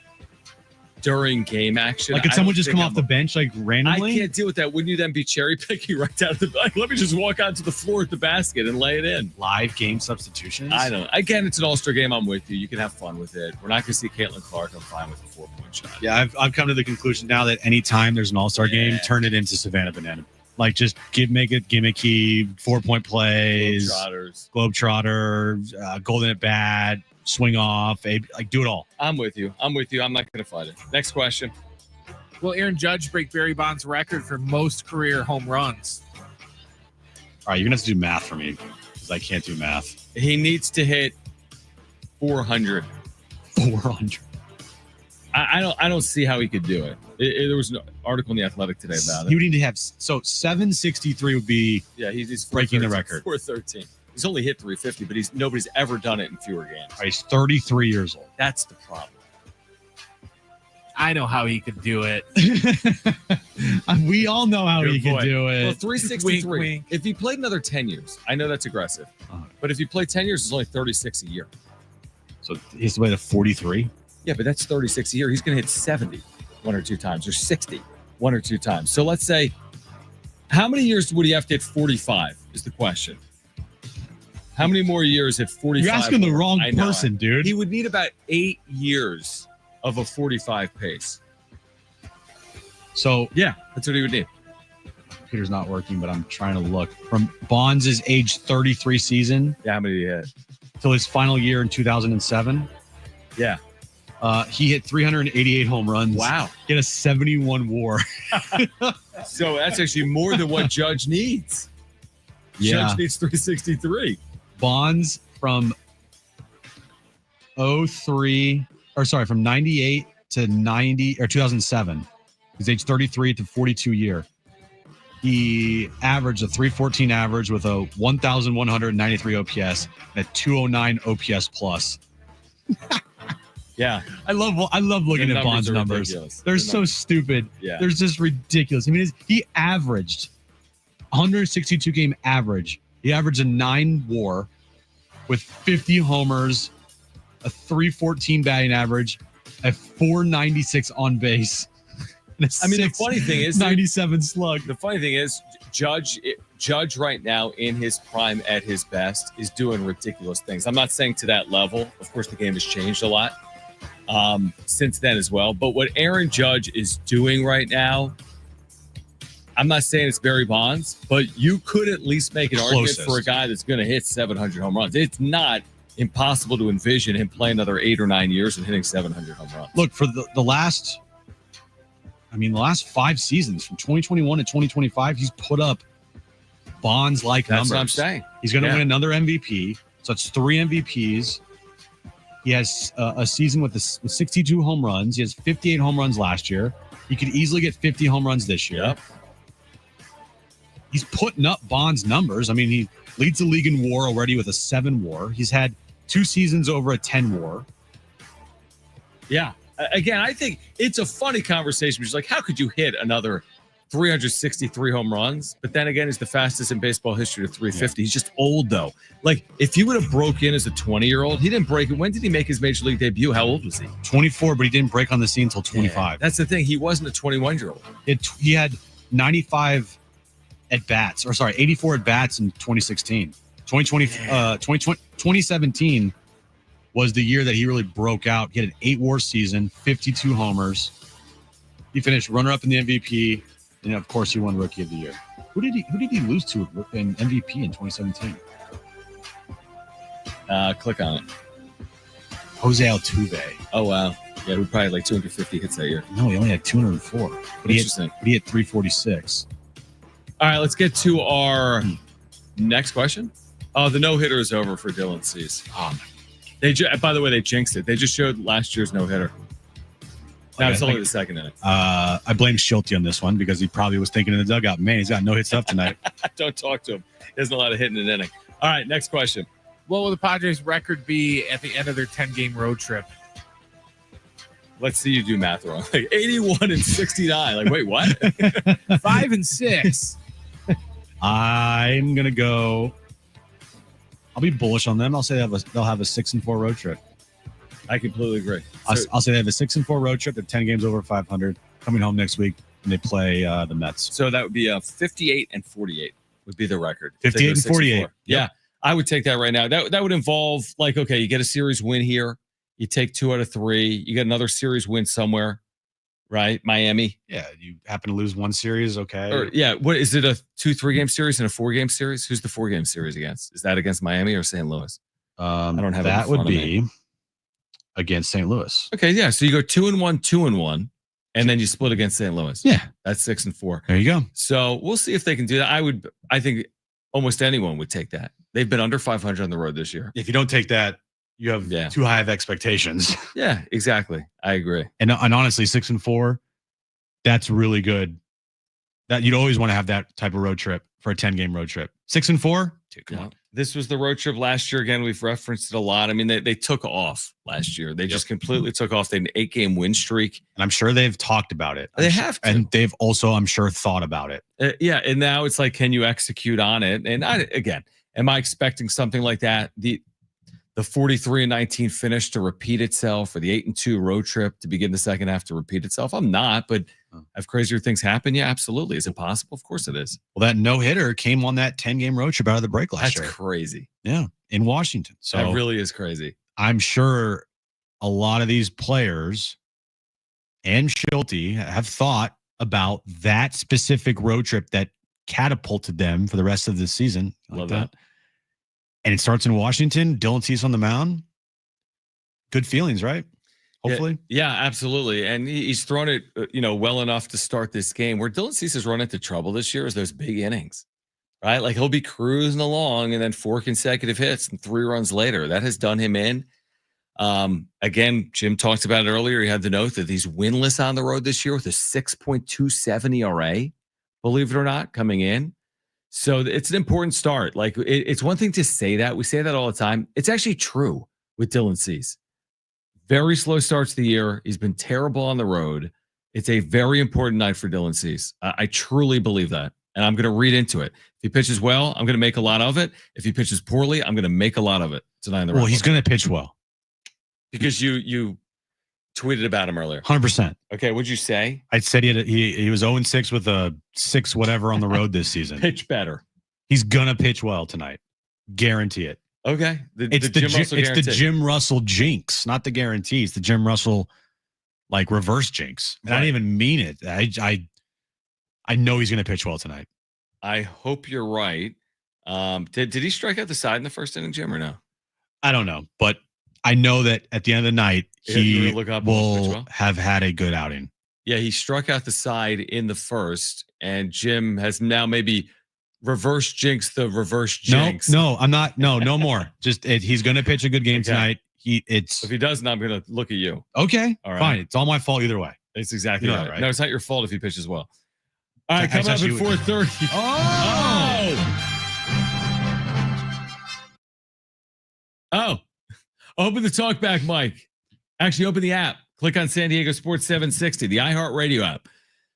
during game action. Like, could someone just come off the bench like randomly? I can't deal with that. Wouldn't you then be cherry picking right down to the like, let me just walk onto the floor at the basket and lay it in? Live game substitutions? I don't know. Again, it's an All-Star game. I'm with you. You can have fun with it. We're not going to see Caitlin Clark. I'm fine with a 4-point shot. Yeah, I've come to the conclusion now that anytime there's an All-Star game, turn it into Savannah Banana. Like, just make it gimmicky, 4-point plays, Globetrotter, golden at bat, swing off, like do it all. I'm with you. I'm not going to fight it. Next question. Will Aaron Judge break Barry Bonds' record for most career home runs? All right, you're going to have to do math for me because I can't do math. He needs to hit 400. 400. I don't see how he could do it. There was an article in The Athletic today about it. You need to have 763 would be he's breaking the record. 413. He's only hit 350, but nobody's ever done it in fewer games. Right, he's 33 years old. That's the problem. I know how he could do it. We all know how he could do it. Well, 363. Wink, wink. If he played another 10 years, I know that's aggressive. But if he played 10 years, it's only 36 a year. So he has to play to 43? Yeah, but that's 36 a year. He's going to hit 70 1 or 2 times or 60 1 or 2 times. So let's say, how many years would he have to hit 45 is the question. How many more years at 45? You're asking the wrong person, dude. He would need about 8 years of a 45 pace. So, yeah, that's what he would need. Computer's not working, but I'm trying to look. From Bonds' age 33 season. Yeah, how many did he hit? Till his final year in 2007. Yeah. He hit 388 home runs. Wow. He had a 71 WAR. So that's actually more than what Judge needs. Yeah. Judge needs 363. Bonds from 98 to 90 or 2007. He's age 33 to 42 year. He averaged a 314 average with a 1,193 OPS and a 209 OPS plus. Yeah, I love looking at Bonds' numbers. They're so stupid. Yeah, they're just ridiculous. I mean, he averaged 162 game average. He averaged a 9 WAR with 50 homers, a 314 batting average, a 496 on base. And the funny thing is 97 slug. The funny thing is Judge right now in his prime at his best is doing ridiculous things. I'm not saying to that level. Of course, the game has changed a lot since then as well. But what Aaron Judge is doing right now, I'm not saying it's Barry Bonds, but you could at least make an argument for a guy that's going to hit 700 home runs. It's not impossible to envision him playing another 8 or 9 years and hitting 700 home runs. Look, for the last 5 seasons, from 2021 to 2025, he's put up Bonds-like numbers. That's what I'm saying. He's going to win another MVP. So it's 3 MVPs. He has a season with 62 home runs. He has 58 home runs last year. He could easily get 50 home runs this year. Yep. He's putting up Bonds numbers. I mean, he leads the league in WAR already with a 7 WAR. He's had 2 seasons over a 10 WAR. Yeah. Again, I think it's a funny conversation. It's like, how could you hit another 363 home runs? But then again, he's the fastest in baseball history to 350. Yeah. He's just old, though. Like, if he would have broke in as a 20-year-old, he didn't break it. When did he make his major league debut? How old was he? 24, but he didn't break on the scene until 25. Yeah, that's the thing. He wasn't a 21-year-old. He had 95 at-bats, 84 at-bats in 2016. 2017 was the year that he really broke out. He had an 8 WAR season, 52 homers. He finished runner-up in the MVP, and of course, he won Rookie of the Year. Who did he lose to in MVP in 2017? Click on it. Jose Altuve. Oh wow, yeah, we probably had like 250 hits that year. No, he only had 204. But Interesting. He had 346. All right, let's get to our next question. Oh, the no-hitter is over for Dylan Cease. By the way, they jinxed it. They just showed last year's no-hitter. Now it's only the second inning. I blame Schulte on this one because he probably was thinking in the dugout, man, he's got no hit stuff tonight. Don't talk to him. He has a lot of hitting in an inning. All right, next question. What will the Padres' record be at the end of their 10-game road trip? Let's see you do math wrong. Like 81-69. Like, wait, what? 5-6. I'm gonna go. I'll be bullish on them. I'll say they'll have a 6-4 road trip. I completely agree. I'll say they have a 6-4 road trip. They're 10 games over 500. Coming home next week, and they play the Mets. So that would be 58-48 would be the record. 58-48. Yeah, I would take that right now. That would involve like, okay, you get a series win here. You take 2 out of 3. You get another series win somewhere, right? Miami. Yeah, you happen to lose one series, okay. Or, yeah, what is it, a 2-3 game series and a 4-game series? Who's the 4-game series against? Is that against Miami or St. Louis? I don't have that it would be against St. Louis. Okay, yeah. So you go 2-1, 2-1, and then you split against St. Louis. Yeah. That's 6-4. There you go. So we'll see if they can do that. I think almost anyone would take that. They've been under 500 on the road this year. If you don't take that, you have too high of expectations. Yeah, exactly. I agree. And honestly, 6-4, that's really good. That you'd always want to have that type of road trip for a 10-game road trip. 6-4, come on. This was the road trip last year. Again, we've referenced it a lot. I mean, they took off last year. They just completely took off. They had an 8-game win streak. And I'm sure they've talked about it. They have to. And they've also, I'm sure, thought about it. Yeah, and now it's like, can you execute on it? And am I expecting something like that? The 43-19 finish to repeat itself, or the 8-2 road trip to begin the second half to repeat itself? I'm not, but have crazier things happen? Yeah, absolutely. Is it possible? Of course it is. Well, that no-hitter came on that 10-game road trip out of the break last year. That's crazy. Yeah, in Washington. So that really is crazy. I'm sure a lot of these players and Schulte have thought about that specific road trip that catapulted them for the rest of the season. Love that. And it starts in Washington. Dylan Cease on the mound. Good feelings, right? Hopefully. Yeah, absolutely. And he's thrown it, well enough to start this game. Where Dylan Cease has run into trouble this year is those big innings, right? Like he'll be cruising along and then 4 consecutive hits and 3 runs later. That has done him in. Again, Jim talked about it earlier. He had the note that he's winless on the road this year with a 6.27 ERA, believe it or not, coming in. So it's an important start. Like it's one thing to say that. We say that all the time. It's actually true with Dylan Cease. Very slow starts to the year. He's been terrible on the road. It's a very important night for Dylan Cease. I truly believe that. And I'm going to read into it. If he pitches well, I'm going to make a lot of it. If he pitches poorly, I'm going to make a lot to tonight in the Well, he's going to pitch well. Because you tweeted about him earlier. 100%. Okay, what'd you say? I said he was 0-6 with a 6 whatever on the road this season. Pitch better. He's going to pitch well tonight. Guarantee it. Okay. It's the Jim Russell jinx, not the guarantee. It's the Jim Russell like reverse jinx. And I didn't even mean it. I know he's going to pitch well tonight. I hope you're right. Did he strike out the side in the first inning, Jim, or no? I don't know, but I know that at the end of the night, he will have had a good outing. Yeah, he struck out the side in the first, and Jim has now maybe reverse jinx the reverse jinx. No, I'm not. No more. Just he's going to pitch a good game tonight. If he doesn't, I'm going to look at you. Okay, all right. Fine. It's all my fault either way. It's exactly right. No, it's not your fault if he pitches well. All right, I coming up at 4:30. Oh. Open the talkback mic. Actually, open the app. Click on San Diego Sports 760, the iHeartRadio app.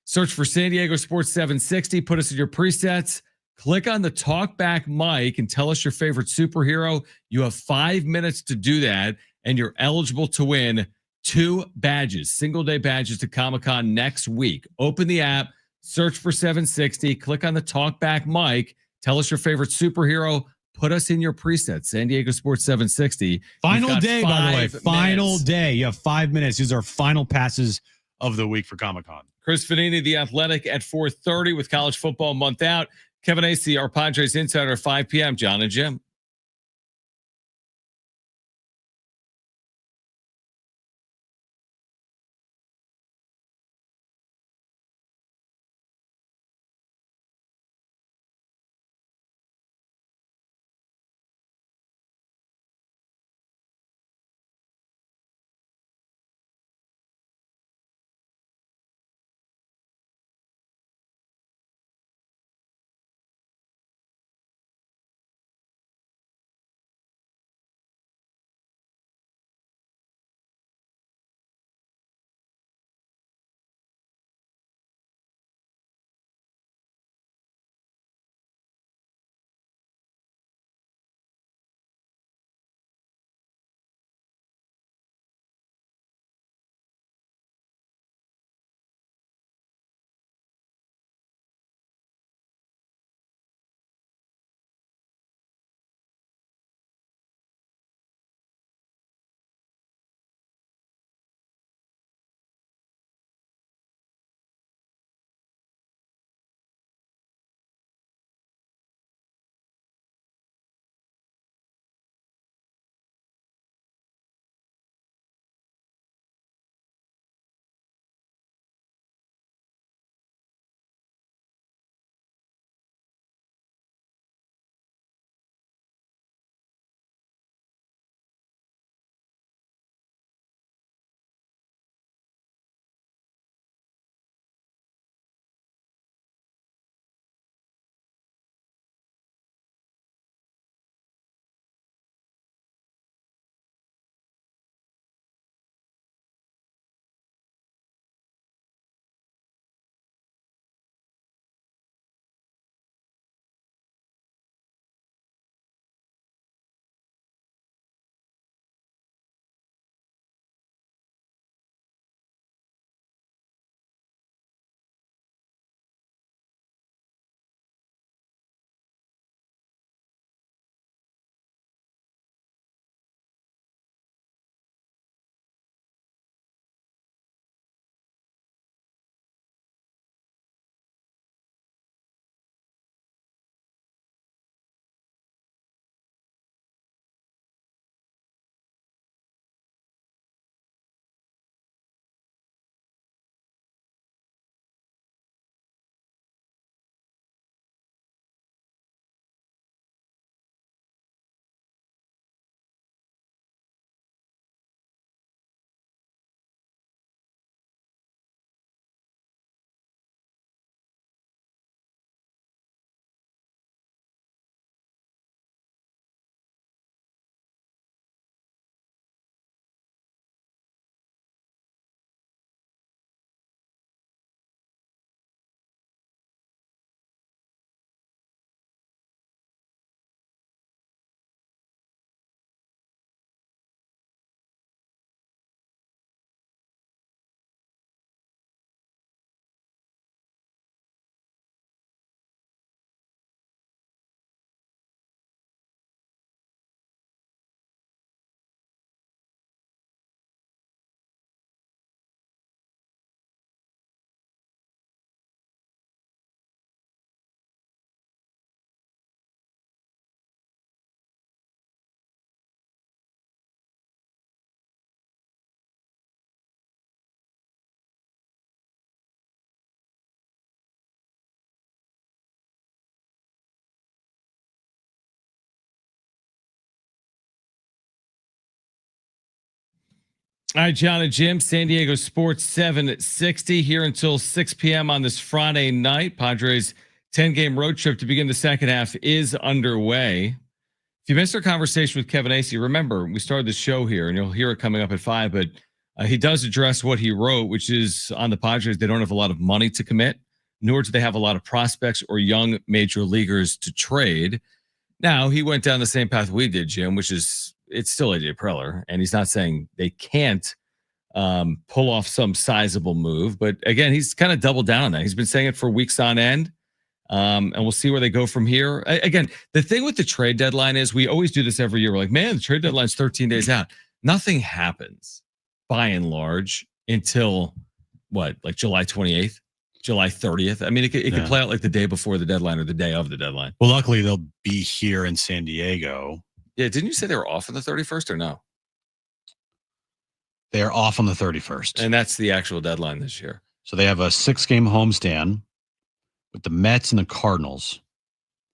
Search for San Diego Sports 760. Put us in your presets. Click on the talkback mic and tell us your favorite superhero. You have 5 minutes to do that, and you're eligible to win 2 badges, single-day badges to Comic-Con next week. Open the app. Search for 760. Click on the talkback mic. Tell us your favorite superhero. Put us in your presets. San Diego Sports 760. Final day, by the way. Final day. You have 5 minutes. These are final passes of the week for Comic-Con. Chris Fanini, The Athletic, at 4:30 with college football month out. Kevin Acee, our Padres Insider, at 5 p.m. Jon and Jim. All right, Jon and Jim, San Diego Sports 760 here until 6 p.m. on this Friday night. Padres 10-game road trip to begin the second half is underway. If you missed our conversation with Kevin Acee, remember, we started the show here, and you'll hear it coming up at 5, but he does address what he wrote, which is on the Padres, they don't have a lot of money to commit, nor do they have a lot of prospects or young major leaguers to trade. Now, he went down the same path we did, Jim, which is it's still AJ Preller, and he's not saying they can't pull off some sizable move. But again, he's kind of doubled down on that. He's been saying it for weeks on end, and we'll see where they go from here. Again, the thing with the trade deadline is we always do this every year. We're like, man, the trade deadline's 13 days out. Nothing happens by and large until what, like July 28th? July 30th. I mean, it could play out like the day before the deadline or the day of the deadline. Well, luckily they'll be here in San Diego. Yeah, didn't you say they were off on the 31st or no? They are off on the 31st. And that's the actual deadline this year. So they have a 6-game homestand with the Mets and the Cardinals.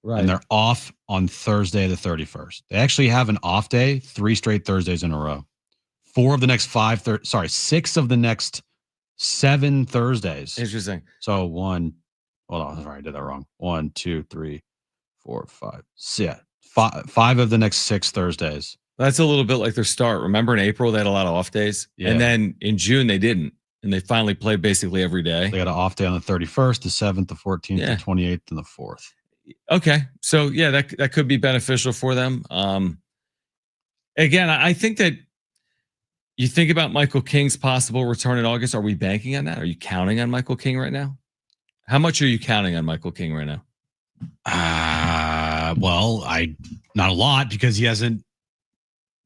Right. And they're off on Thursday the 31st. They actually have an off day 3 straight Thursdays in a row. 6 of the next 7 Thursdays. Interesting. So hold on, sorry, I did that wrong. 1, 2, 3, 4, 5, 6. 5 of the next 6 Thursdays. That's a little bit like their start. Remember in April, they had a lot of off days. Yeah. And then in June, they didn't. And they finally played basically every day. They got an off day on the 31st, the 7th, the 14th, the 28th, and the 4th. Okay. So, yeah, that could be beneficial for them. Again, I think that you think about Michael King's possible return in August. Are we banking on that? Are you counting on Michael King right now? How much are you counting on Michael King right now? Well, not a lot because he hasn't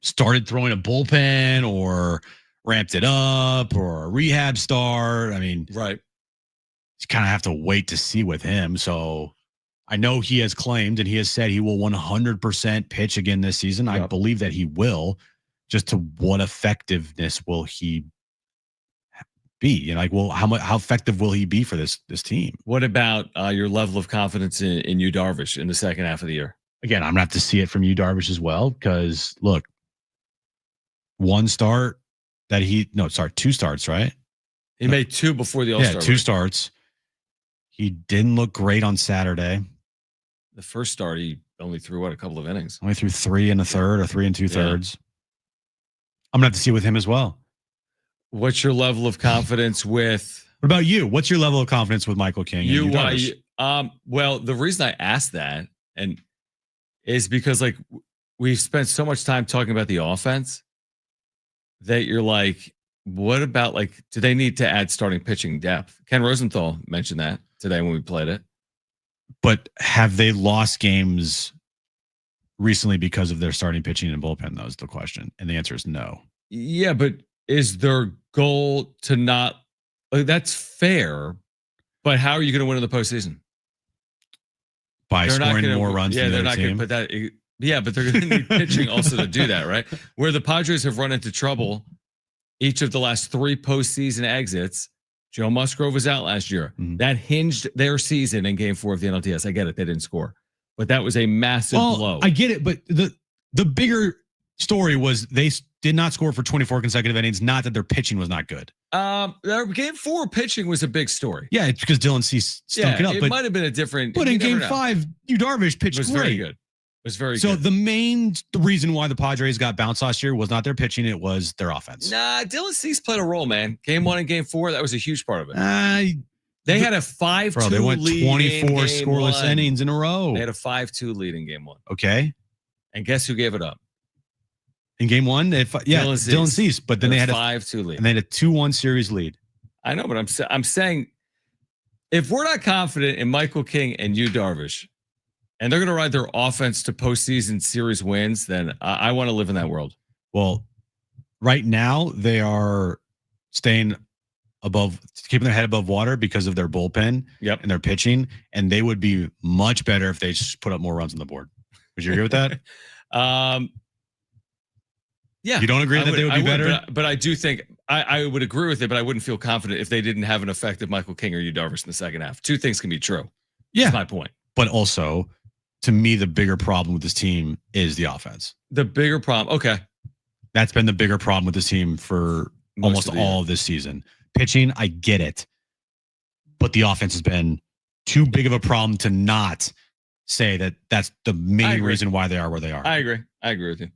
started throwing a bullpen or ramped it up or a rehab start. I mean, right. You kind of have to wait to see with him. So I know he has claimed and he has said he will 100% pitch again this season. Yep. I believe that he will. Just to what effectiveness will he be? How effective will he be for this team? What about your level of confidence in Yu Darvish in the second half of the year? Again, I'm gonna have to see it from Yu Darvish as well because look, 2 starts, right? He made 2 before the All-Star. Yeah, 2 starts. He didn't look great on Saturday. The first start, he only threw a couple of innings. Only threw 3 and a third or 3 2/3. I'm gonna have to see with him as well. What's your level of confidence with? What about you? What's your level of confidence with Michael King? Well, the reason I asked that is because we've spent so much time talking about the offense that you're like, what about do they need to add starting pitching depth? Ken Rosenthal mentioned that today when we played it. But have they lost games recently because of their starting pitching and bullpen? That was the question. And the answer is no. Yeah, but is their goal to not that's fair, but how are you going to win in the postseason? By scoring more runs than the other team? But they're going to need pitching also to do that, right? Where the Padres have run into trouble each of the last 3 postseason exits. Joe Musgrove was out last year. Mm-hmm. That hinged their season in Game 4 of the NLDS. I get it. They didn't score. But that was a massive blow. I get it, but the bigger story was they did not score for 24 consecutive innings. Not that their pitching was not good. Their Game 4 pitching was a big story. Yeah, it's because Dylan Cease stunk it up. It might have been a different. But in Game 5, Yu Darvish pitched great. Very good. It was very so good. The reason why the Padres got bounced last year was not their pitching; it was their offense. Nah, Dylan Cease played a role, man. Game 1 and Game 4, that was a huge part of it. They had a 5-2 lead. They went 24 scoreless innings in a row. They had a 5-2 lead in Game 1. Okay. And guess who gave it up? In Game 1, Dylan Cease. But then they had a 5-2 lead. And they had a 2-1 series lead. I know, but I'm saying if we're not confident in Michael King and Yu Darvish, and they're going to ride their offense to postseason series wins, then I want to live in that world. Well, right now they are staying keeping their head above water because of their bullpen and their pitching, and they would be much better if they just put up more runs on the board. Would you agree with that? Yeah. You don't agree that they would be better? But I do think I would agree with it, but I wouldn't feel confident if they didn't have an effective Michael King or Yu Darvish in the second half. 2 things can be true. Yeah. That's my point. But also, to me, the bigger problem with this team is the offense. The bigger problem. Okay. That's been the bigger problem with this team for almost all of this season. Pitching, I get it, but the offense has been too big of a problem to not say that that's the main reason why they are where they are. I agree with you.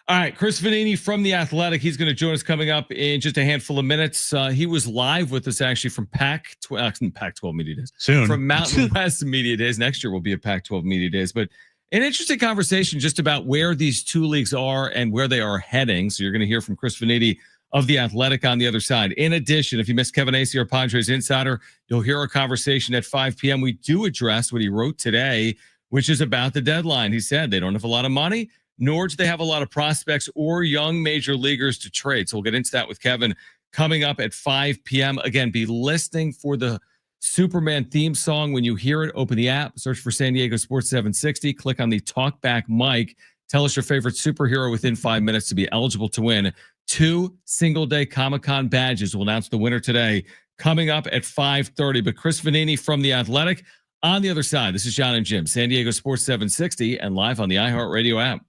All right, Chris Vanini from The Athletic. He's going to join us coming up in just a handful of minutes. He was live with us actually from Pac-12 Media Days. Soon. From Mountain West Media Days. Next year will be a Pac-12 Media Days. But an interesting conversation just about where these two leagues are and where they are heading. So you're going to hear from Chris Vanini of The Athletic on the other side. In addition, if you missed Kevin Acee, our Padres insider, you'll hear our conversation at 5 p.m. We do address what he wrote today, which is about the deadline. He said they don't have a lot of money, nor do they have a lot of prospects or young major leaguers to trade. So we'll get into that with Kevin coming up at 5 p.m. Again, be listening for the Superman theme song. When you hear it, open the app, search for San Diego Sports 760, click on the talkback mic. Tell us your favorite superhero within 5 minutes to be eligible to win 2 single-day Comic-Con badges. We'll announce the winner today coming up at 5:30. But Chris Vanini from The Athletic on the other side. This is Jon and Jim, San Diego Sports 760, and live on the iHeartRadio app.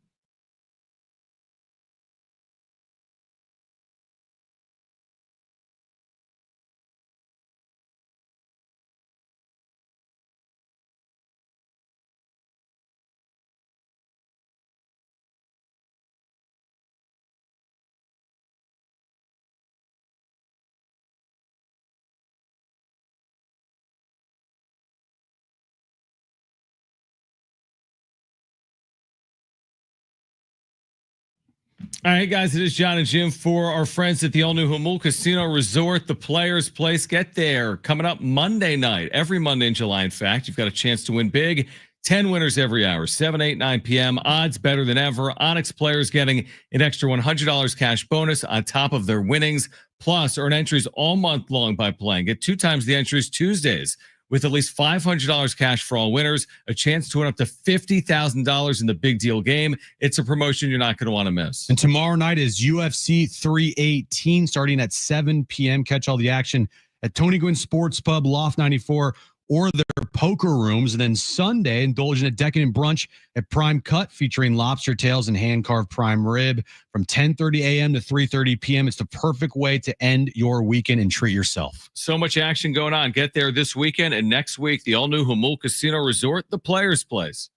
All right, guys, it is Jon and Jim for our friends at the all-new Jamul Casino Resort, the Players Place. Get there. Coming up Monday night, every Monday in July, in fact, you've got a chance to win big. 10 winners every hour, 7, 8, 9 p.m. Odds better than ever. Onyx players getting an extra $100 cash bonus on top of their winnings. Plus, earn entries all month long by playing. Get 2 times the entries Tuesdays, with at least $500 cash for all winners, a chance to win up to $50,000 in the big deal game. It's a promotion you're not going to want to miss. And tomorrow night is UFC 318 starting at 7 p.m. Catch all the action at Tony Gwynn Sports Pub, Loft 94, or their poker rooms. And then Sunday, indulge in a decadent brunch at Prime Cut featuring lobster tails and hand-carved prime rib from 10:30 a.m. to 3:30 p.m. It's the perfect way to end your weekend and treat yourself. So much action going on. Get there this weekend and next week. The all-new Jamul Casino Resort, the Players Place.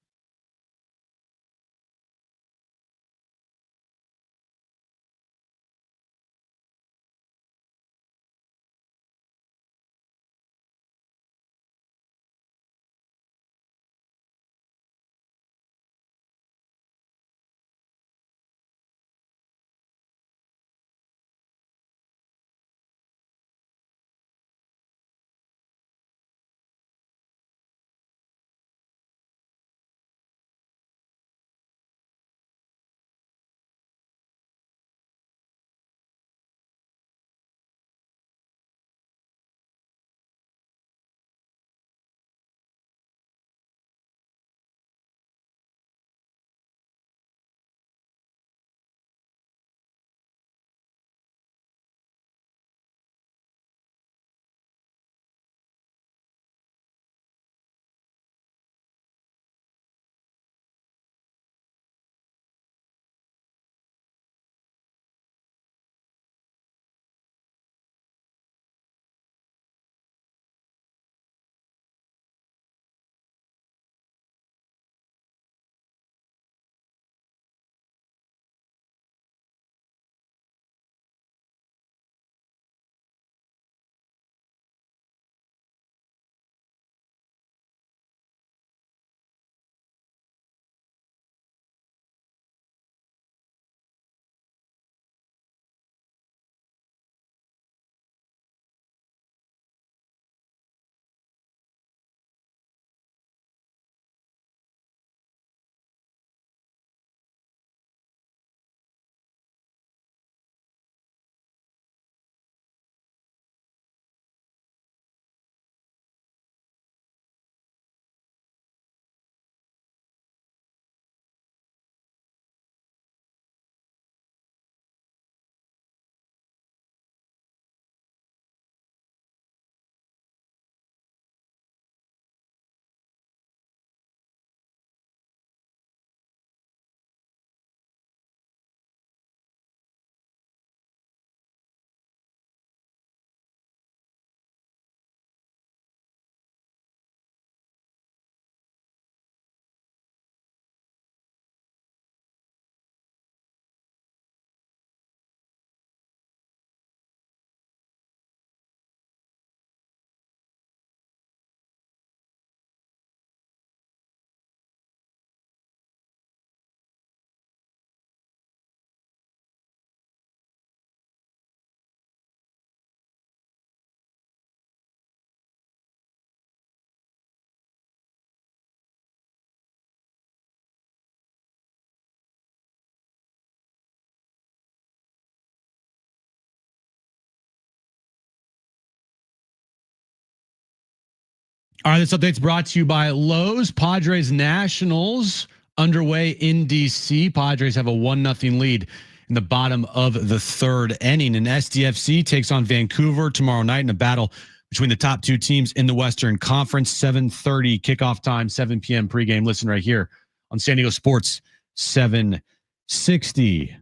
All right, this update's brought to you by Lowe's. Padres Nationals underway in DC. Padres have a 1-0 lead in the bottom of the third inning. And SDFC takes on Vancouver tomorrow night in a battle between the top two teams in the Western Conference. 7:30 kickoff time, 7 p.m. pregame. Listen right here on San Diego Sports 760.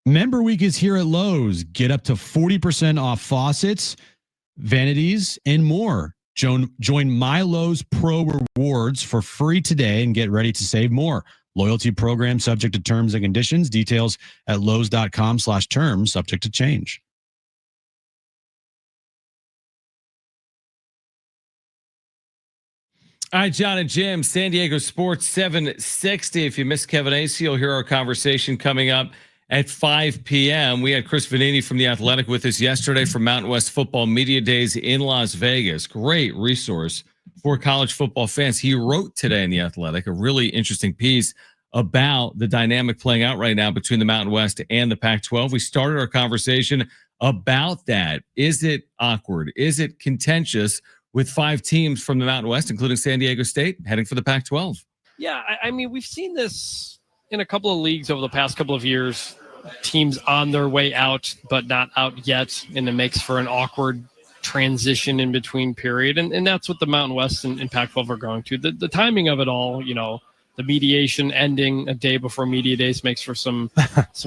Member Week is here at Lowe's. Get up to 40% off faucets, vanities, and more. Join My Lowe's Pro Rewards for free today and get ready to save more. Loyalty program subject to terms and conditions. Details at lowes.com/terms subject to change. All right, Jon and Jim, San Diego Sports 760. If you missed Kevin Acey, you'll hear our conversation coming up at 5 p.m. We had Chris Vanini from The Athletic with us yesterday from Mountain West Football Media Days in Las Vegas. Great resource for college football fans. He wrote today in The Athletic a really interesting piece about the dynamic playing out right now between the Mountain West and the Pac-12. We started our conversation about that. Is it awkward? Is it contentious with 5 teams from the Mountain West, including San Diego State, heading for the Pac-12? Yeah, I mean, we've seen this in a couple of leagues over the past couple of years, teams on their way out, but not out yet. And it makes for an awkward transition in between period. And that's what the Mountain West and Pac-12 are going to. The timing of it all, the mediation ending a day before media days makes for some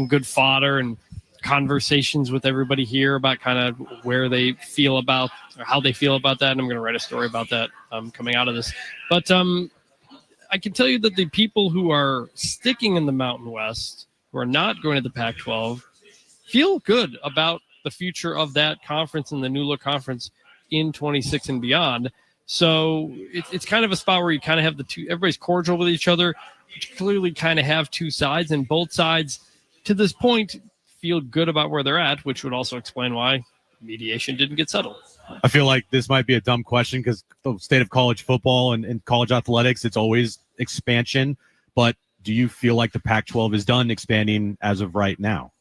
good fodder and conversations with everybody here about kind of where they feel about or how they feel about that. And I'm going to write a story about that coming out of this. But I can tell you that the people who are sticking in the Mountain West, who are not going to the Pac-12, feel good about the future of that conference and the new look conference in 26 and beyond. So it's kind of a spot where you kind of have the two, everybody's cordial with each other, but you clearly kind of have two sides, and both sides to this point feel good about where they're at, which would also explain why mediation didn't get settled. I feel like this might be a dumb question because the state of college football and college athletics, it's always expansion. But do you feel like the Pac-12 is done expanding as of right now?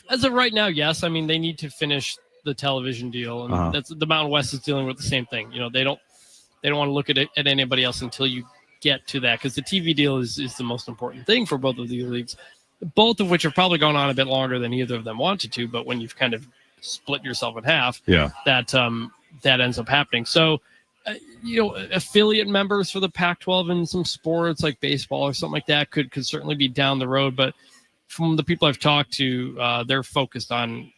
As of right now, yes. I mean, they need to finish the television deal, and that's the Mountain West is dealing with the same thing. They don't want to look at anybody else until you get to that, because the TV deal is the most important thing for both of these leagues, both of which have probably gone on a bit longer than either of them wanted to. But when you've kind of split yourself in half, that ends up happening. So, affiliate members for the Pac-12 in some sports like baseball or something like that could certainly be down the road. But from the people I've talked to, they're focused on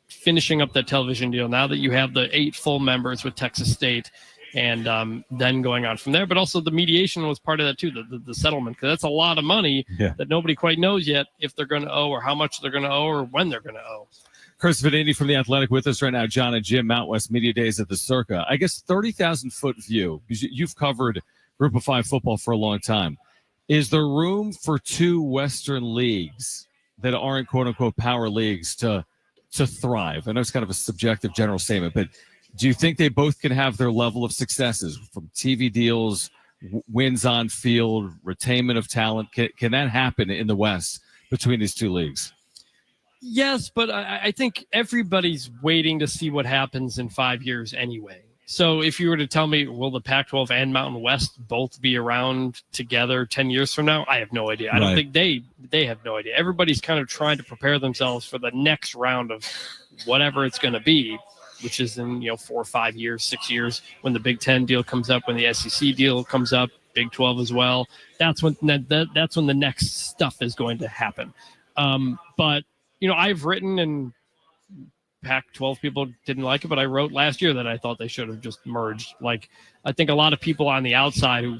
finishing up that television deal now that you have the 8 full members with Texas State, and then going on from there. But also the mediation was part of that too, the settlement, because that's a lot of money that nobody quite knows yet if they're going to owe, or how much they're going to owe, or when they're going to owe. Chris Vanini from The Athletic with us right now. Jon and Jim, Mountain West Media Days at the Circa. I guess 30,000-foot view, because you've covered Group of 5 football for a long time. Is there room for 2 Western leagues that aren't quote-unquote power leagues to thrive? I know it's kind of a subjective general statement, but do you think they both can have their level of successes from TV deals, wins on field, retainment of talent? Can that happen in the West between these 2 leagues? Yes, but I think everybody's waiting to see what happens in 5 years anyway. So if you were to tell me, will the Pac-12 and Mountain West both be around together 10 years from now? I have no idea. I don't think they have no idea. Everybody's kind of trying to prepare themselves for the next round of whatever it's going to be, which is in 4 or 5 years, 6 years, when the Big Ten deal comes up, when the SEC deal comes up, Big 12 as well. That's when the next stuff is going to happen. But I've written, and Pac-12 people didn't like it, but I wrote last year that I thought they should have just merged. Like, I think a lot of people on the outside who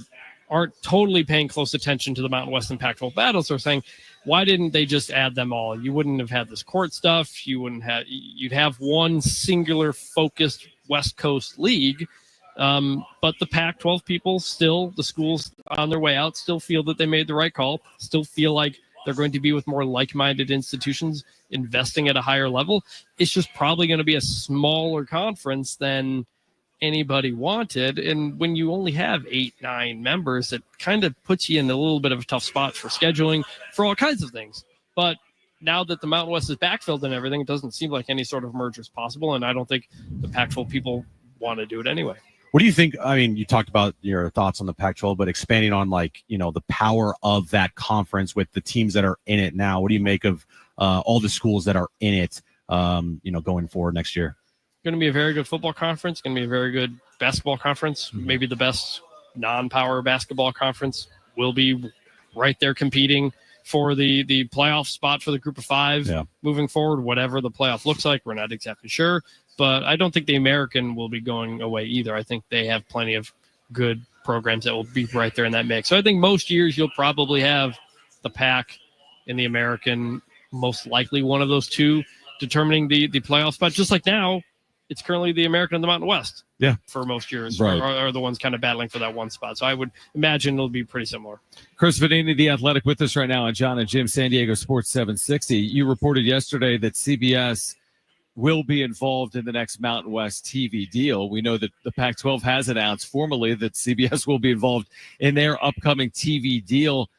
aren't totally paying close attention to the Mountain West and Pac-12 battles are saying, why didn't they just add them all? You wouldn't have had this court stuff. You'd have one singular focused West Coast league. But the Pac-12 people still, the schools on their way out, still feel that they made the right call, still feel like they're going to be with more like-minded institutions investing at a higher level. It's just probably going to be a smaller conference than anybody wanted. And when you only have 8-9 members, it kind of puts you in a little bit of a tough spot for scheduling, for all kinds of things. But now that the Mountain West is backfilled and everything, it doesn't seem like any sort of merger is possible. And I don't think the Pac-12 people want to do it anyway. What do you think? I mean, you talked about your thoughts on the Pac-12, but expanding on the power of that conference with the teams that are in it now. What do you make of all the schools that are in it, going forward next year? Going to be a very good football conference. Going to be a very good basketball conference. Maybe the best non-power basketball conference. Will be right there competing for the playoff spot for the group of 5 moving forward. Whatever the playoff looks like, we're not exactly sure. But I don't think the American will be going away either. I think they have plenty of good programs that will be right there in that mix. So I think most years you'll probably have the Pac and the American, most likely one of those two, determining the playoff spot. Just like now, it's currently the American and the Mountain West. Yeah. For most years, right. are the ones kind of battling for that one spot. So I would imagine it'll be pretty similar. Chris Vanini, The Athletic, with us right now on Jon and Jim, San Diego Sports 760. You reported yesterday that CBS will be involved in the next Mountain West TV deal. We know that the Pac-12 has announced formally that CBS will be involved in their upcoming TV deal.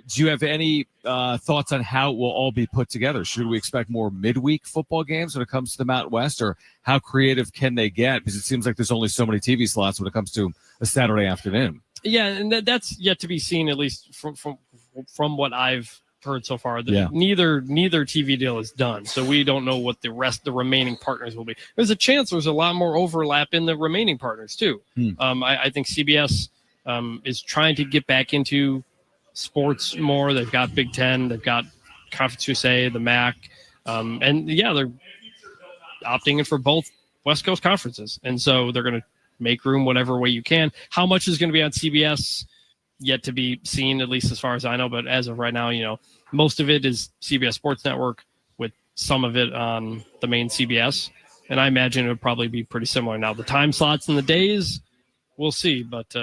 Do you have any thoughts on how it will all be put together? Should we expect more midweek football games when it comes to the Mountain West, or how creative can they get? Because it seems like there's only so many TV slots when it comes to a Saturday afternoon. Yeah, and that's yet to be seen, at least from what I've heard so far. Neither TV deal is done, so we don't know what the remaining partners will be. There's a chance there's a lot more overlap in the remaining partners too. I think CBS is trying to get back into sports more. They've got Big Ten, they've got Conference USA, the MAC, and they're opting in for both West Coast conferences, and so they're going to make room whatever way you can. How much is going to be on CBS yet to be seen, at least as far as I know, but as of right now, most of it is CBS Sports Network with some of it on the main CBS, and I imagine it would probably be pretty similar. Now the time slots and the days, we'll see, but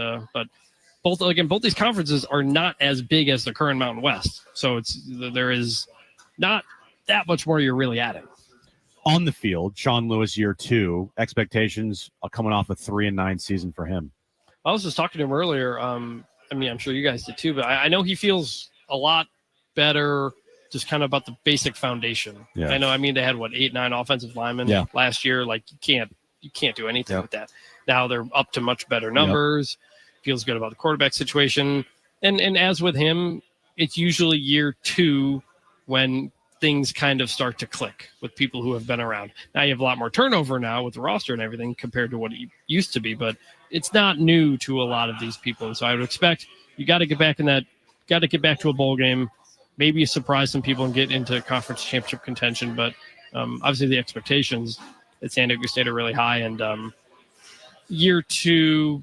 both these conferences are not as big as the current Mountain West. So there is not that much more you're really adding. On the field, Sean Lewis, year 2, expectations are coming off a 3-9 season for him. I was just talking to him earlier. I'm sure you guys did too, but I know he feels a lot better just kind of about the basic foundation. Yeah. I know, they had 8-9 offensive linemen last year. Like you can't do anything with that. Now they're up to much better numbers. Feels good about the quarterback situation. And as with him, it's usually year 2 when things kind of start to click with people who have been around. Now you have a lot more turnover now with the roster and everything compared to what it used to be, but it's not new to a lot of these people. And so I would expect you got to get back to a bowl game, maybe surprise some people and get into conference championship contention. But obviously the expectations at San Diego State are really high, and year 2,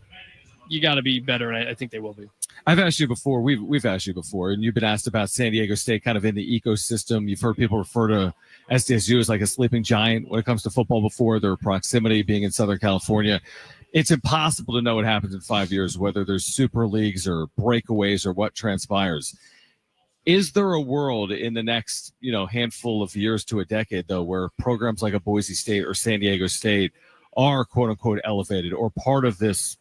you got to be better, and I think they will be. I've asked you before. We've asked you before, and you've been asked about San Diego State kind of in the ecosystem. You've heard people refer to SDSU as like a sleeping giant when it comes to football before, their proximity being in Southern California. It's impossible to know what happens in 5 years, whether there's super leagues or breakaways or what transpires. Is there a world in the next, handful of years to a decade, though, where programs like a Boise State or San Diego State are quote unquote elevated or part of this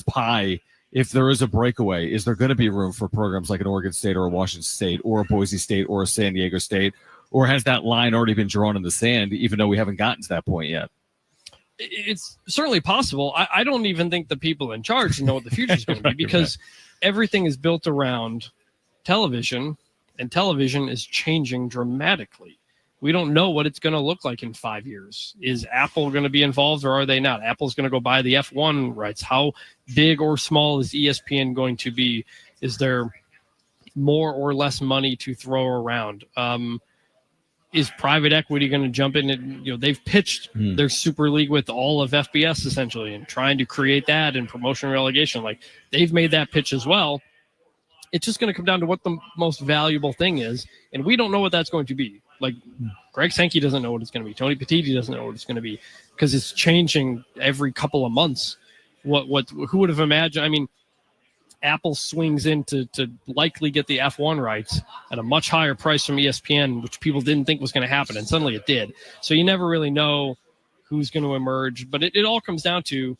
pie? If there is a breakaway, is there going to be room for programs like an Oregon State or a Washington State or a Boise State or a San Diego State? Or has that line already been drawn in the sand, even though we haven't gotten to that point yet? It's certainly possible. I don't even think the people in charge know what the future is going to be, because everything is built around television, and television is changing dramatically. We don't know what it's going to look like in 5 years. Is Apple going to be involved, or are they not? Apple's going to go buy the F1 rights. How big or small is ESPN going to be? Is there more or less money to throw around? Is private equity going to jump in? And, they've pitched their Super League with all of FBS essentially, and trying to create that and promotion and relegation. Like, they've made that pitch as well. It's just going to come down to what the most valuable thing is, and we don't know what that's going to be. Like, Greg Sankey doesn't know what it's going to be. Tony Petitti doesn't know what it's going to be, because it's changing every couple of months. Who would have imagined? Apple swings in to likely get the F1 rights at a much higher price from ESPN, which people didn't think was going to happen, and suddenly it did. So you never really know who's going to emerge, but it all comes down to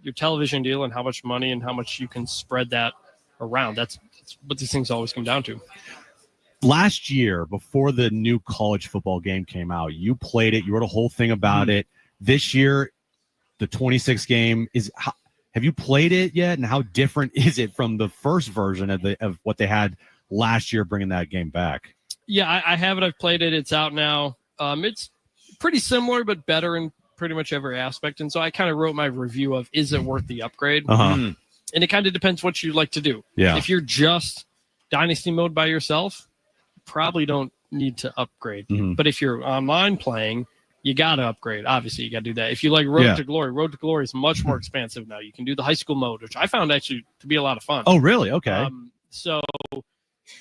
your television deal and how much money and how much you can spread that around. That's what these things always come down to. Last year, before the new college football game came out, you played it. You wrote a whole thing about it. This year, the 26 game Have you played it yet? And how different is it from the first version of what they had last year, bringing that game back? Yeah, I have it. I've played it. It's out now. It's pretty similar, but better in pretty much every aspect. And so I kind of wrote my review of, is it worth the upgrade? And it kind of depends what you like to do. Yeah. If you're just Dynasty mode by yourself, probably don't need to upgrade. But if you're online playing, you got to upgrade. Obviously, you got to do that. If you like Road to Glory is much more expansive now. You can do the high school mode, which I found actually to be a lot of fun. Oh, really? Okay. So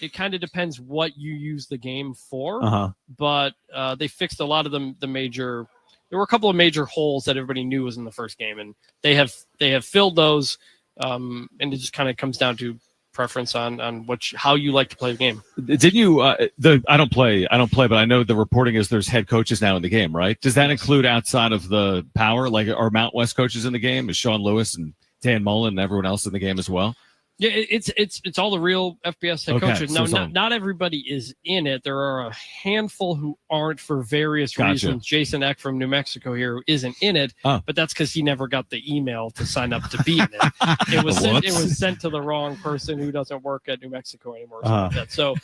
it kind of depends what you use the game for. But they fixed a lot of the major. There were a couple of major holes that everybody knew was in the first game, and they have filled those. And it just kind of comes down to preference on how you like to play the game. Didn't you? I don't play, but I know the reporting is there's head coaches now in the game, right? Does that include outside of the power, like are Mount West coaches in the game? Is Sean Lewis and Dan Mullen and everyone else in the game as well? Yeah, it's all the real FBS head coaches. So Now, not everybody is in it. There are a handful who aren't for various reasons. Jason Eck from New Mexico here isn't in it, but that's because he never got the email to sign up to be in it. It was sent to the wrong person who doesn't work at New Mexico anymore. Like that. So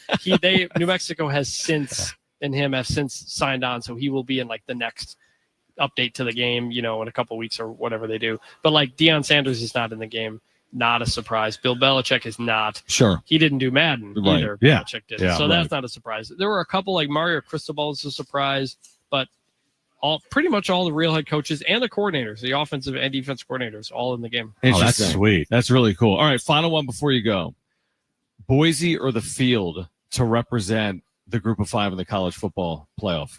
New Mexico has since signed on, so he will be in like the next update to the game, in a couple of weeks or whatever they do. But like Deion Sanders is not in the game. Not a surprise. Bill Belichick is not. Sure. He didn't do Madden either. Yeah. Belichick did. So that's not a surprise. There were a couple like Mario Cristobal is a surprise, but pretty much all the real head coaches and the coordinators, the offensive and defensive coordinators, all in the game. Oh, that's sweet. That's really cool. All right, final one before you go. Boise or the field to represent the group of 5 in the college football playoff?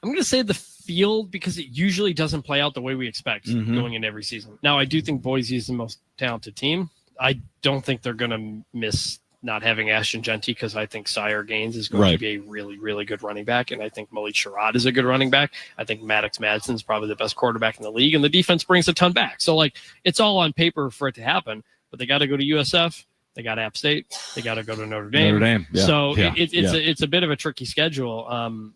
I'm going to say the field because it usually doesn't play out the way we expect going into every season. Now, I do think Boise is the most talented team. I don't think they're going to miss not having Ashton Genty because I think Sire Gaines is going to be a really, really good running back, and I think Malik Sherrod is a good running back. I think Maddox Madsen is probably the best quarterback in the league, and the defense brings a ton back. So, it's all on paper for it to happen, but they got to go to USF. They got App State. They got to go to Notre Dame. Yeah. So it's a bit of a tricky schedule.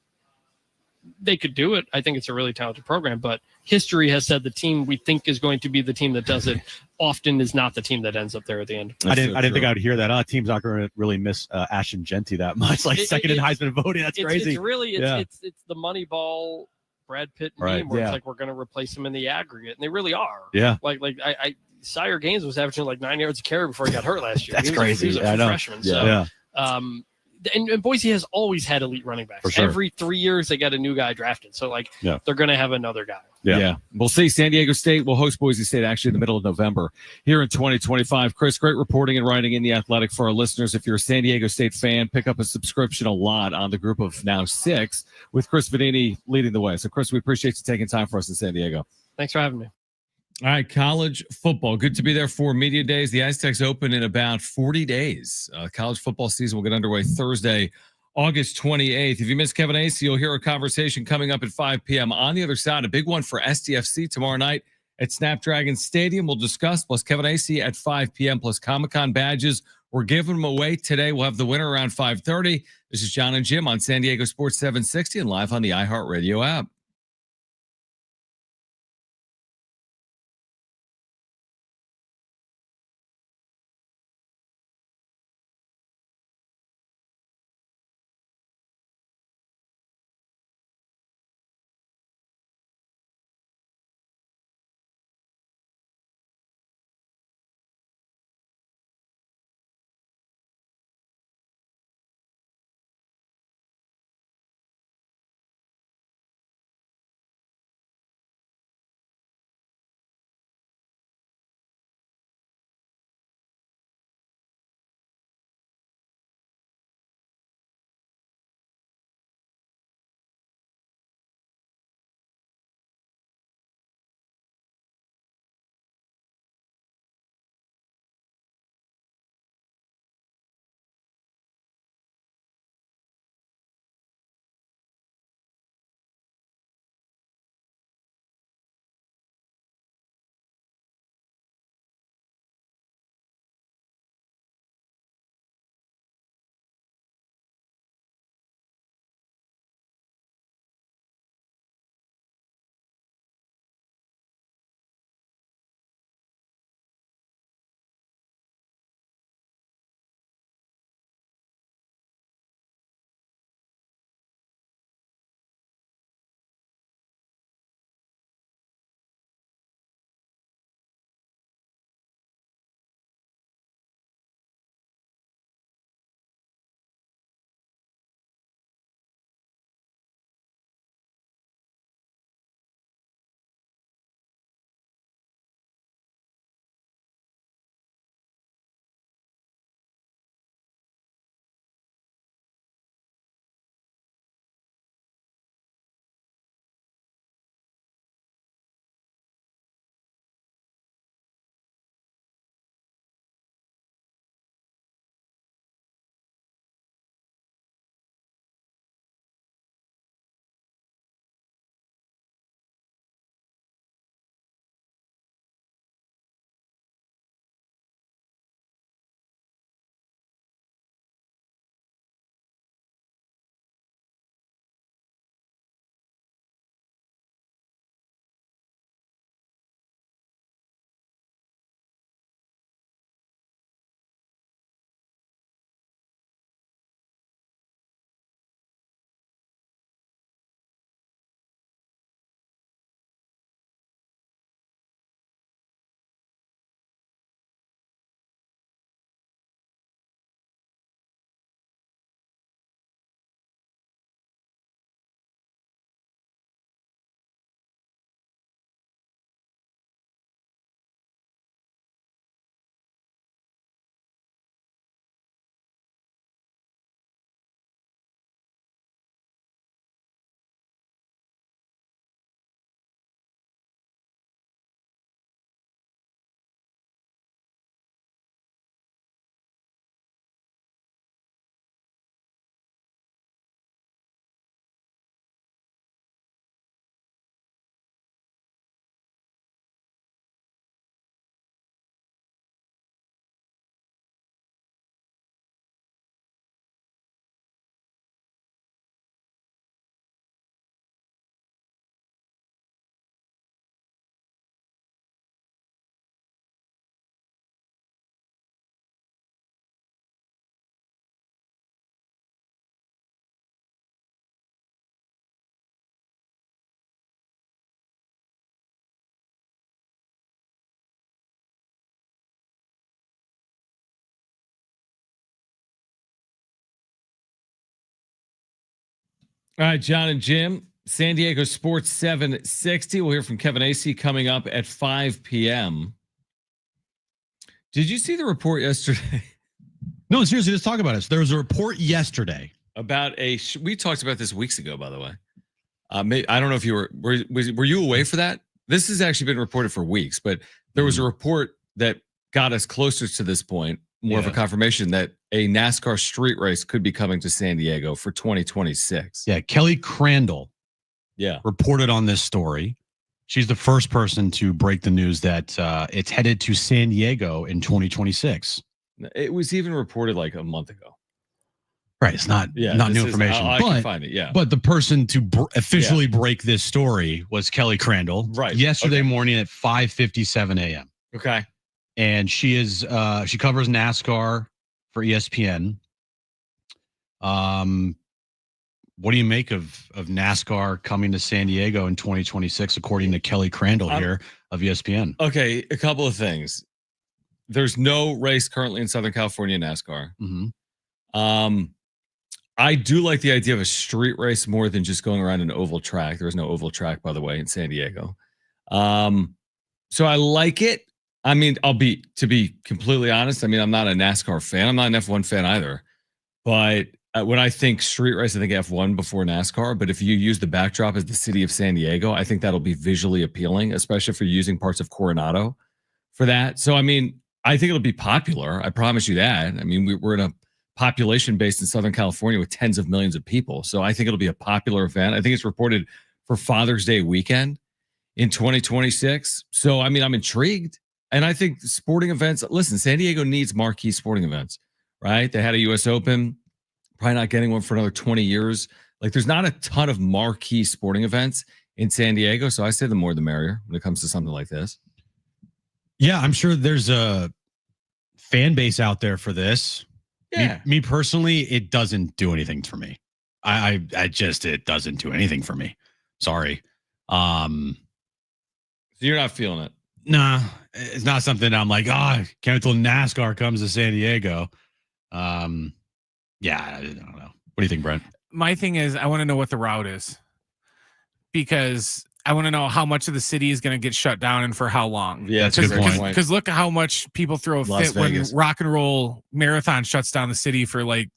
They could do it. I think it's a really talented program, but history has said the team we think is going to be the team that does it often is not the team that ends up there at the end. I didn't think I would hear that. Team's not going to really miss Ashton Genty that much. Second in Heisman voting. That's crazy. It's really it's the Moneyball Brad Pitt meme where it's like we're going to replace him in the aggregate, and they really are. Yeah. I Sire Gaines was averaging like 9 yards a carry before he got hurt last year. That's crazy. He was a freshman. Yeah. So, and Boise has always had elite running backs. Sure. Every 3 years, they got a new guy drafted. So, they're going to have another guy. Yeah. We'll see. San Diego State will host Boise State actually in the middle of November here in 2025. Chris, great reporting and writing in The Athletic for our listeners. If you're a San Diego State fan, pick up a subscription a lot on the group of now 6 with Chris Vanini leading the way. So, Chris, we appreciate you taking time for us in San Diego. Thanks for having me. All right, college football. Good to be there for Media Days. The Aztecs open in about 40 days. College football season will get underway Thursday, August 28th. If you missed Kevin Acee, you'll hear a conversation coming up at 5 p.m. On the other side, a big one for SDFC tomorrow night at Snapdragon Stadium. We'll discuss, plus Kevin Acee at 5 p.m., plus Comic-Con badges. We're giving them away today. We'll have the winner around 5:30. This is Jon and Jim on San Diego Sports 760 and live on the iHeartRadio app. All right, Jon and Jim, San Diego Sports 760. We'll hear from Kevin Acee coming up at 5 p.m. Did you see the report yesterday? No, seriously, let's talk about it. So there was a report yesterday about we talked about this weeks ago, by the way. I don't know if you were you away for that? This has actually been reported for weeks, but there was a report that got us closer to this point, more of a confirmation that a NASCAR street race could be coming to San Diego for 2026. Yeah, Kelly Crandall reported on this story. She's the first person to break the news that it's headed to San Diego in 2026. It was even reported like a month ago. Right, it's not new information. I can find it, But the person to officially break this story was Kelly Crandall. Right. Yesterday morning at 5:57 a.m. Okay. And she covers NASCAR for ESPN. What do you make of NASCAR coming to San Diego in 2026, according to Kelly Crandall here of ESPN? Okay, a couple of things. There's no race currently in Southern California NASCAR. Mm-hmm. I do like the idea of a street race more than just going around an oval track. There is no oval track, by the way, in San Diego. So I like it. I mean, to be completely honest, I mean, I'm not a NASCAR fan. I'm not an F1 fan either. But when I think street race, I think F1 before NASCAR. But if you use the backdrop as the city of San Diego, I think that'll be visually appealing, especially if you're using parts of Coronado for that. So, I mean, I think it'll be popular. I promise you that. I mean, we're in a population based in Southern California with tens of millions of people. So I think it'll be a popular event. I think it's reported for Father's Day weekend in 2026. So, I mean, I'm intrigued. And I think sporting events, listen, San Diego needs marquee sporting events, right? They had a U.S. Open, probably not getting one for another 20 years. Like, there's not a ton of marquee sporting events in San Diego. So I say the more the merrier when it comes to something like this. Yeah, I'm sure there's a fan base out there for this. Yeah. Me personally, it doesn't do anything for me. It doesn't do anything for me. Sorry. So you're not feeling it? Nah, it's not something I'm like, can't wait till NASCAR comes to San Diego. Yeah, I don't know. What do you think, Brent? My thing is, I want to know what the route is, because I want to know how much of the city is going to get shut down and for how long. Yeah, that's a good point. Because look at how much people throw a fit when Rock and Roll Marathon shuts down the city for like,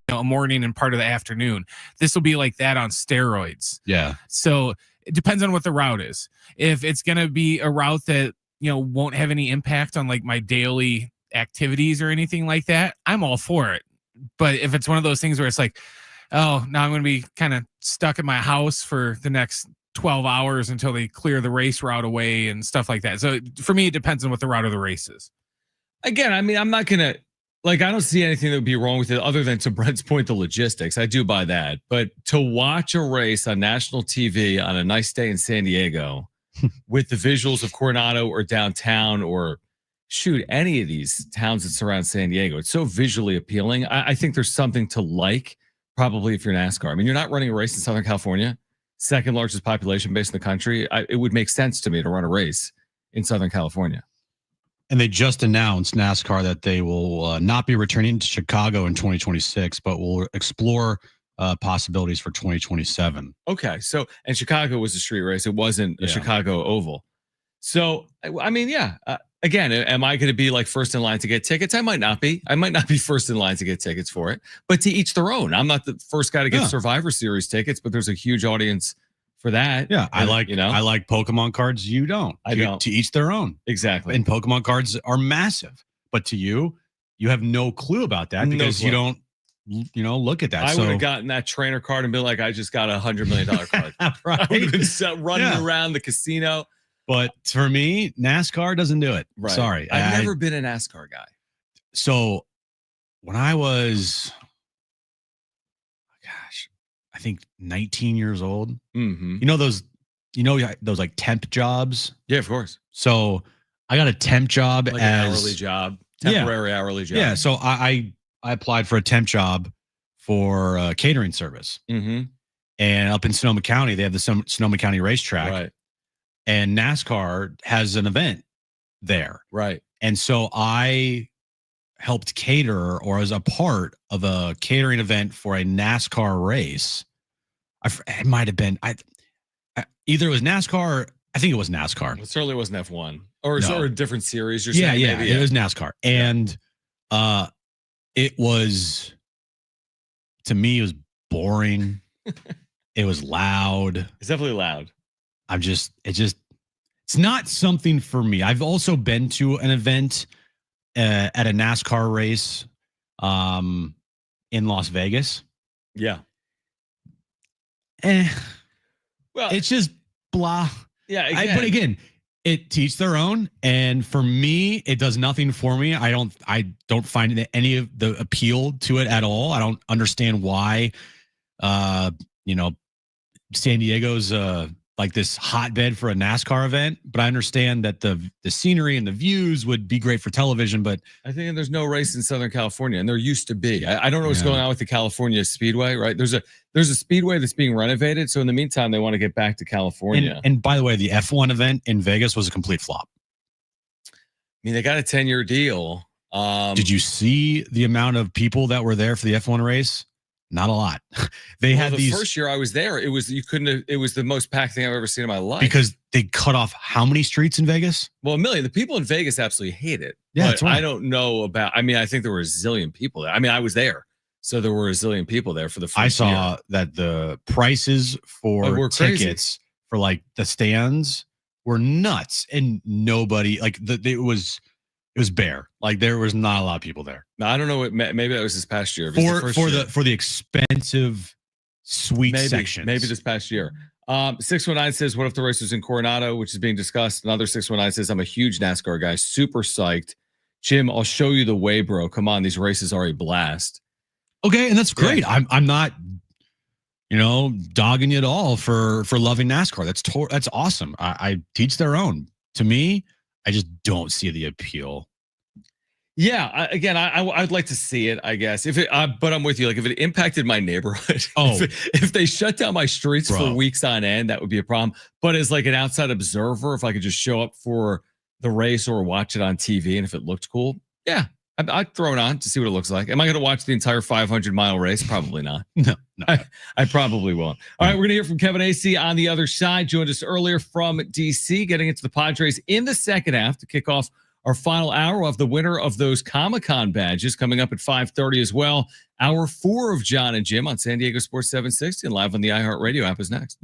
a morning and part of the afternoon. This will be like that on steroids. Yeah. So it depends on what the route is. If it's going to be a route that, won't have any impact on like my daily activities or anything like that, I'm all for it. But if it's one of those things where it's like, oh, now I'm going to be kind of stuck in my house for the next 12 hours until they clear the race route away and stuff like that. So for me, it depends on what the route of the race is. Again, I mean, I'm not going to, I don't see anything that would be wrong with it other than, to Brent's point, the logistics. I do buy that. But to watch a race on national TV on a nice day in San Diego with the visuals of Coronado or downtown or any of these towns that surround San Diego, it's so visually appealing. I think there's something to like, probably, if you're NASCAR. I mean, you're not running a race in Southern California, second largest population base in the country. It would make sense to me to run a race in Southern California. And they just announced, NASCAR, that they will not be returning to Chicago in 2026, but will explore possibilities for 2027. Okay. So, and Chicago was a street race. It wasn't a Chicago Oval. So, I mean, again, am I going to be like first in line to get tickets? I might not be. I might not be first in line to get tickets for it, but to each their own. I'm not the first guy to get Survivor Series tickets, but there's a huge audience for that. Yeah, I like Pokemon cards. You don't. I don't. To each their own. Exactly. And Pokemon cards are massive, but to you have no clue about that because you don't, look at that. I would have gotten that trainer card and been like, I just got $100 million card. Right. I would have been running around the casino. But for me, NASCAR doesn't do it. Right. Sorry. I've never been a NASCAR guy. So when I was, I think 19 years old, those like temp jobs. Yeah, of course. So I got a temp job like as an hourly job, temporary hourly job. Yeah. So I applied for a temp job for a catering service. Mm-hmm. And up in Sonoma County, they have the Sonoma County racetrack. Right. And NASCAR has an event there. Right. And so I helped cater, or as a part of a catering event for a NASCAR race. It might have been. Either it was NASCAR or I think it was NASCAR. It certainly wasn't F1 or No. a different series. You're Yeah, saying yeah, maybe, it was NASCAR, and it was, to me, it was boring. It was loud. It's definitely loud. It's not something for me. I've also been to an event at a NASCAR race in Las Vegas. Yeah. Well, it's just blah. Yeah. But again, it teach their own. And for me, it does nothing for me. I don't find any of the appeal to it at all. I don't understand why, San Diego's like this hotbed for a NASCAR event, but I understand that the scenery and the views would be great for television. But I think there's no race in Southern California, and there used to be. I don't know what's going on with the California Speedway, right? There's a speedway that's being renovated, so in the meantime, they want to get back to California. And by the way, the F1 event in Vegas was a complete flop. I mean, they got a 10-year deal. Did you see the amount of people that were there for the F1 race? Not a lot. They had the these. First year I was there, it was the most packed thing I've ever seen in my life. Because they cut off how many streets in Vegas? Well, a million. The people in Vegas absolutely hate it. Yeah, but that's right. I don't know about. I mean, I think there were a zillion people there. I mean, I was there, so there were a zillion people there for the first I saw year. that the prices for tickets for like the stands were nuts, and nobody it was bare. Like there was not a lot of people there. No, I don't know. Maybe that was this past year. For the expensive suite sections. Maybe this past year. 619 says, what if the race was in Coronado, which is being discussed? Another 619 says, I'm a huge NASCAR guy, super psyched. Jim, I'll show you the way, bro. Come on, these races are a blast. Okay, and that's great. Yeah. I'm not, dogging you at all for loving NASCAR. That's awesome. I teach their own. To me, I just don't see the appeal. Yeah, I'd like to see it, I guess. But I'm with you. Like if it impacted my neighborhood, if they shut down my streets for weeks on end, that would be a problem. But as like an outside observer, if I could just show up for the race or watch it on TV, and if it looked cool, yeah, I'd throw it on to see what it looks like. Am I going to watch the entire 500-mile race? Probably not. No. I probably won't. All right, we're going to hear from Kevin AC on the other side. Joined us earlier from DC, getting into the Padres in the second half to kick off our final hour. Of the winner of those Comic-Con badges coming up at 5:30 as well. Hour 4 of Jon and Jim on San Diego Sports 760 and live on the iHeartRadio app is next.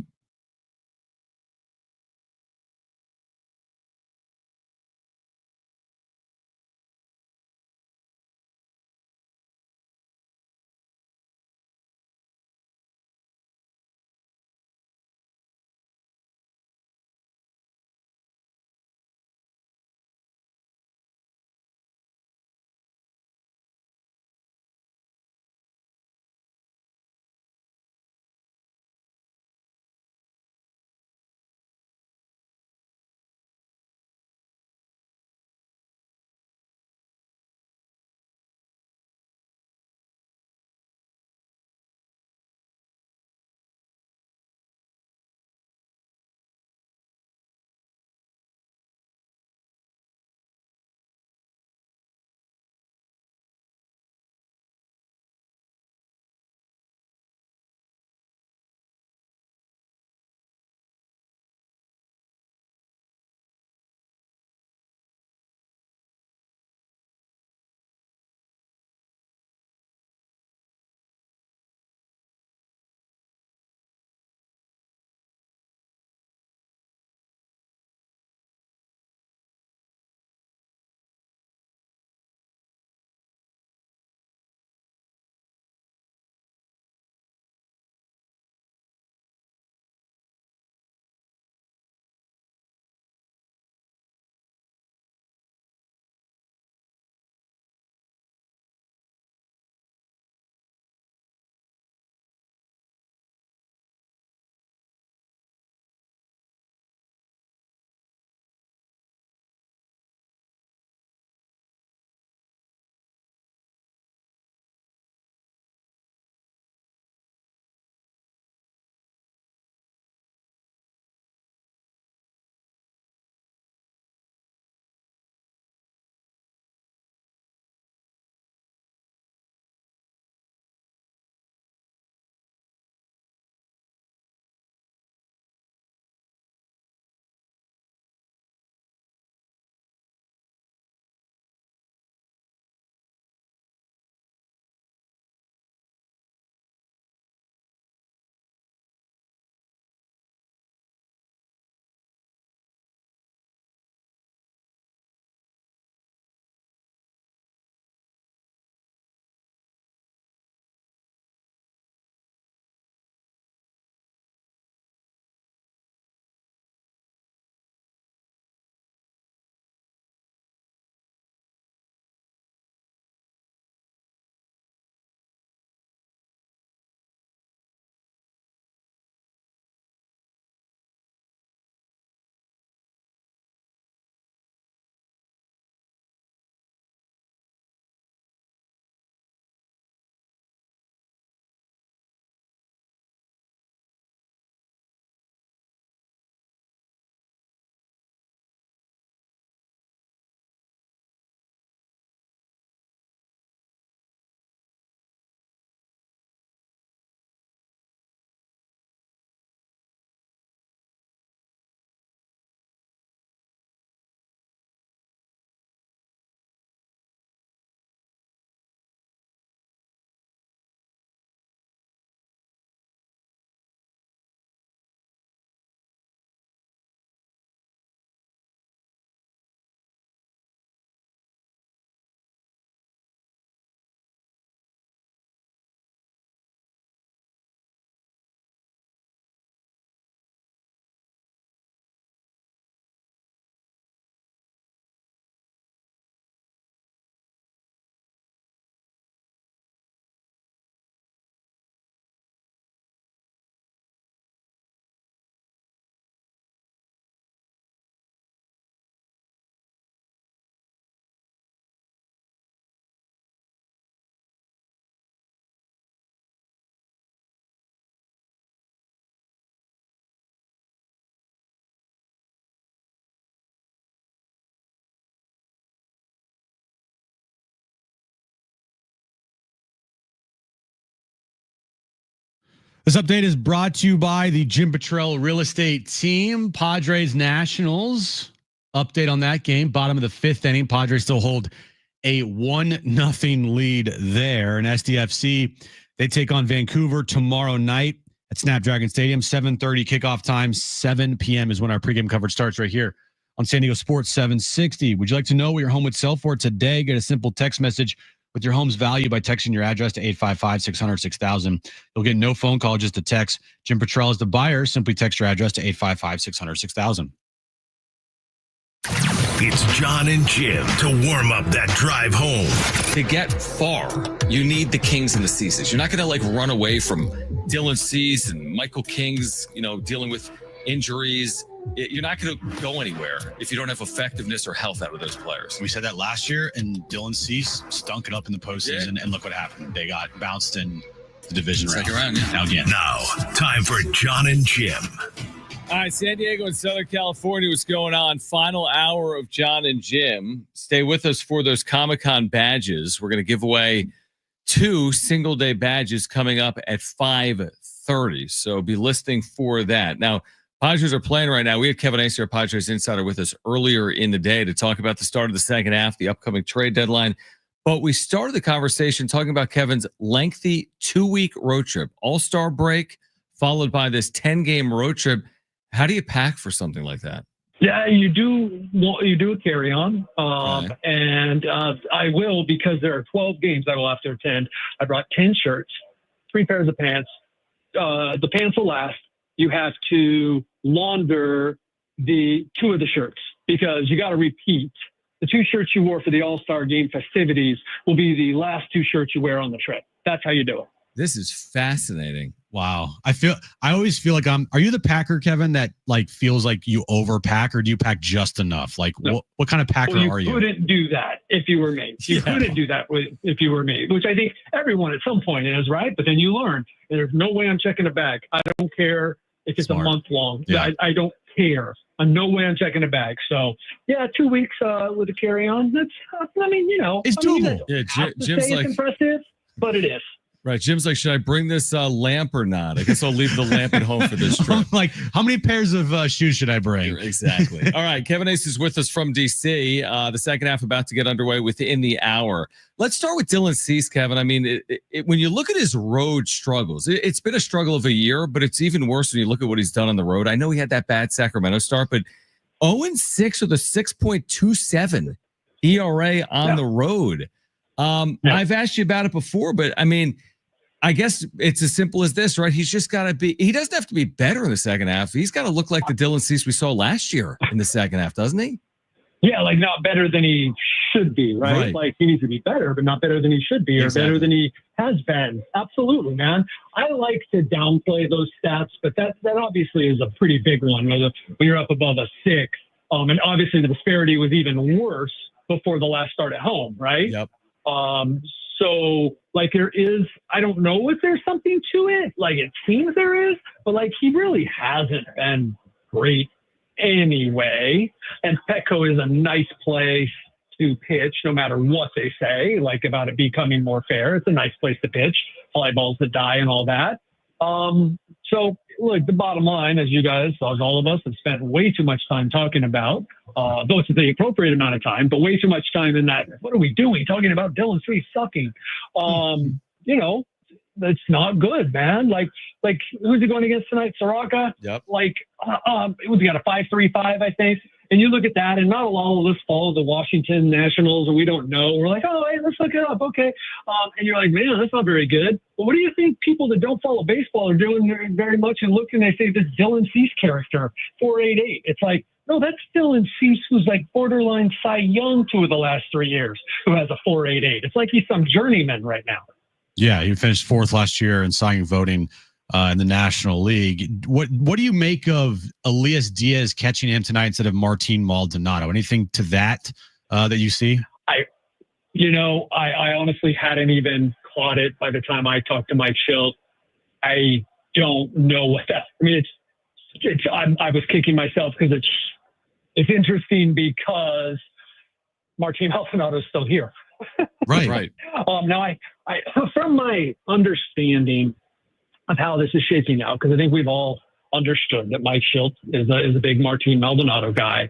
This update is brought to you by the Jim Petrell real estate team. Padres Nationals. Update on that game. Bottom of the 5th inning. Padres still hold a 1-0 lead there. And SDFC, they take on Vancouver tomorrow night at Snapdragon Stadium. 7:30 kickoff time. 7 p.m. is when our pregame coverage starts right here on San Diego Sports 760. Would you like to know what your home would sell for today? Get a simple text message with your home's value by texting your address to 855-600-6000. You'll get no phone call, just a text. Jim Petrell is the buyer. Simply text your address to 855-600-6000. It's Jon and Jim to warm up that drive home. To get far, you need the Kings and the Ceases. You're not going to like run away from Dylan Cease and Michael King's, dealing with injuries. You're not going to go anywhere if you don't have effectiveness or health out of those players. We said that last year, and Dylan Cease stunk it up in the postseason, and look what happened. They got bounced in the division round. Now, time for Jon and Jim. All right, San Diego and Southern California, what's going on? Final hour of Jon and Jim. Stay with us for those Comic-Con badges. We're going to give away 2 single-day badges coming up at 5:30, so be listening for that. Now, Padres are playing right now. We had Kevin Acer, our Padres insider, with us earlier in the day to talk about the start of the second half, the upcoming trade deadline. But we started the conversation talking about Kevin's lengthy 2-week road trip, all-star break, followed by this 10-game road trip. How do you pack for something like that? Yeah, you do a carry-on, Okay. and I will, because there are 12 games I will have to attend. I brought 10 shirts, 3 pairs of pants. The pants will last. You have to launder the 2 of the shirts because you got to repeat. The 2 shirts you wore for the All-Star Game festivities will be the last 2 shirts you wear on the trip. That's how you do it. This is fascinating. Wow. I always feel like are you the packer, Kevin, that like feels like you overpack, or do you pack just enough? Like No. what kind of packer are you? You couldn't do that if you were me. You couldn't do that if you were me, which I think everyone at some point is, right? But then you learn. There's no way I'm checking a bag. I don't care if it's Smart. a month long. Yeah. I don't care. No way I'm checking a bag. So yeah, 2 weeks with a carry-on. That's, It's doable. Jim's it's like, impressive, but it is. right. Jim's like, should I bring this lamp or not? I guess I'll leave the lamp at home for this trip. I'm like, how many pairs of shoes should I bring? Exactly. All right. Kevin Ace is with us from DC. The second half about to get underway within the hour. Let's start with Dylan Cease, Kevin. I mean, when you look at his road struggles, it's been a struggle of a year, but it's even worse when you look at what he's done on the road. I know he had that bad Sacramento start, but 0-6 with a 6.27 ERA on the road. I've asked you about it before, but I mean, I guess it's as simple as this, right? He's just got to be, he doesn't have to be better in the second half. He's got to look like the Dylan Cease we saw last year in the second half, doesn't he? Yeah, like not better than he should be, right? Like he needs to be better, but not better than he should be, or better than he has been. Absolutely, man. I like to downplay those stats, but that obviously is a pretty big one. When you're up above a 6, and obviously the disparity was even worse before the last start at home, right? Yep. So like there is, I don't know if there's something to it. Like it seems there is, but like he really hasn't been great anyway. And Petco is a nice place to pitch, no matter what they say, like about it becoming more fair. It's a nice place to pitch, fly balls that die and all that. So look, the bottom line, as you guys, as all of us, have spent way too much time talking about, though it's the appropriate amount of time, but way too much time in that, what are we doing? Talking about Dylan Cease sucking. That's not good, man. Like who's he going against tonight? Soraka? Yep. Like, we got a 5.35, I think. And you look at that, and not all of us follow the Washington Nationals, and we don't know. We're like, oh, hey, let's look it up. Okay. And you're like, man, that's not very good. But what do you think people that don't follow baseball are doing very much and look, and they say this Dylan Cease character, 4.88. It's like, no, that's Dylan Cease, who's like borderline Cy Young 2 of the last 3 years, who has a 4.88. It's like he's some journeyman right now. Yeah, he finished 4th last year in Cy Young voting in the National League. What do you make of Elias Diaz catching him tonight instead of Martin Maldonado? Anything to that that you see? I honestly hadn't even caught it by the time I talked to Mike Schilt. I don't know what that. I mean, I was kicking myself because it's interesting because Martin Maldonado is still here. Right. Now, I from my understanding, of how this is shaping out, because I think we've all understood that Mike Shildt is a big Martin Maldonado guy,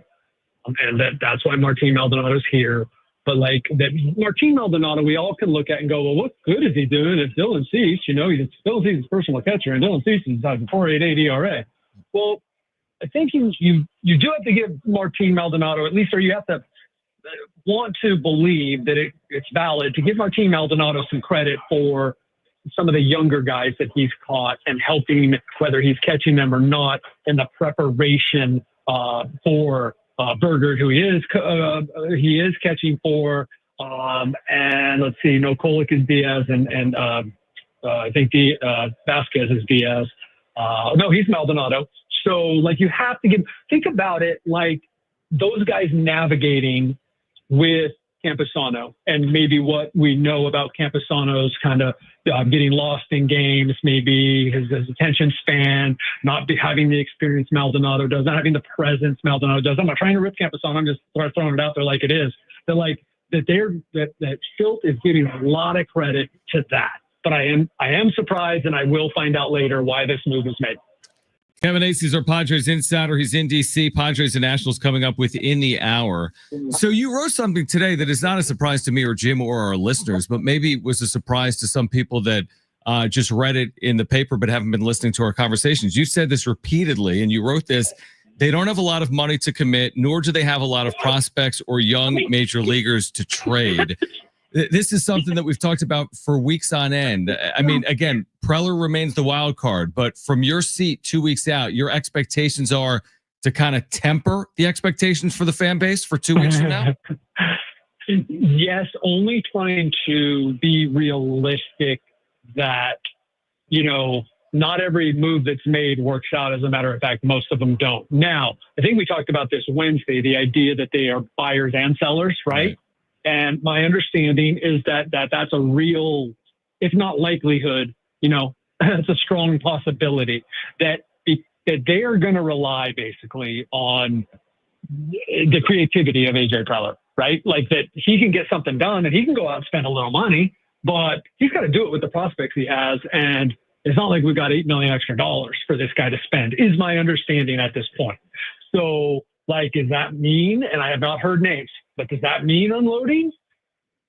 and that's why Martin Maldonado's here. But like that Martin Maldonado, we all can look at and go, well, what good is he doing if Dylan Cease, Dylan Cease is personal catcher, and Dylan Cease has a 4.88 ERA. Well, I think you do have to give Martin Maldonado, at least, or you have to want to believe that it's valid to give Martin Maldonado some credit for some of the younger guys that he's caught and helping, whether he's catching them or not, in the preparation for Berger, who he is catching for, and let's see, Kolick is Diaz, and I think Vasquez is Diaz. No, he's Maldonado. So, like, you have to think about it like those guys navigating with Campusano, and maybe what we know about Campusano's kind of getting lost in games, maybe his attention span, not having the experience Maldonado does, not having the presence Maldonado does. I'm not trying to rip Campusano. I'm just throwing it out there like it is. They're like that Shildt is giving a lot of credit to that. But I am surprised, and I will find out later why this move was made. Kevin Acee is our Padres insider. He's in D.C. Padres and Nationals coming up within the hour. So you wrote something today that is not a surprise to me or Jim or our listeners, but maybe was a surprise to some people that just read it in the paper but haven't been listening to our conversations. You said this repeatedly, and you wrote this. They don't have a lot of money to commit, nor do they have a lot of prospects or young major leaguers to trade. This is something that we've talked about for weeks on end. I mean, again, Preller remains the wild card, but from your seat 2 weeks out, your expectations are to kind of temper the expectations for the fan base for 2 weeks from now? Yes, only trying to be realistic that, not every move that's made works out. As a matter of fact, most of them don't. Now, I think we talked about this Wednesday, the idea that they are buyers and sellers, right? And my understanding is that that's a real, if not likelihood, it's a strong possibility that they are going to rely basically on the creativity of AJ Preller, right? Like that he can get something done and he can go out and spend a little money, but he's got to do it with the prospects he has. And it's not like we've got $8 million extra for this guy to spend, is my understanding at this point. So, like, does that mean, and I have not heard names, but does that mean unloading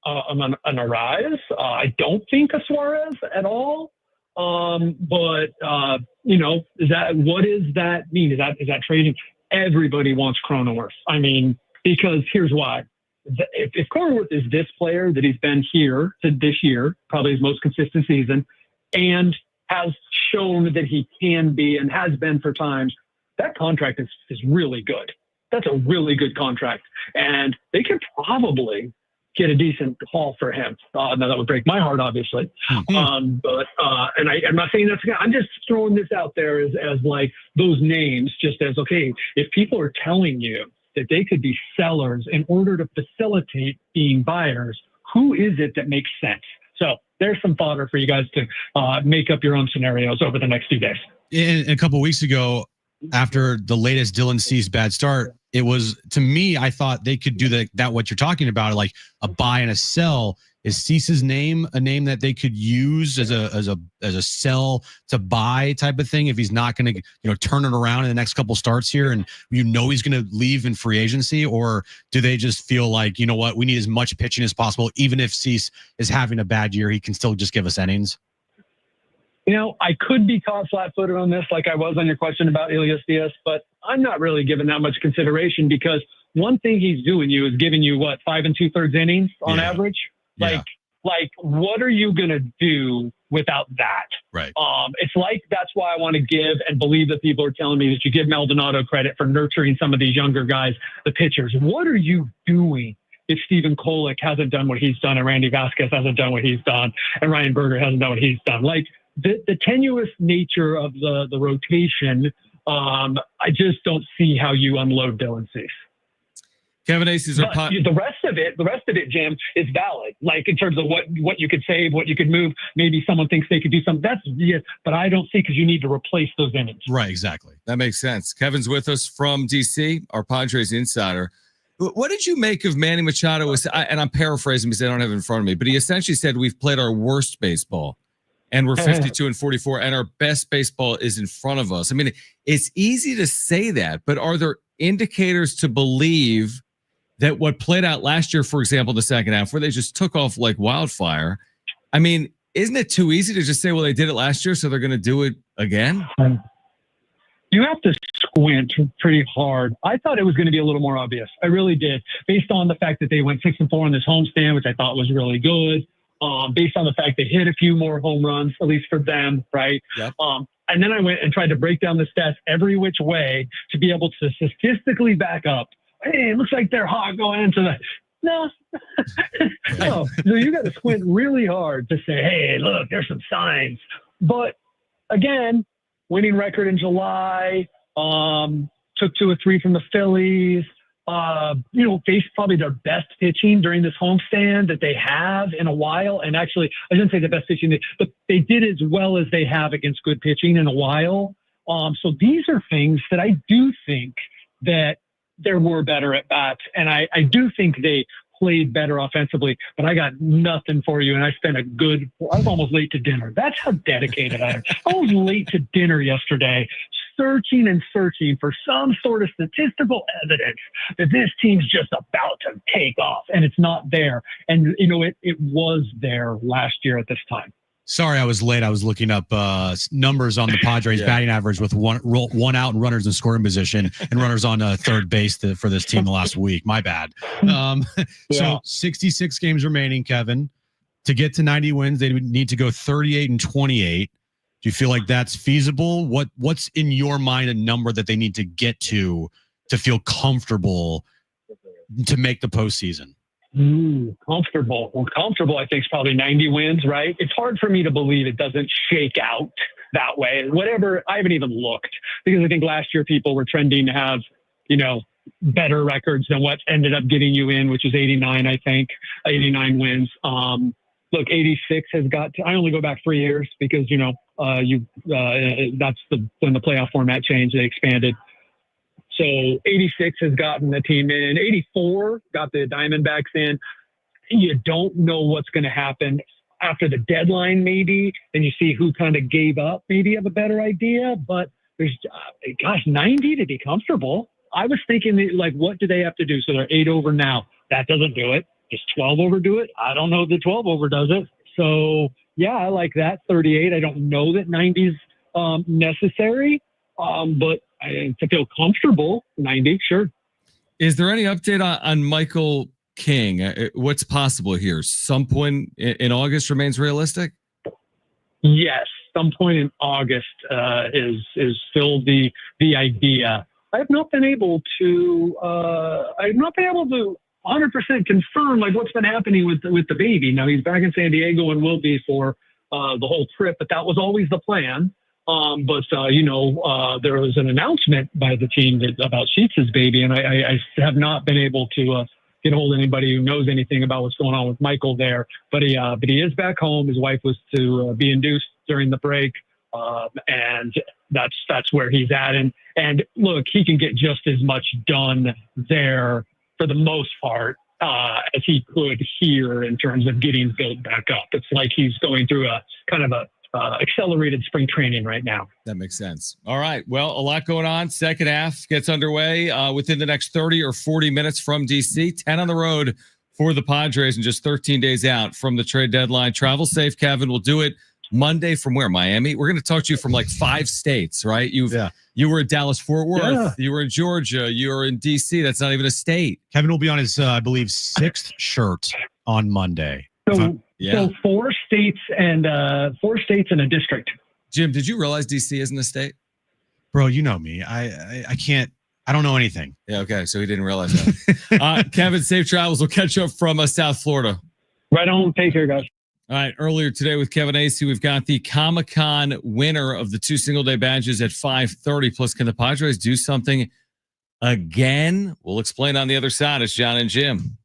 an Arise? I don't think a Suarez at all. But what does that mean? Is that trading? Everybody wants Cronenworth. I mean, because here's why. If Cronenworth is this player that he's been here to this year, probably his most consistent season, and has shown that he can be and has been for times, that contract is really good. That's a really good contract. And they can probably get a decent haul for him. Now that would break my heart, obviously. But I'm not saying that's, I'm just throwing this out there as like those names, just as, okay, if people are telling you that they could be sellers in order to facilitate being buyers, who is it that makes sense? So there's some fodder for you guys to make up your own scenarios over the next few days. A couple of weeks ago, after the latest Dylan Cease bad start, it was, to me, I thought they could do that what you're talking about, like a buy and a sell. Is Cease's name a name that they could use as a sell to buy type of thing if he's not going to turn it around in the next couple starts here, and he's going to leave in free agency? Or do they just feel like, what, we need as much pitching as possible, even if Cease is having a bad year, he can still just give us innings? I could be caught flat-footed on this, like I was on your question about Elias Diaz, but I'm not really giving that much consideration, because one thing he's doing is giving you 5 2/3 innings on average. Like, what are you going to do without that? Right. It's like, that's why I want to give and believe that people are telling me that you give Maldonado credit for nurturing some of these younger guys, the pitchers. What are you doing if Stephen Kolick hasn't done what he's done and Randy Vasquez hasn't done what he's done and Ryan Berger hasn't done what he's done? Like, the tenuous nature of the rotation, I just don't see how you unload Dylan Cease. Kevin Acee, the rest of it, Jim, is valid. Like, in terms of what you could save, what you could move. Maybe someone thinks they could do something. But I don't see, because you need to replace those innings. Right, exactly. That makes sense. Kevin's with us from DC, our Padres insider. What did you make of Manny Machado? And I'm paraphrasing because I don't have it in front of me, but he essentially said we've played our worst baseball. and we're 52-44, and our best baseball is in front of us. I mean, it's easy to say that, but are there indicators to believe that what played out last year, for example, in the second half, where they just took off like wildfire? I mean, isn't it too easy to just say, well, they did it last year, so they're going to do it again? You have to squint pretty hard. I thought it was going to be a little more obvious. I really did, based on the fact that they went 6-4 on this homestand, which I thought was really good. Based on the fact they hit a few more home runs, at least for them, right? Yep. And then I went and tried to break down the stats every which way to be able to statistically back up. Hey, it looks like they're hot going into the. No. No. So you got to squint really hard to say, hey, look, there's some signs. But again, winning record in July, took 2 or 3 from the Phillies, faced probably their best pitching during this homestand that they have in a while. And actually, I shouldn't say the best pitching, but they did as well as they have against good pitching in a while. So these are things that I do think that there were better at bats. And I do think they played better offensively, but I got nothing for you. And I was almost late to dinner. That's how dedicated I am. I was late to dinner yesterday, searching and searching for some sort of statistical evidence that this team's just about to take off, and it's not there. And, it was there last year at this time. Sorry, I was late. I was looking up numbers on the Padres batting average with one out and runners in scoring position and runners on third base for this team the last week. My bad. So 66 games remaining, Kevin. To get to 90 wins, they would need to go 38-28. Do you feel like that's feasible? What's in your mind a number that they need to get to feel comfortable to make the postseason? Comfortable. Well, comfortable, I think, is probably 90 wins, right? It's hard for me to believe it doesn't shake out that way. Whatever, I haven't even looked, because I think last year people were trending to have, better records than what ended up getting you in, which is 89, I think, 89 wins. Look, 86 has got to, I only go back 3 years because, that's when the playoff format changed, they expanded. So 86 has gotten the team in. 84 got the Diamondbacks in. You don't know what's going to happen after the deadline, maybe, and you see who kind of gave up. Maybe you have a better idea. But there's, 90 to be comfortable. I was thinking, what do they have to do? So they're 8 over now. That doesn't do it. Does 12 over do it? I don't know if the 12 over does it. So, yeah, I like that. 38. I don't know that 90 is necessary, but to feel comfortable, 90, sure. Is there any update on Michael King? What's possible here? Some point in August remains realistic? Yes, some point in August is still the idea. I have not been able to 100% confirm what's been happening with the baby. Now he's back in San Diego and will be for the whole trip, but that was always the plan. There was an announcement by the team about Sheets' baby, and I have not been able to get a hold of anybody who knows anything about what's going on with Michael there. But he is back home. His wife was to be induced during the break, and that's where he's at. And look, he can get just as much done there for the most part as he could here in terms of getting built back up. It's like he's going through a kind of a accelerated spring training right now. That makes sense. All right. Well, a lot going on. Second half gets underway within the next 30 or 40 minutes from DC. 10 on the road for the Padres and just 13 days out from the trade deadline. Travel safe, Kevin. We'll do it Monday from where? Miami? We're going to talk to you from 5 states, right? You were in Dallas-Fort Worth. You were in Georgia. You were in DC. That's not even a state. Kevin will be on his, I believe, 6th shirt on Monday. So 4 states and a district. Jim, did you realize DC isn't a state? Bro, you know me. I can't. I don't know anything. Yeah, okay. So he didn't realize that. Kevin, safe travels. We'll catch up from South Florida. Right on. Take care, guys. All right. Earlier today with Kevin Acey, we've got the Comic-Con winner of the 2 single-day badges at 5:30. Plus, can the Padres do something again? We'll explain on the other side. It's Jon and Jim.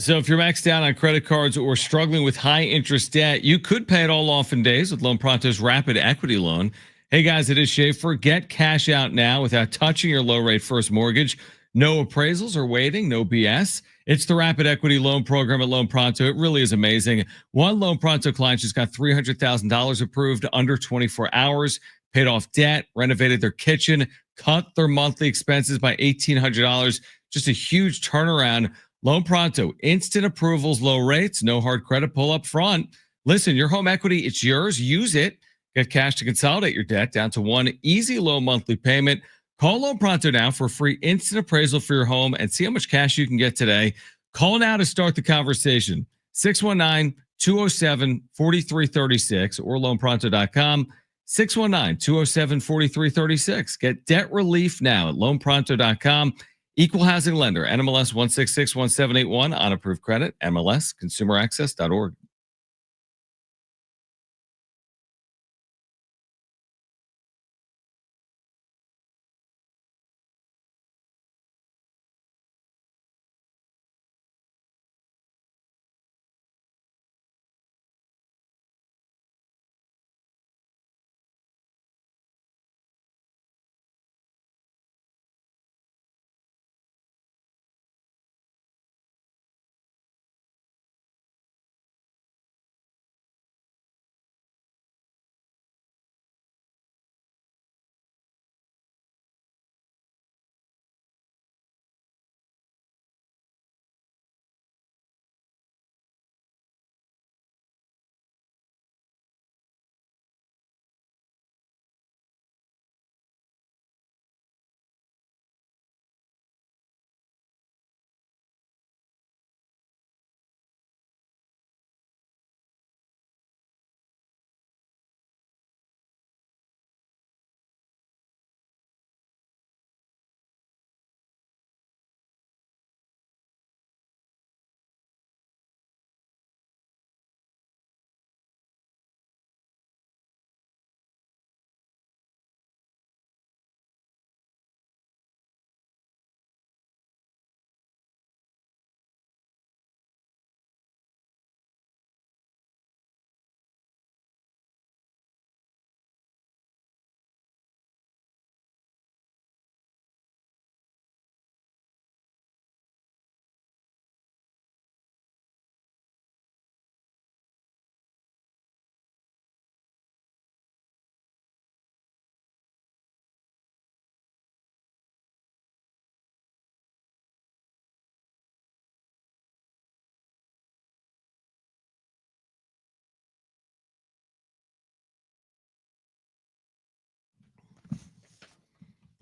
So if you're maxed out on credit cards or struggling with high interest debt, you could pay it all off in days with Loan Pronto's Rapid Equity Loan. Hey guys, it is Schaefer. Get cash out now without touching your low rate first mortgage. No appraisals or waiting, no BS. It's the Rapid Equity Loan Program at Loan Pronto. It really is amazing. One Loan Pronto client just got $300,000 approved under 24 hours, paid off debt, renovated their kitchen, cut their monthly expenses by $1,800. Just a huge turnaround. Loan Pronto, instant approvals, low rates, no hard credit pull up front. Listen, your home equity, it's yours. Use it. Get cash to consolidate your debt down to one easy low monthly payment. Call Loan Pronto now for a free instant appraisal for your home and see how much cash you can get today. Call now to start the conversation. 619-207-4336 or loanpronto.com. 619-207-4336. Get debt relief now at loanpronto.com. Equal housing lender, NMLS 1661781 on approved credit, MLS, consumeraccess.org.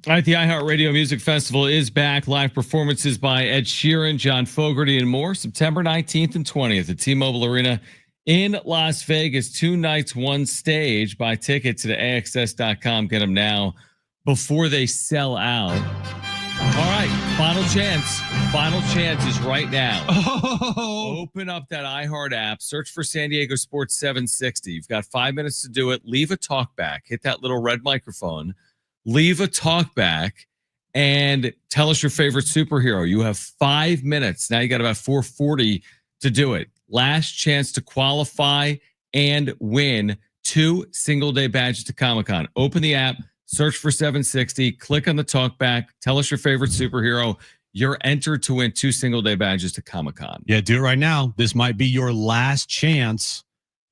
All right, the iHeartRadio Music Festival is back. Live performances by Ed Sheeran, John Fogerty, and more. September 19th and 20th at T-Mobile Arena in Las Vegas. 2 nights, 1 stage. Buy tickets to AXS.com. Get them now before they sell out. All right, final chance. Final chance is right now. Open up that iHeart app. Search for San Diego Sports 760. You've got 5 minutes to do it. Leave a talkback. Hit that little red microphone. Leave a talk back and tell us your favorite superhero. You have 5 minutes. Now you got about 4:40 to do it. Last chance to qualify and win 2 single-day badges to Comic-Con. Open the app, search for 760, click on the talk back, tell us your favorite superhero. You're entered to win 2 single-day badges to Comic-Con. Yeah, do it right now. This might be your last chance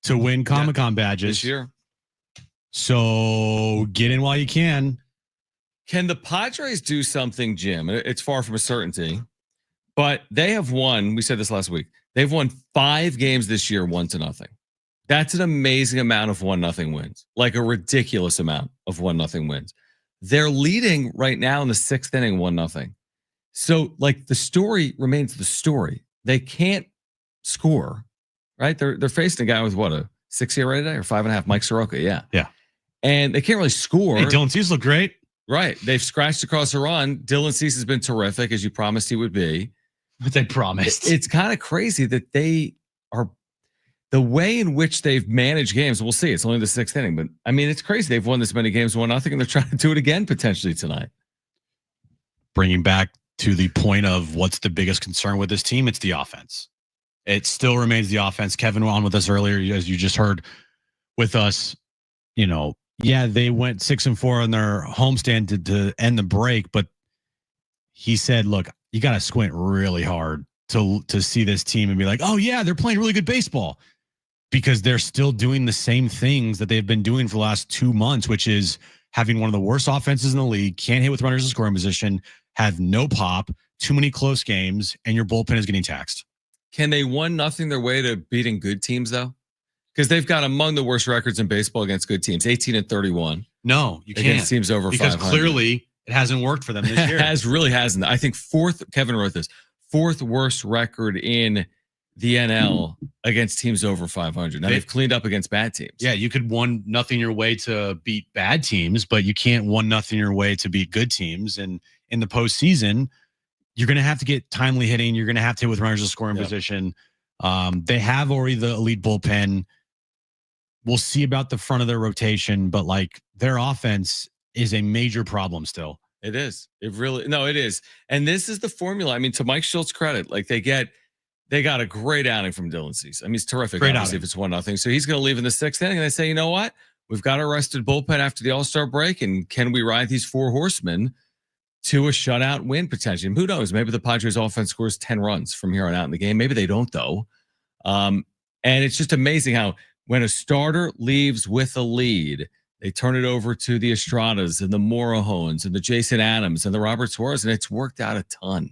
to win Comic-Con badges this year. So get in while you can. Can the Padres do something, Jim? It's far from a certainty, but they have won. We said this last week. They've won 5 games this year, 1-0. That's an amazing amount of 1-0 wins, like a ridiculous amount of 1-0 wins. They're leading right now in the 6th inning, 1-0. So, like, the story remains the story. They can't score, right? They're facing a guy with what, a 6 ERA today or 5.5? Mike Soroka, yeah. And they can't really score. Hey, Dylan Cease looked great. Right. They've scratched across the run. Dylan Cease has been terrific, as you promised he would be. But they promised. It's kind of crazy that they are the way in which they've managed games. We'll see. It's only the 6th inning, but I mean, it's crazy. They've won this many games, 1-0, and they're trying to do it again potentially tonight. Bringing back to the point of what's the biggest concern with this team, it's the offense. It still remains the offense. Kevin on with us earlier, as you just heard with us. They went 6-4 on their homestand to end the break, but he said, "Look, you got to squint really hard to see this team and be like, oh yeah, they're playing really good baseball." Because they're still doing the same things that they've been doing for the last 2 months, which is having one of the worst offenses in the league, can't hit with runners in scoring position, have no pop, too many close games, and your bullpen is getting taxed. Can they 1-0 their way to beating good teams, though? Because they've got among the worst records in baseball against good teams, 18-31. No, you can't. Against teams over 500. Because clearly it hasn't worked for them this year. It really hasn't. I think Kevin wrote this, fourth worst record in the NL against teams over 500. Now they've cleaned up against bad teams. Yeah, you could 1-0 your way to beat bad teams, but you can't 1-0 your way to beat good teams. And in the postseason, you're going to have to get timely hitting. You're going to have to hit with runners in scoring position. They have already the elite bullpen. We'll see about the front of their rotation, but like their offense is a major problem still. It is. It is. And this is the formula. I mean, to Mike Schultz's credit, like they got a great outing from Dylan Cease. I mean, it's terrific. Great obviously, outing. If it's 1-0. So he's going to leave in the 6th inning. And they say, you know what? We've got a rested bullpen after the All-Star break. And can we ride these 4 horsemen to a shutout win potentially? And who knows? Maybe the Padres offense scores 10 runs from here on out in the game. Maybe they don't, though. And it's just amazing how when a starter leaves with a lead, they turn it over to the Estradas and the Morahones and the Jason Adams and the Robert Suarez. And it's worked out a ton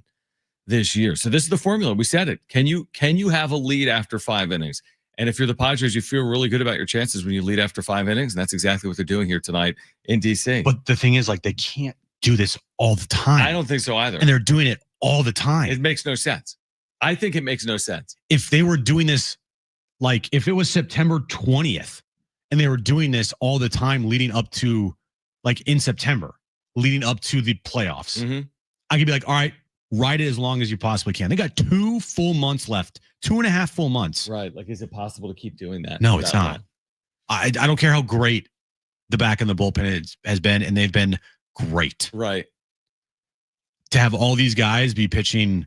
this year. So this is the formula. We said it. Can you have a lead after 5 innings? And if you're the Padres, you feel really good about your chances when you lead after 5 innings. And that's exactly what they're doing here tonight in DC. But the thing is, like, they can't do this all the time. I don't think so either. And they're doing it all the time. It makes no sense. I think it makes no sense. If they were doing this, like if it was September 20th and they were doing this all the time leading up to, like in September, leading up to the playoffs, I could be like, all right, ride it as long as you possibly can. They got 2 full months left, 2.5 full months. Right. Like, is it possible to keep doing that? No, it's not. I don't care how great the back and the bullpen has been, and they've been great. Right. To have all these guys be pitching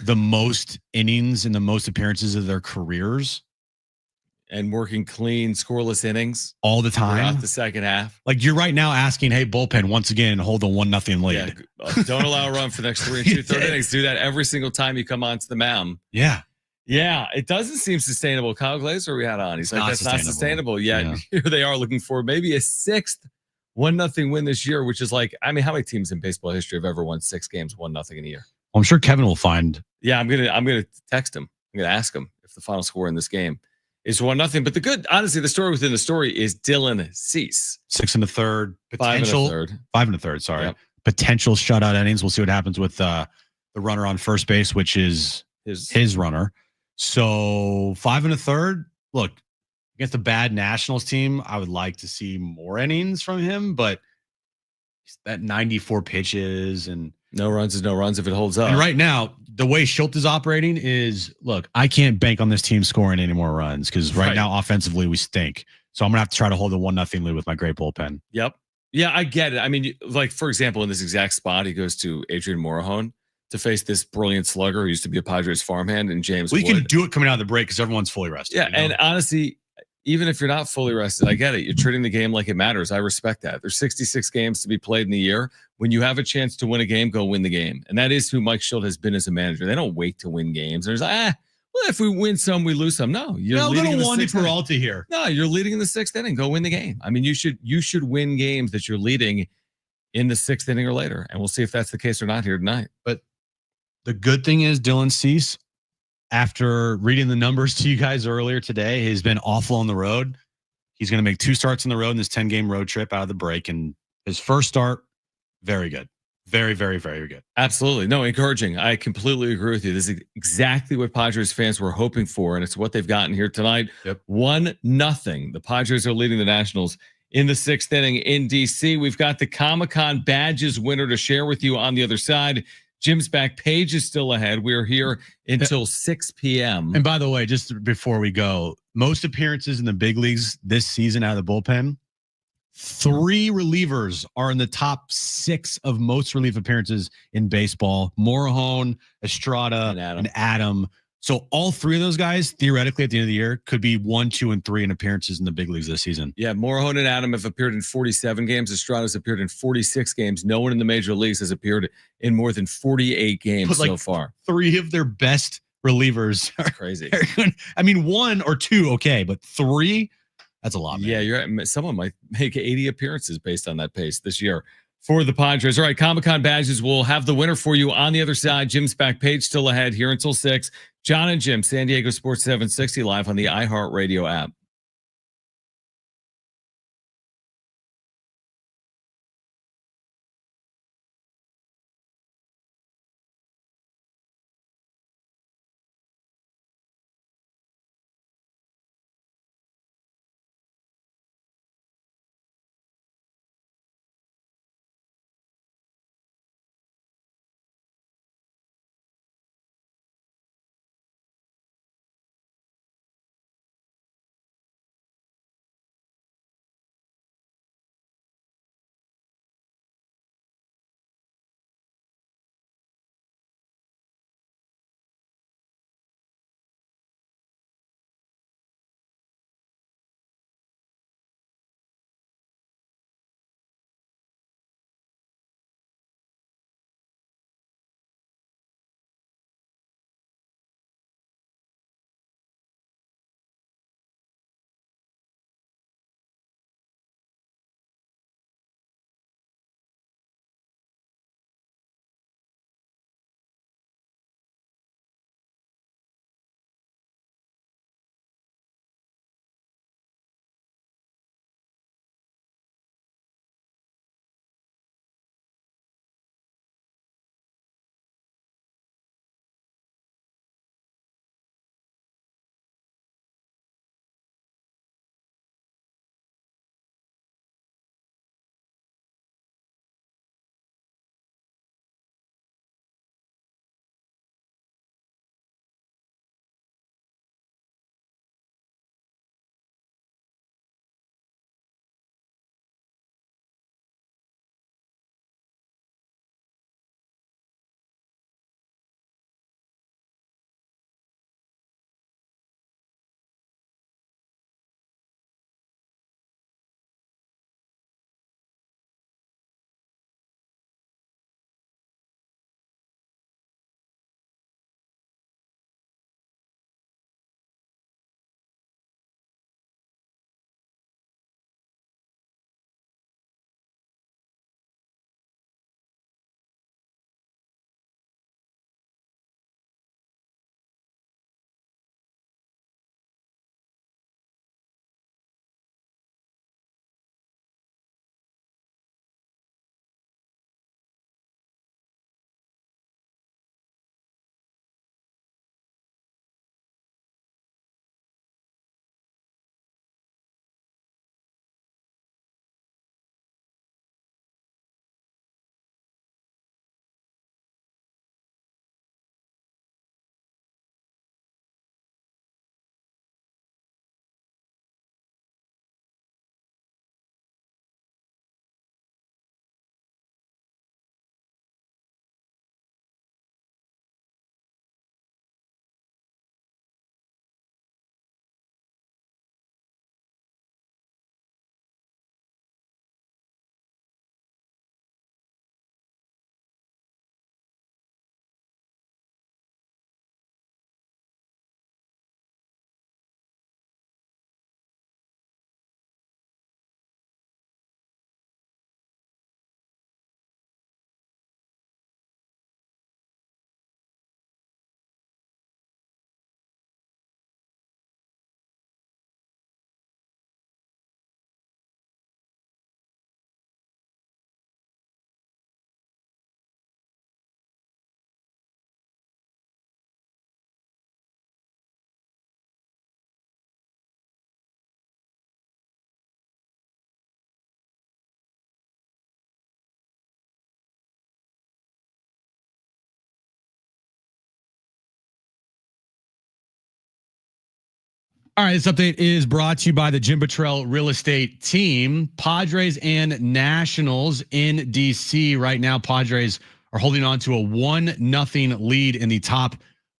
the most innings and the most appearances of their careers. And working clean, scoreless innings. All the time. Throughout the second half. Like you're right now asking, hey, bullpen, once again, hold a 1-0 lead. Yeah, don't allow a run for the next 3 2/3 innings. Do that every single time you come onto the mound. Yeah. Yeah, it doesn't seem sustainable. Kyle Glaser we had on. He's like, that's not sustainable yet. Yeah. Here they are looking for maybe a 6th 1-0 win this year, which is like, I mean, how many teams in baseball history have ever won 6 games 1-0 in a year? Well, I'm sure Kevin will find. Yeah, I'm gonna text him. I'm gonna ask him if the final score in this game is 1-0. But honestly, the story within the story is Dylan Cease. 6 1/3, 5 1/3. 5 1/3. Sorry, potential shutout innings. We'll see what happens with the runner on first base, which is his runner. So 5 1/3. Look, against a bad Nationals team, I would like to see more innings from him, but that 94 pitches and no runs is no runs if it holds up. And right now, the way Schultz is operating is, look, I can't bank on this team scoring any more runs because right now, offensively, we stink. So I'm going to have to try to hold a 1-0 lead with my great bullpen. Yep. Yeah, I get it. I mean, like, for example, in this exact spot, he goes to Adrian Morahone to face this brilliant slugger who used to be a Padres farmhand and James Wood. You can do it coming out of the break because everyone's fully rested. Yeah, and honestly, even if you're not fully rested, I get it. You're treating the game like it matters. I respect that. There's 66 games to be played in the year. When you have a chance to win a game, go win the game. And that is who Mike Schultz has been as a manager. They don't wait to win games. There's well, if we win some, we lose some. No, you're leading in the 6th inning. Peralta here. No, you're leading in the 6th inning. Go win the game. I mean, you should win games that you're leading in the 6th inning or later. And we'll see if that's the case or not here tonight. But the good thing is Dylan Cease, after reading the numbers to you guys earlier today, has been awful on the road. He's going to make 2 starts on the road in this 10-game road trip out of the break. And his first start, very good. Very, very, very good. Absolutely. No, encouraging. I completely agree with you. This is exactly what Padres fans were hoping for, and it's what they've gotten here tonight. Yep. 1-0. The Padres are leading the Nationals in the 6th inning in DC. We've got the Comic-Con badges winner to share with you on the other side. Jim's back. Paige is still ahead. We're here until 6 p.m. And by the way, just before we go, most appearances in the big leagues this season out of the bullpen, 3 relievers are in the top 6 of most relief appearances in baseball. Morahone, Estrada, and Adam. So all three of those guys, theoretically, at the end of the year, could be 1, 2, and 3 in appearances in the big leagues this season. Yeah, Morejon and Adam have appeared in 47 games. Estrada's appeared in 46 games. No one in the major leagues has appeared in more than 48 games so far. 3 of their best relievers are crazy. I mean, 1 or 2, okay, but 3, that's a lot, man. Yeah, you're right. Someone might make 80 appearances based on that pace this year for the Padres. All right, Comic-Con badges. We'll have the winner for you on the other side. Jim's back page still ahead here until 6. Jon and Jim, San Diego Sports 760 live on the iHeartRadio app. All right, this update is brought to you by the Jim Buttrell Real Estate Team. Padres and Nationals in DC right now. Padres are holding on to a 1-0 lead in the top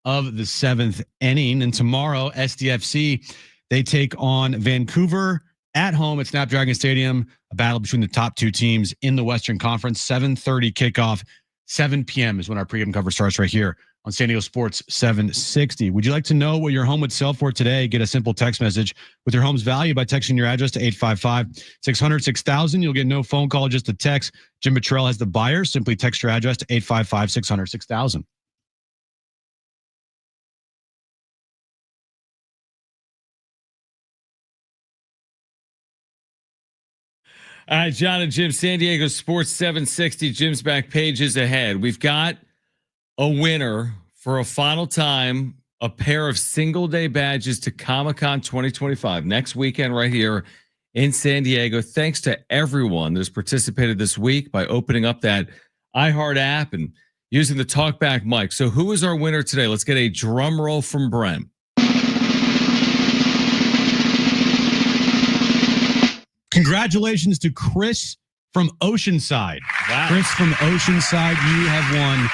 of the 7th inning. And tomorrow, SDFC, they take on Vancouver at home at Snapdragon Stadium, a battle between the top two teams in the Western Conference. 7:30 kickoff, 7 p.m. is when our pregame coverage starts right here on San Diego Sports 760. Would you like to know what your home would sell for today? Get a simple text message with your home's value by texting your address to 855-600-6000. You'll get no phone call, just a text. Jim Petrell has the buyer. Simply text your address to 855-600-6000. All right, Jon and Jim, San Diego Sports 760. Jim's back pages ahead. We've got a winner for a final time, a pair of single day badges to Comic-Con 2025 next weekend right here in San Diego. Thanks to everyone that's participated this week by opening up that iHeart app and using the talkback mic. So who is our winner today? Let's get a drum roll from Brent. Congratulations to Chris from Oceanside. Wow. Chris from Oceanside, you have won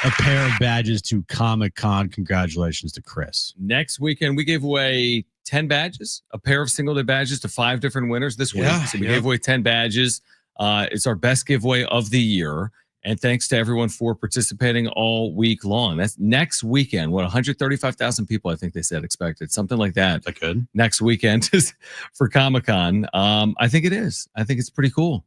a pair of badges to Comic-Con. Congratulations to Chris. Next weekend, we gave away 10 badges, a pair of single day badges to 5 different winners this week. So we gave away 10 badges. It's our best giveaway of the year. And thanks to everyone for participating all week long. That's next weekend. What, 135,000 people, I think they said, expected. Something like that. That good. Next weekend is for Comic-Con. I think it is. I think it's pretty cool.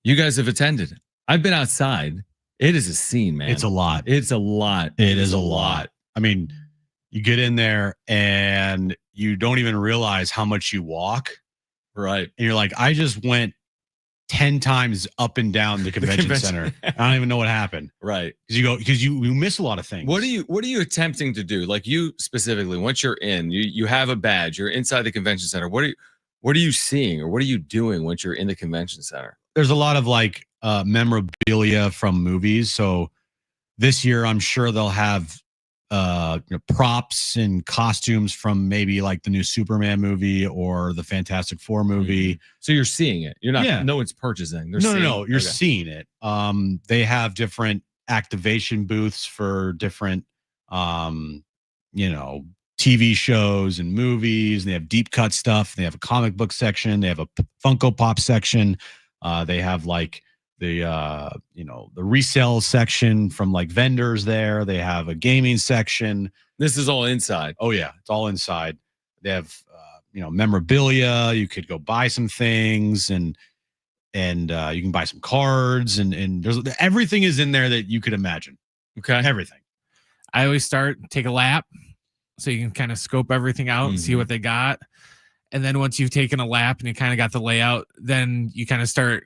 You guys have attended. I've been outside. It is a scene, man. It's a lot. It's a lot. It is a lot. I mean, you get in there and you don't even realize how much you walk. Right. And you're like, I just went 10 times up and down the convention center. I don't even know what happened. Right. Because you miss a lot of things. What are you attempting to do? Like you specifically, once you're in, you have a badge, you're inside the convention center. What are you seeing or what are you doing once you're in the convention center? There's a lot of like memorabilia from movies. So this year, I'm sure they'll have props and costumes from maybe like the new Superman movie or the Fantastic Four movie. So you're seeing it. You're not. No one's purchasing. No. You're seeing it. They have different activation booths for different, TV shows and movies. And they have deep cut stuff. They have a comic book section. They have a Funko Pop section. They have like the resale section from like vendors there. They have a gaming section. This is all inside. Oh yeah, it's all inside. They have memorabilia. You could go buy some things and you can buy some cards and there's everything is in there that you could imagine. Okay, everything. I always take a lap so you can kind of scope everything out and see what they got. And then once you've taken a lap and you kind of got the layout, then you kind of start.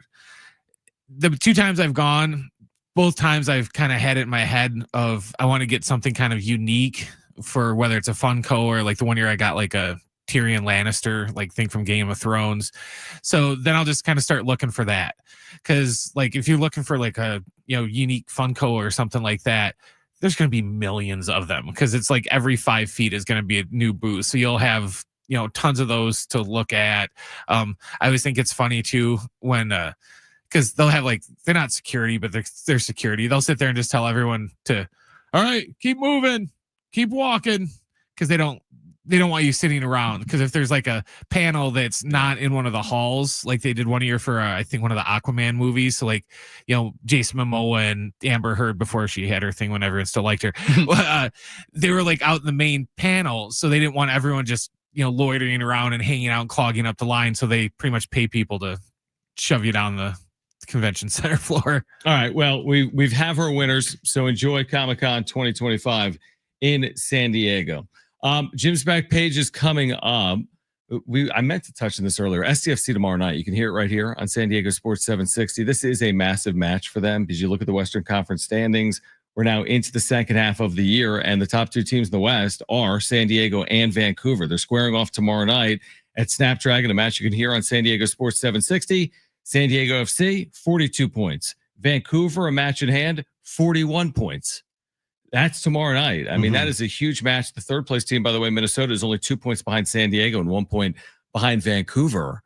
The 2 times I've gone, both times I've kind of had it in my head of I want to get something kind of unique for whether it's a Funko or like the one year I got like a Tyrion Lannister like thing from Game of Thrones. So then I'll just kind of start looking for that. Because like if you're looking for like a unique Funko or something like that, there's going to be millions of them because it's like every 5 feet is going to be a new booth. So you'll have tons of those to look at. I always think it's funny too when because they'll have like they're not security, but they're security. They'll sit there and just tell everyone to, all right, keep moving, keep walking, because they don't want you sitting around. Because if there's like a panel that's not in one of the halls, like they did one year for I think one of the Aquaman movies, so like Jason Momoa and Amber Heard before she had her thing when everyone still liked her, they were like out in the main panel, so they didn't want everyone just loitering around and hanging out and clogging up the line. So they pretty much pay people to shove you down the convention center floor. All right. Well, we've have our winners. So enjoy Comic-Con 2025 in San Diego. Jim's back page is coming up. I meant to touch on this earlier. SDFC tomorrow night. You can hear it right here on San Diego Sports 760. This is a massive match for them because you look at the Western Conference standings. We're now into the second half of the year, and the top 2 teams in the West are San Diego and Vancouver. They're squaring off tomorrow night at Snapdragon, a match you can hear on San Diego Sports 760. San Diego FC, 42 points. Vancouver, a match in hand, 41 points. That's tomorrow night. I mean, that is a huge match. The third place team, by the way, Minnesota, is only 2 points behind San Diego and 1 point behind Vancouver.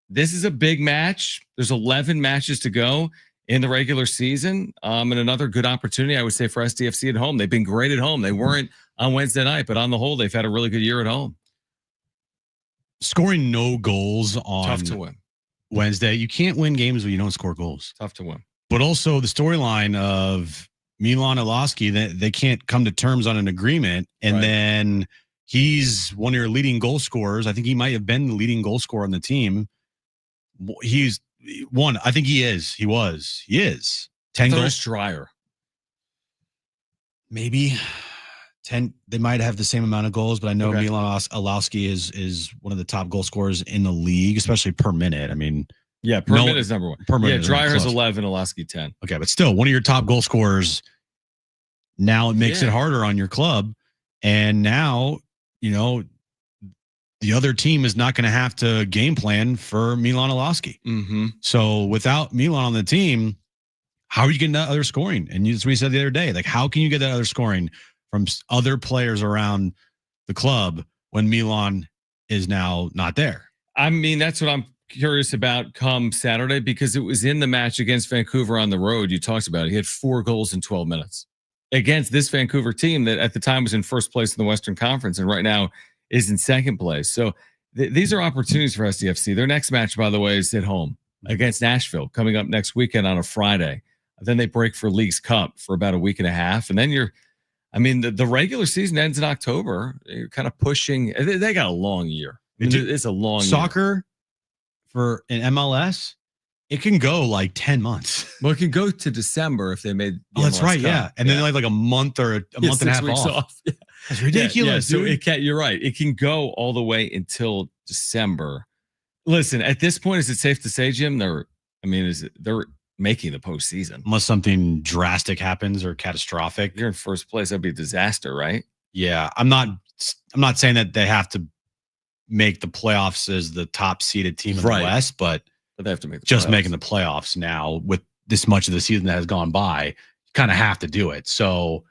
This is a big match. There's 11 matches to go. in the regular season. And another good opportunity, I would say, for SDFC at home. They've been great at home. They weren't on Wednesday night, but on the whole, they've had a really good year at home. Scoring no goals on Tough to win. Wednesday. You can't win games when you don't score goals. Tough to win. But also the storyline of Milan Olaski, that they can't come to terms on an agreement. And then he's one of your leading goal scorers. I think he might have been the leading goal scorer on the team. He's one. I think he is. He is. 10 goals. Dreyer. Maybe 10. They might have the same amount of goals, but I know Milan Olaski is one of the top goal scorers in the league, especially per minute. I mean, yeah, per minute is number one. Per minute, Dreyer has 11, Olaski 10. Okay, but still one of your top goal scorers. Now it makes it harder on your club. And now, the other team is not going to have to game plan for Milan Olaski. Mm-hmm. So without Milan on the team, how are you getting that other scoring? And that's what we said the other day. Like, how can you get that other scoring from other players around the club when Milan is now not there? I mean, that's what I'm curious about come Saturday, because it was in the match against Vancouver on the road. You talked about it. He had 4 goals in 12 minutes against this Vancouver team that at the time was in first place in the Western Conference and right now is in second place. So these are opportunities for SDFC. Their next match, by the way, is at home against Nashville coming up next weekend on a Friday. Then they break for Leagues Cup for about a week and a half. And then the regular season ends in October. You're kind of pushing. They got a long year. It's a long soccer for an MLS. It can go like 10 months. Well, it can go to December if they made. That's right. Cup. Yeah. And then like a month or a month and a half off. Yeah. That's ridiculous. So you're right. It can go all the way until December. Listen, at this point, is it safe to say, Jim, they're making the postseason? Unless something drastic happens or catastrophic. You're in first place. That'd be a disaster, right? Yeah. I'm not saying that they have to make the playoffs as the top seeded team in the West, but they have to make making the playoffs now with this much of the season that has gone by, you kind of have to do it. So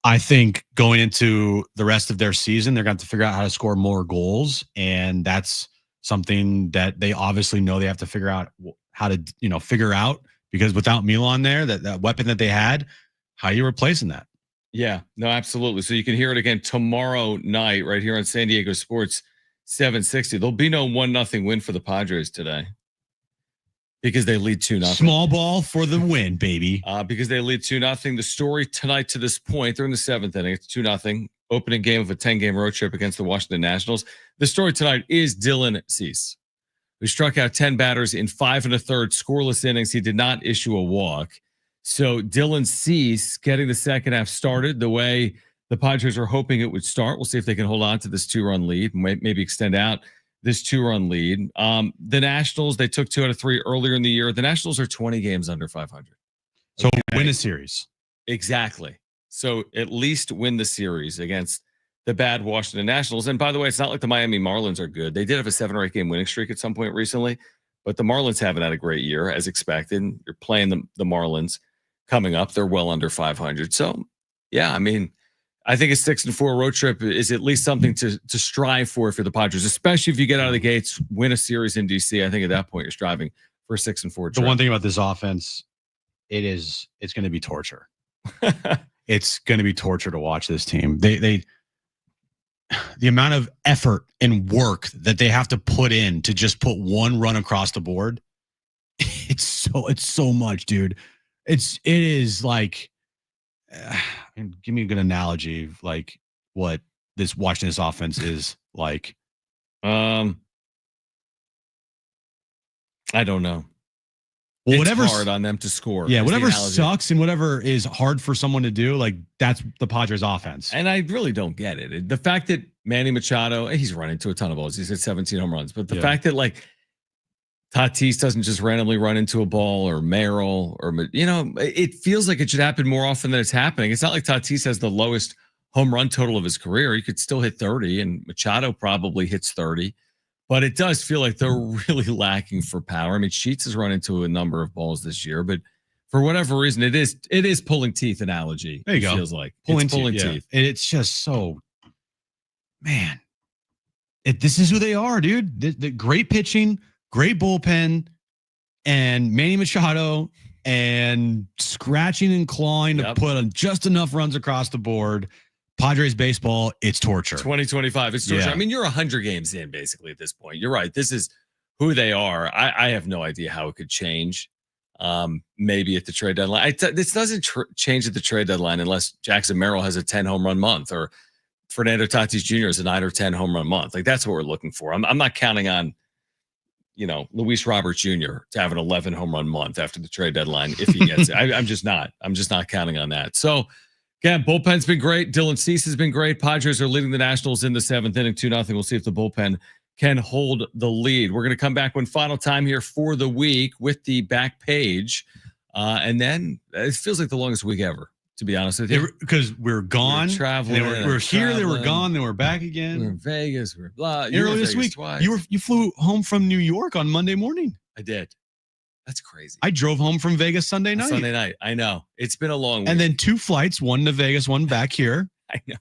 I think going into the rest of their season, they're going to have to figure out how to score more goals. And that's something that they obviously know they have to figure out how to, figure out, because without Milan there, that weapon that they had, how are you replacing that? Yeah, no, absolutely. So you can hear it again tomorrow night right here on San Diego Sports 760. There'll be no 1-0 win for the Padres today because they lead 2-0. Small ball for the win, baby. Because they lead 2-0. The story tonight to this point, they're in the 7th inning. It's 2-0. Opening game of a 10-game road trip against the Washington Nationals. The story tonight is Dylan Cease, who struck out 10 batters in 5 1/3 scoreless innings. He did not issue a walk. So Dylan Cease getting the second half started the way the Padres are hoping it would start. We'll see if they can hold on to this 2-run lead, maybe extend out this 2-run lead. The Nationals, they took 2 out of 3 earlier in the year. The Nationals are 20 games under 500. So win a series. Exactly. So at least win the series against the bad Washington Nationals. And by the way, it's not like the Miami Marlins are good. They did have a 7 or 8 game winning streak at some point recently, but the Marlins haven't had a great year as expected. You're playing the Marlins coming up. They're well under 500. So yeah, I mean, I think a 6-4 road trip is at least something to strive for the Padres, especially if you get out of the gates, win a series in DC. I think at that point you're striving for a 6-4 trip. The one thing about this offense, it's going to be torture. It's going to be torture to watch this team. The amount of effort and work that they have to put in to just put one run across the board, it's so much, dude. It is like, and give me a good analogy of like what watching this offense is like. I don't know. Well, it's whatever's hard on them to score. Yeah, whatever sucks and whatever is hard for someone to do, like that's the Padres offense. And I really don't get it. The fact that Manny Machado, he's run into a ton of balls. He's hit 17 home runs. But the fact that like Tatis doesn't just randomly run into a ball, or Merrill, or, it feels like it should happen more often than it's happening. It's not like Tatis has the lowest home run total of his career. He could still hit 30, and Machado probably hits 30. But it does feel like they're really lacking for power. I mean, Sheets has run into a number of balls this year, but for whatever reason, it is pulling teeth analogy. There you go. Feels like pulling teeth. And it's just so, man. This is who they are, dude. The great pitching, great bullpen, and Manny Machado and scratching and clawing to put on just enough runs across the board. Padres baseball, it's torture. 2025, it's torture. Yeah. I mean, you're 100 games in basically at this point. You're right. This is who they are. I have no idea how it could change. Maybe at the trade deadline. This doesn't change at the trade deadline unless Jackson Merrill has a 10 home run month or Fernando Tatis Jr. has a 9 or 10 home run month. Like that's what we're looking for. I'm not counting on, Luis Robert Jr. to have an 11 home run month after the trade deadline if he gets it. I'm just not counting on that. So again, bullpen's been great. Dylan Cease has been great. Padres are leading the Nationals in the 7th inning, 2-0. We'll see if the bullpen can hold the lead. We're going to come back one final time here for the week with the back page. And then it feels like the longest week ever, to be honest with you. Because we're gone. We're traveling. We're here. They were gone. Then we're back again. We're in Vegas. We're blah. Earlier this week, twice. you flew home from New York on Monday morning. I did. That's crazy. I drove home from Vegas Sunday night. Sunday night. I know. It's been a long week. And then 2 flights, one to Vegas, one back here. I know.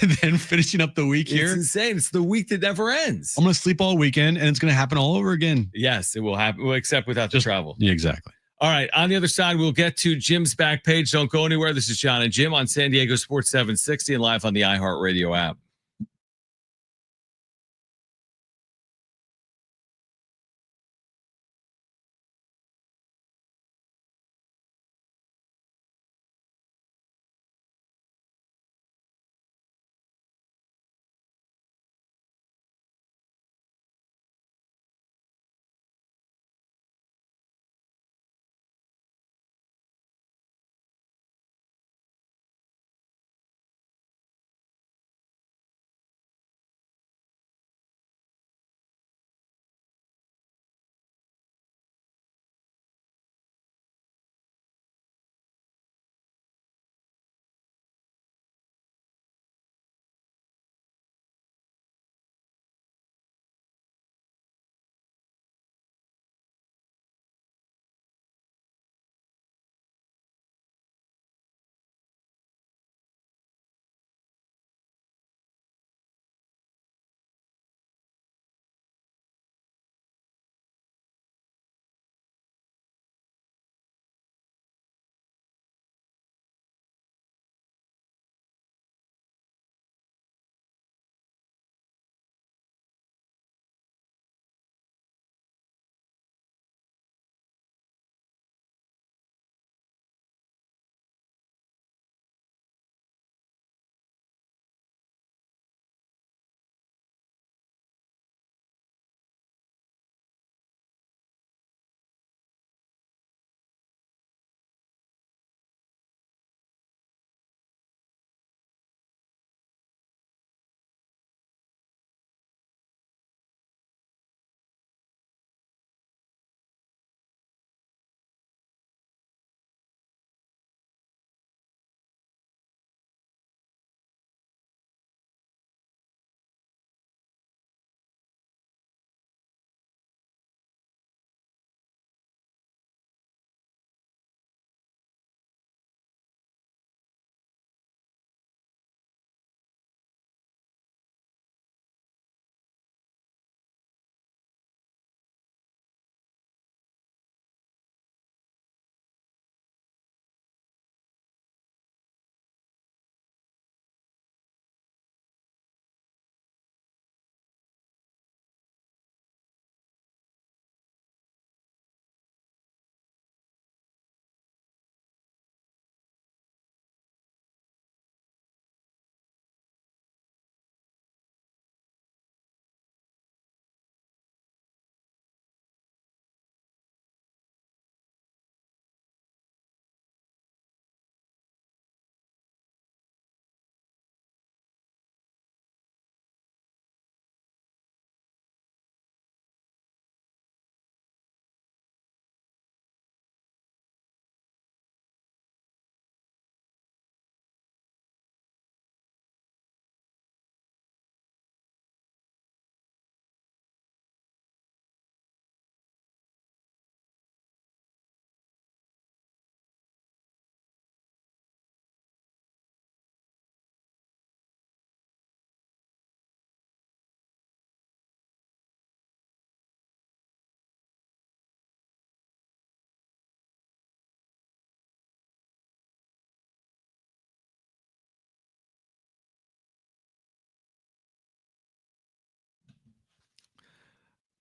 And then finishing up the week here. It's insane. It's the week that never ends. I'm going to sleep all weekend, and it's going to happen all over again. Yes, it will happen. Well, except without the travel. Yeah, exactly. All right. On the other side, we'll get to Jim's back page. Don't go anywhere. This is Jon and Jim on San Diego Sports 760 and live on the iHeartRadio app.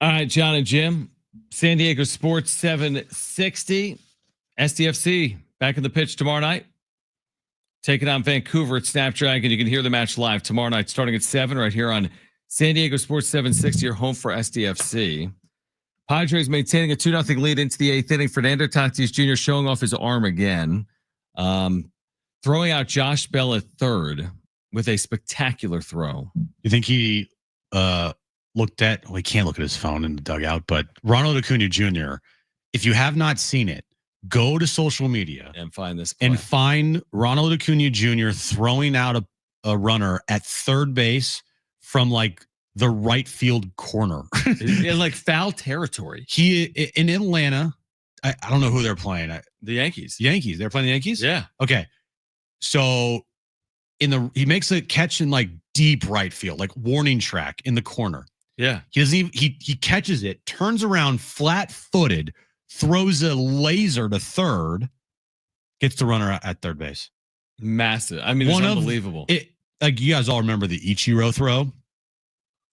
All right, Jon and Jim, San Diego Sports 760, SDFC back in the pitch tomorrow night. Taking on Vancouver at Snapdragon. You can hear the match live tomorrow night starting at 7 right here on San Diego Sports 760, your home for SDFC. Padres maintaining a 2-0 lead into the 8th inning. Fernando Tatis Jr. showing off his arm again. Throwing out Josh Bell at third with a spectacular throw. You think he looked at, well, he can't look at his phone in the dugout, but Ronald Acuna Jr., if you have not seen it, go to social media and find this play. And find Ronald Acuna Jr. throwing out a runner at third base from like the right field corner. In like foul territory. He in Atlanta, I don't know who they're playing. The Yankees. They're playing the Yankees? Yeah. Okay. So he makes a catch in like deep right field, like warning track in the corner. Yeah. He doesn't even, he catches it, turns around flat-footed, throws a laser to third, gets the runner at third base. Massive. I mean, it's unbelievable. Like you guys all remember the Ichiro throw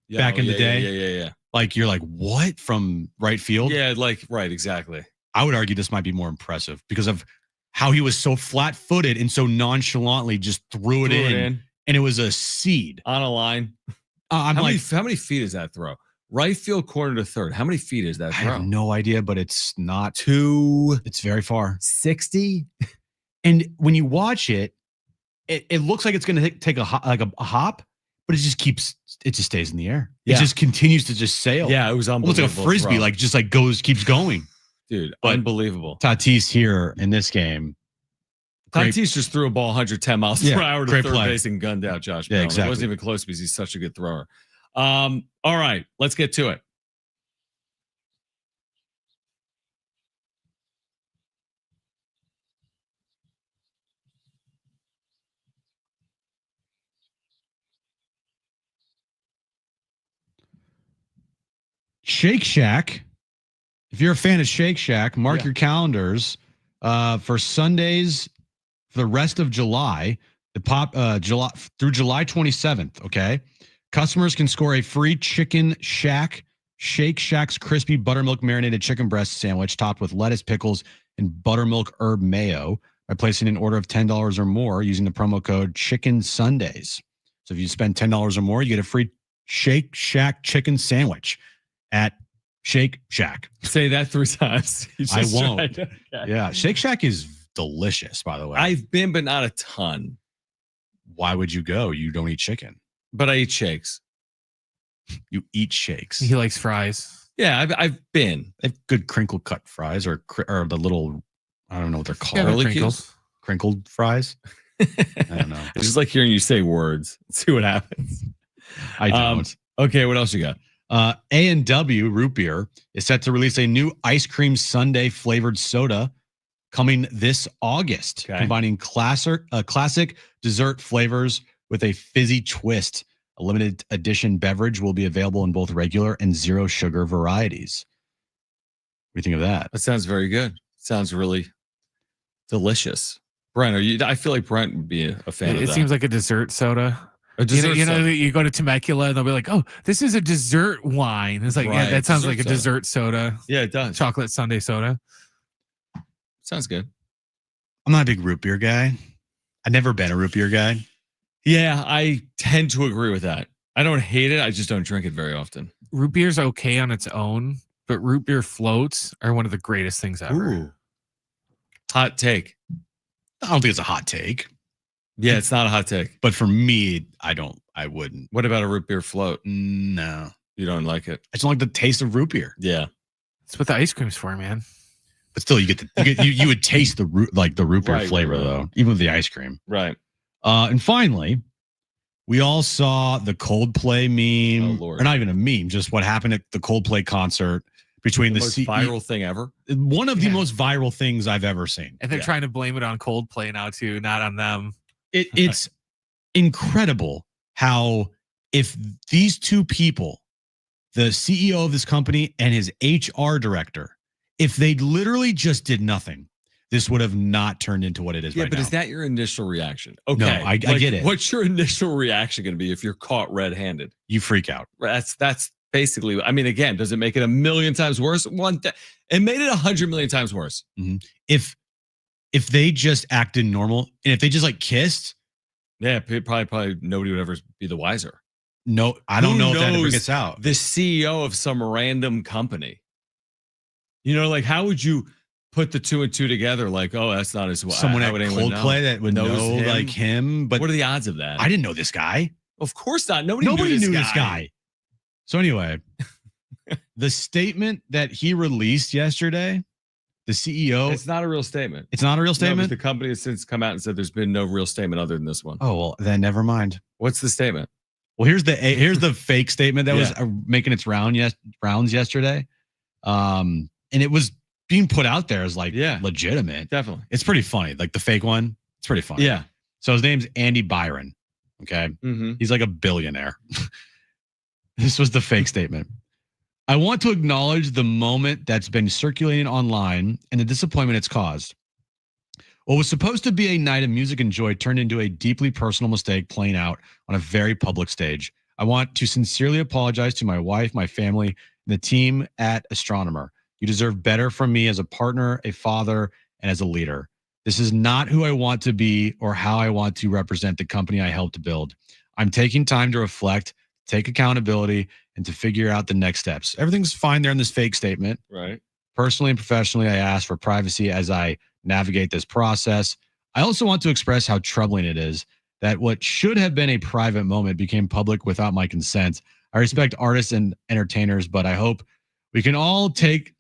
back in the day? Yeah. Like you're like, what, from right field? Yeah, like, right, exactly. I would argue this might be more impressive because of how he was so flat-footed and so nonchalantly just threw it in, and it was a seed. On a line. How many feet is that throw? Right field corner to third. How many feet is that throw? I have no idea, but it's not it's very far. 60. And when you watch it, it looks like it's going to take a hop, but it just stays in the air. Yeah. It just continues to just sail. Yeah, it was unbelievable. Almost like a frisbee, throw. Keeps going. Dude, but unbelievable. Tatis here in this game. Tatis just threw a ball 110 miles per hour to third base and gunned out Josh Bell. Exactly. It wasn't even close because he's such a good thrower. All right, let's get to it. Shake Shack. If you're a fan of Shake Shack, mark your calendars for Sundays for the rest of July. July through July 27th. Okay, customers can score a free Chicken Shack Shake Shack's crispy buttermilk marinated chicken breast sandwich topped with lettuce, pickles, and buttermilk herb mayo by placing an order of $10 or more using the promo code Chicken Sundays. So if you spend $10 or more, you get a free Shake Shack chicken sandwich at Shake Shack. Say that 3 times. I won't. Okay. Yeah, Shake Shack is delicious, by the way. I've been, but not a ton. Why would you go? You don't eat chicken. But I eat shakes. You eat shakes. He likes fries. Yeah, I've been. They have good crinkle cut fries or the little, I don't know what they're called. Crinkles. Crinkled fries. I don't know. It's just like hearing you say words. See what happens. I don't. Okay, what else you got? A&W Root Beer is set to release a new ice cream sundae flavored soda coming this August, combining classic dessert flavors with a fizzy twist. A limited edition beverage will be available in both regular and zero sugar varieties. What do you think of that? That sounds very good. Sounds really delicious. Brent, I feel like Brent would be a fan of that. It seems like a dessert soda. A dessert soda. You go to Temecula and they'll be like, oh, this is a dessert wine. It's like, yeah, that sounds like a dessert soda. Yeah, it does. Chocolate sundae soda. Sounds good. I'm not a big root beer guy. I've never been a root beer guy. Yeah, I tend to agree with that. I don't hate it. I just don't drink it very often. Root beer's okay on its own, but root beer floats are one of the greatest things ever. Ooh. Hot take. I don't think it's a hot take. Yeah, it's not a hot take. But for me, I wouldn't. What about a root beer float? No. You don't like it? I just don't like the taste of root beer. Yeah. That's what the ice cream's for, man. But still, you would taste the root beer flavor though, even with the ice cream. Right. And finally, we all saw the Coldplay meme, or not even a meme, just what happened at the Coldplay concert between the most viral thing ever. One of the most viral things I've ever seen. And they're trying to blame it on Coldplay now too, not on them. It's incredible how if these two people, the CEO of this company and his HR director, if they literally just did nothing, this would have not turned into what it is right now. Yeah, but is that your initial reaction? Okay. No, I get it. What's your initial reaction going to be if you're caught red-handed? You freak out. That's basically, I mean, again, does it make it a million times worse? It made it 100 million times worse. Mm-hmm. If they just acted normal and if they just like kissed, yeah, probably nobody would ever be the wiser. No, I don't know if that ever gets out. The CEO of some random company. You know, like how would you put the 2 and 2 together? Like, oh, that's not his. Someone at Coldplay that would know him? Like him. But what are the odds of that? I didn't know this guy. Of course not. Nobody knew this guy. So anyway, the statement that he released yesterday, the CEO. It's not a real statement. It's not a real statement? No, the company has since come out and said there's been no real statement other than this one. Oh, well, then never mind. What's the statement? Well, here's the fake statement that was making its rounds yesterday. And it was being put out there as like legitimate. Definitely. It's pretty funny. Like the fake one. It's pretty funny. Yeah. So his name's Andy Byron. Okay. Mm-hmm. He's like a billionaire. This was the fake statement. I want to acknowledge the moment that's been circulating online and the disappointment it's caused. What was supposed to be a night of music and joy turned into a deeply personal mistake playing out on a very public stage. I want to sincerely apologize to my wife, my family, and the team at Astronomer. You deserve better from me as a partner, a father, and as a leader. This is not who I want to be or how I want to represent the company I helped to build. I'm taking time to reflect, take accountability, and to figure out the next steps. Everything's fine there in this fake statement. Right. Personally and professionally, I ask for privacy as I navigate this process. I also want to express how troubling it is that what should have been a private moment became public without my consent. I respect artists and entertainers, but I hope we can all think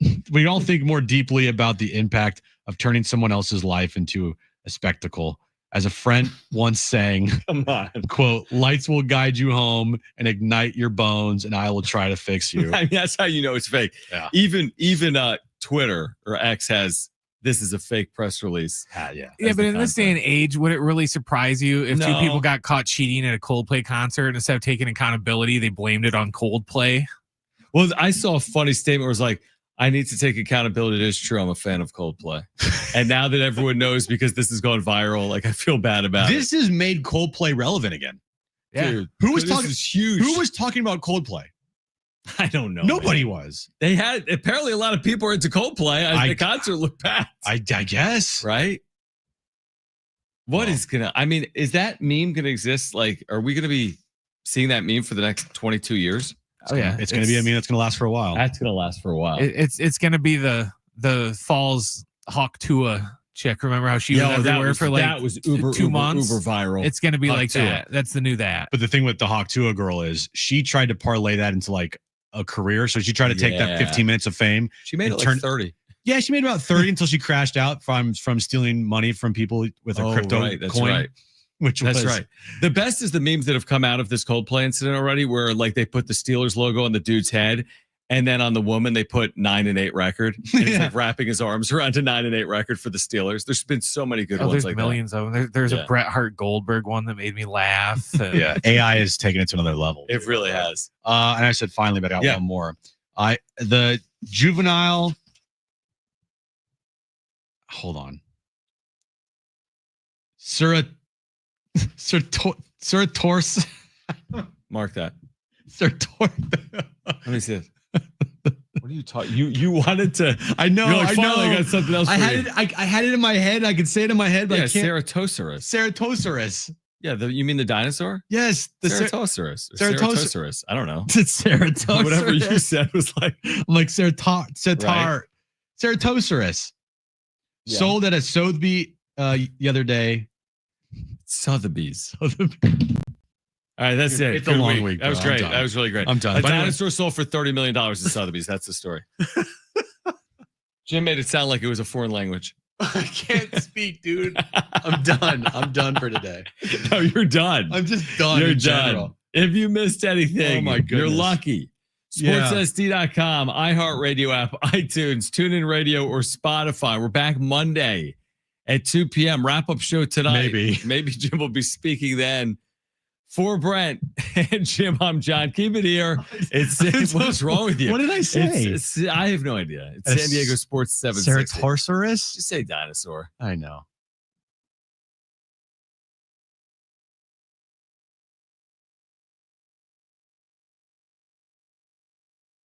more deeply about the impact of turning someone else's life into a spectacle. As a friend once sang, come on, quote, lights will guide you home and ignite your bones, and I will try to fix you. I mean, that's how you know it's fake. Yeah. Even Twitter or X has this is a fake press release. Yeah, but in this day and age, would it really surprise you if two people got caught cheating at a Coldplay concert and instead of taking accountability, they blamed it on Coldplay? Well, I saw a funny statement where it was like, I need to take accountability. It is true. I'm a fan of Coldplay. And now that everyone knows because this has gone viral, like I feel bad about it. This has made Coldplay relevant again. Yeah. Dude, who was talking? This is huge. Who was talking about Coldplay? I don't know. Nobody was. They had apparently a lot of people are into Coldplay. The concert looked packed. I guess. Right. What is I mean, is that meme gonna exist? Like, are we gonna be seeing that meme for the next 22 years? It's gonna be a meme that's gonna last for a while. That's gonna last for a while. It's gonna be the Falls Hawk Tua chick. Remember how she was everywhere for like that was uber 2 months? Uber viral. It's gonna be Hawk like Tua. that. That's the new that. But the thing with the Hawk Tua girl is she tried to parlay that into like a career. So she tried to take that 15 minutes of fame. She made it like 30. Yeah, she made about 30 until she crashed out from stealing money from people with a crypto coin. Right. That's right. The best is the memes that have come out of this Coldplay incident already, where like they put the Steelers logo on the dude's head, and then on the woman they put 9-8 record. And he's like wrapping his arms around a 9-8 record for the Steelers. There's been so many good ones there's like millions that. of them. There's a Bret Hart Goldberg one that made me laugh. Yeah, AI is taking it to another level. It really has. And I said finally, but I got one more. The juvenile. Hold on. Torse. Mark that. Let me see it. What are you talking? You wanted to? I know. You're like, I know. I got something else. I had it in my head. I could say it in my head, but I can't. Ceratosaurus. Yeah, you mean the dinosaur? Yes, the Ceratosaurus. Ceratosaurus. I don't know. It's Ceratosaurus. Whatever you said was like, I'm like Ceratosaurus. Yeah. Sold at a Sotheby the other day. Sotheby's. All right, that's it. It's a long week. That was great. That was really great. I'm done. A dinosaur sold for $30 million at Sotheby's. That's the story. Jim made it sound like it was a foreign language. I can't speak, dude. I'm done. I'm done for today. No, you're done. I'm just done. You're in done. general. If you missed anything, oh my goodness, you're lucky. SportsSD.com, iHeartRadio app, iTunes, TuneIn Radio, or Spotify. We're back Monday at 2 p.m. Wrap-up show tonight. Maybe Jim will be speaking then. For Brent and Jim, I'm John. Keep it here. What's wrong with you? What did I say? I have no idea. It's San Diego Sports 760. Ceratosaurus? Just say dinosaur. I know.